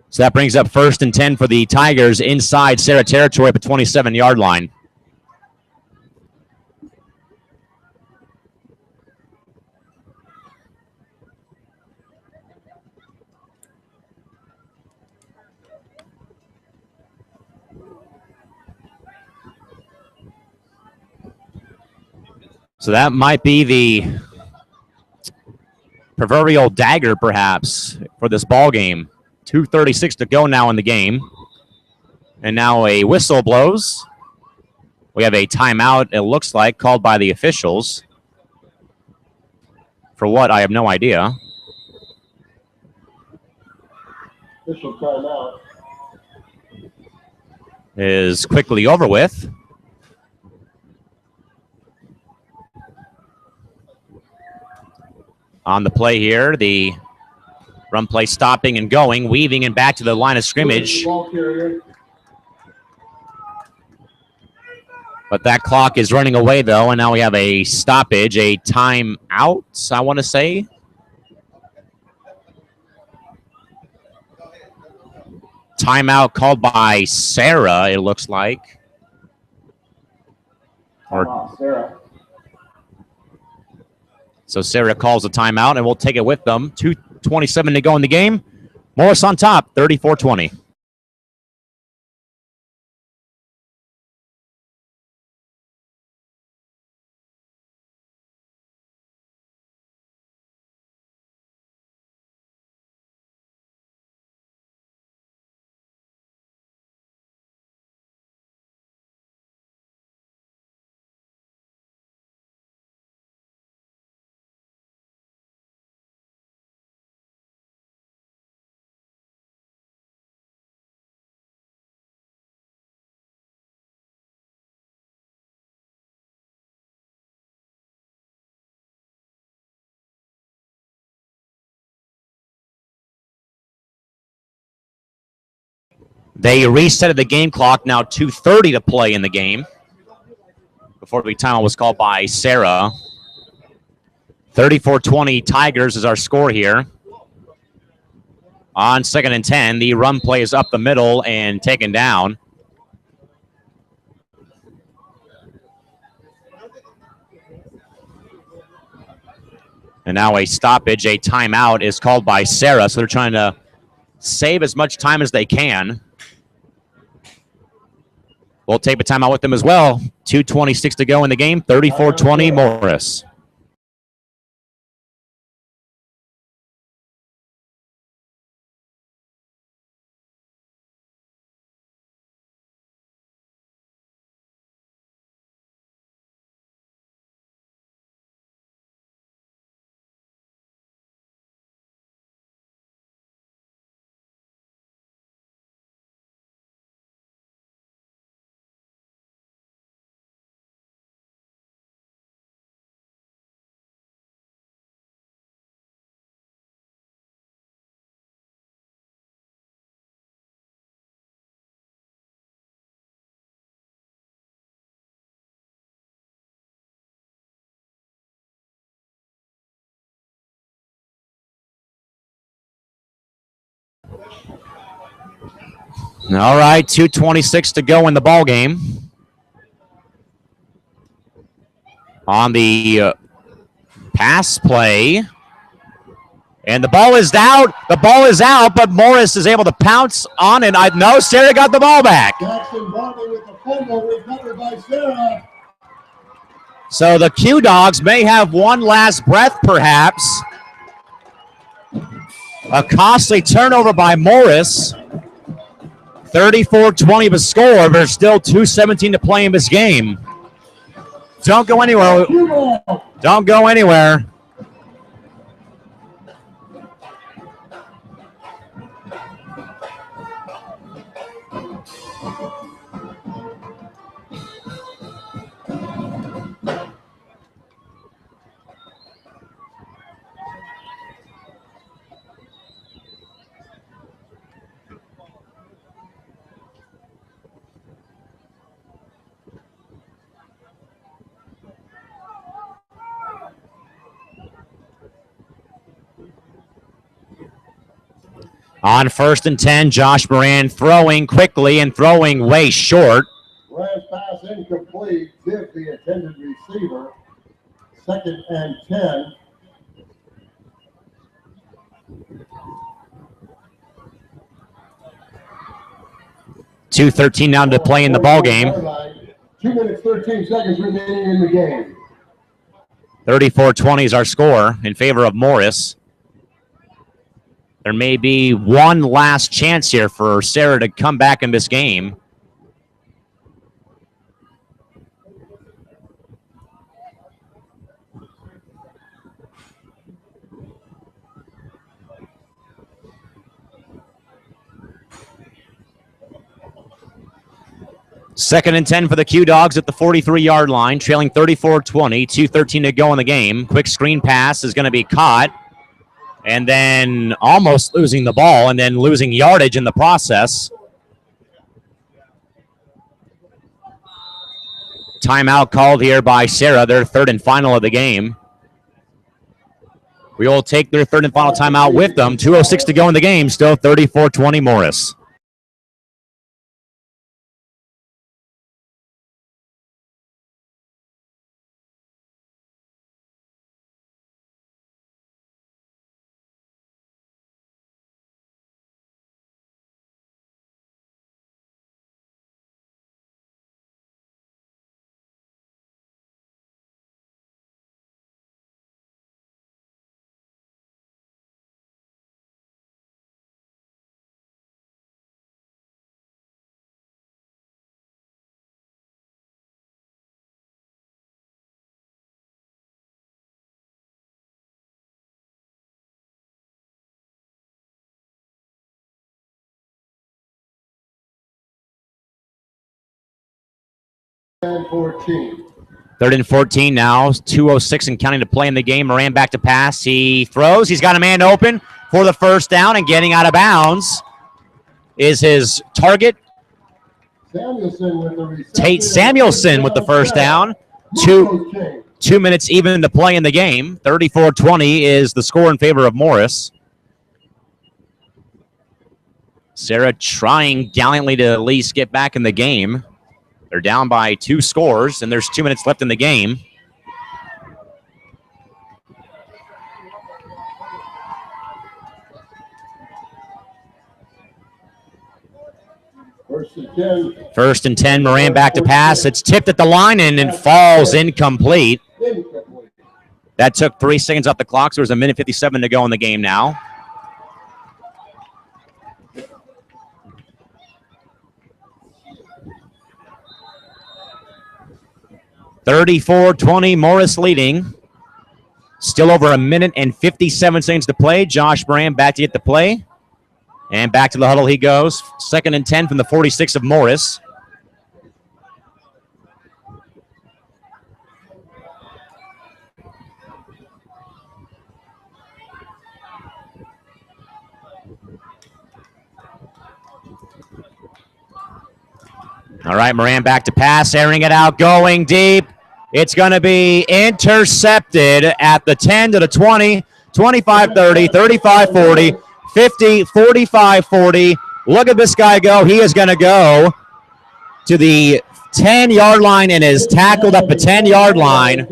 So that brings up first and 10 for the Tigers inside Serra territory at the 27-yard line. So that might be the proverbial dagger, perhaps, for this ball game. 2:36 to go now in the game. And now a whistle blows. We have a timeout, it looks like, called by the officials. For what, I have no idea. Official timeout. Is quickly over with. On the play here, the run play stopping and going, weaving and back to the line of scrimmage. But that clock is running away, though, and now we have a stoppage, a timeout, I want to say. Timeout called by Serra, it looks like. Serra. So Serra calls a timeout, and we'll take it with them. 2:27 to go in the game. Morse on top, 34-20. They resetted the game clock, now 2:30 to play in the game. Before the timeout was called by Serra. 34-20 Tigers is our score here. On second and 10, the run play is up the middle and taken down. And now a stoppage, a timeout is called by Serra, so they're trying to save as much time as they can. We'll take a timeout with them as well. 2:26 to go in the game, 34-20 Morris. All right, 2:26 to go in the ball game. On the pass play. And the ball is out. The ball is out, but Morris is able to pounce on it. No, Serra got the ball back. Jackson Bartley with the fumble recovered by Serra. So the Q Dogs may have one last breath, perhaps. A costly turnover by Morris. 34-20 the score. There's still 2:17 to play in this game. Don't go anywhere. Don't go anywhere. On 1st and 10, Josh Moran throwing quickly and throwing way short. Last pass incomplete. Give the intended receiver. 2nd and 10. .213 now to play in the ball game. 2 minutes, 13 seconds remaining in the game. 34-20 is our score in favor of Morris. There may be one last chance here for Serra to come back in this game. Second and 10 for the Q Dogs at the 43-yard line, trailing 34-20, 2:13 to go in the game. Quick screen pass is going to be caught, and then almost losing the ball, and then losing yardage in the process. Timeout called here by Serra, their third and final of the game. We will take their third and final timeout with them. 2:06 to go in the game, still 34-20 Morris. And 14. Third and 14 now. 2:06 and counting to play in the game. Moran back to pass. He throws. He's got a man open for the first down, and getting out of bounds is his target, Samuelson with the reception. Tate Samuelson, with the first down. 2 minutes even to play in the game. 34-20 is the score in favor of Morris. Serra trying gallantly to at least get back in the game. They're down by 2 scores, and there's 2 minutes left in the game. First and 10, Moran back to pass. It's tipped at the line and falls incomplete. That took 3 seconds off the clock, so there's 1:57 to go in the game now. (34-20) Morris leading. Still over 1:57 to play. Josh Moran back to get the play. And back to the huddle he goes. 2nd and 10 from the 46 of Morris. All right, Moran back to pass, airing it out, going deep. It's going to be intercepted at the 10 to the 20, 25-30, 35-40, 50, 45-40. Look at this guy go. He is going to go to the 10-yard line and is tackled up the 10-yard line.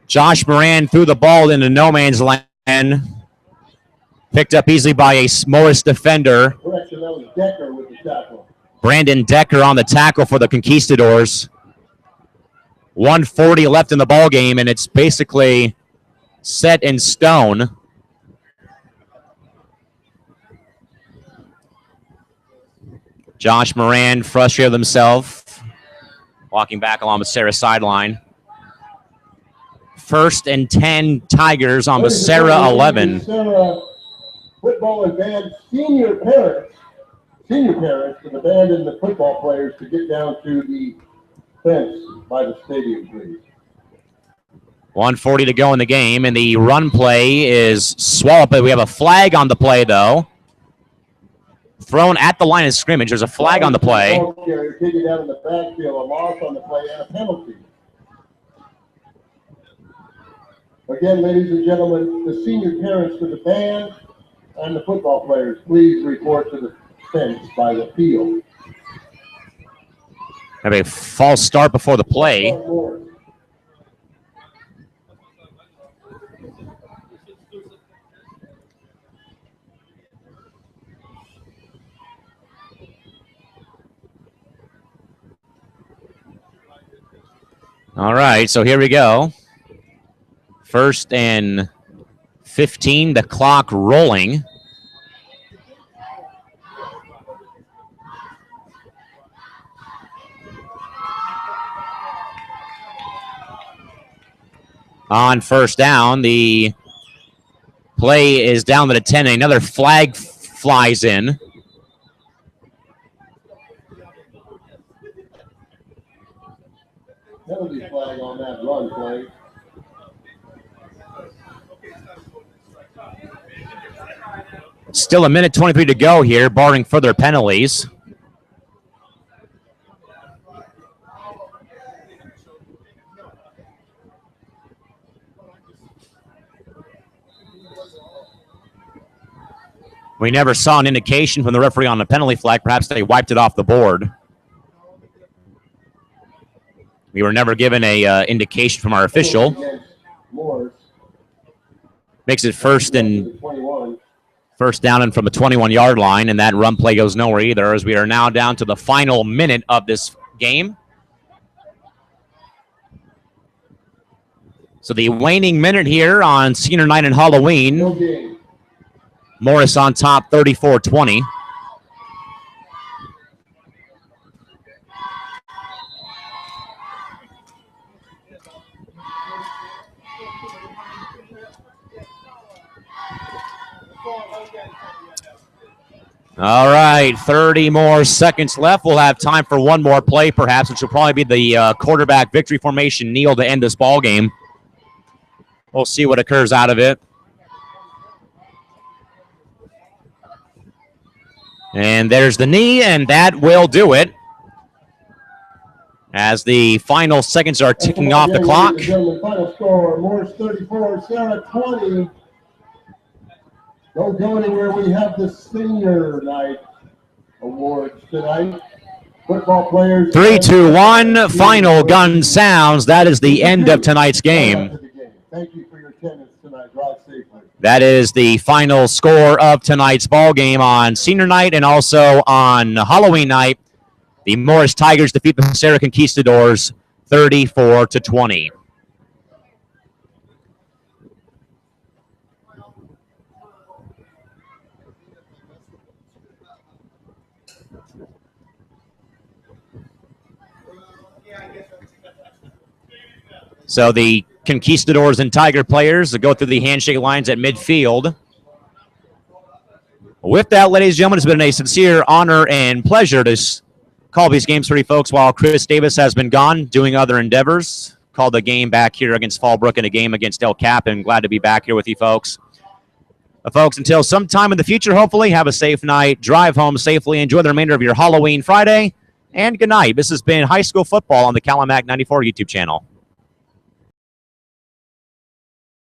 Josh Moran threw the ball into no man's land. Picked up easily by a Morse defender. Brandon Decker on the tackle for the Conquistadors. 1:40 left in the ball game, and it's basically set in stone. Josh Moran frustrated himself, walking back along the Serra sideline. 1st and 10 Tigers on the Serra 11. Serra football and band senior parents for the band and the football players to get down to the fence by the stadium, please. 1:40 to go in the game, and the run play is swallowed, but we have a flag on the play, though. Thrown at the line of scrimmage. There's a flag on the play. Taking down in the backfield, a loss on the play, and a penalty. Again, ladies and gentlemen, the senior parents for the band and the football players, please report to the fence by the field. Have a false start before the play. All right, so here we go. 1st and 15, the clock rolling. On 1st down, the play is down to the 10, and another flag flies in. Penalty flag on that run play. Still a minute 23 to go here, barring further penalties. We never saw an indication from the referee on the penalty flag. Perhaps they wiped it off the board. We were never given a indication from our official. Makes it 1st down and from the 21-yard line, and that run play goes nowhere either, as we are now down to the final minute of this game. So the waning minute here on senior night and Halloween. Morris on top, 34-20. All right, 30 more seconds left. We'll have time for one more play, perhaps, which will probably be the quarterback victory formation kneel to end this ball game. We'll see what occurs out of it. And there's the knee, and that will do it. As the final seconds are ticking off the clock. Final score, Morse 34, Serra 20. Don't go anywhere. We have the senior night awards tonight. Football players. 3, 2, 1. Final gun sounds. That is the end of tonight's game. Thank you for your attendance tonight. Drive safely. That is the final score of tonight's ball game on senior night and also on Halloween night. The Morris Tigers defeat the Serra Conquistadors 34-20. So the Conquistadors and Tiger players go through the handshake lines at midfield. With that, ladies and gentlemen, it's been a sincere honor and pleasure to call these games for you folks while Chris Davis has been gone doing other endeavors. Called the game back here against Fallbrook and a game against El Cap, and glad to be back here with you folks. Folks, until sometime in the future, hopefully, have a safe night, drive home safely, enjoy the remainder of your Halloween Friday, and good night. This has been High School Football on the Calamac 94 YouTube channel.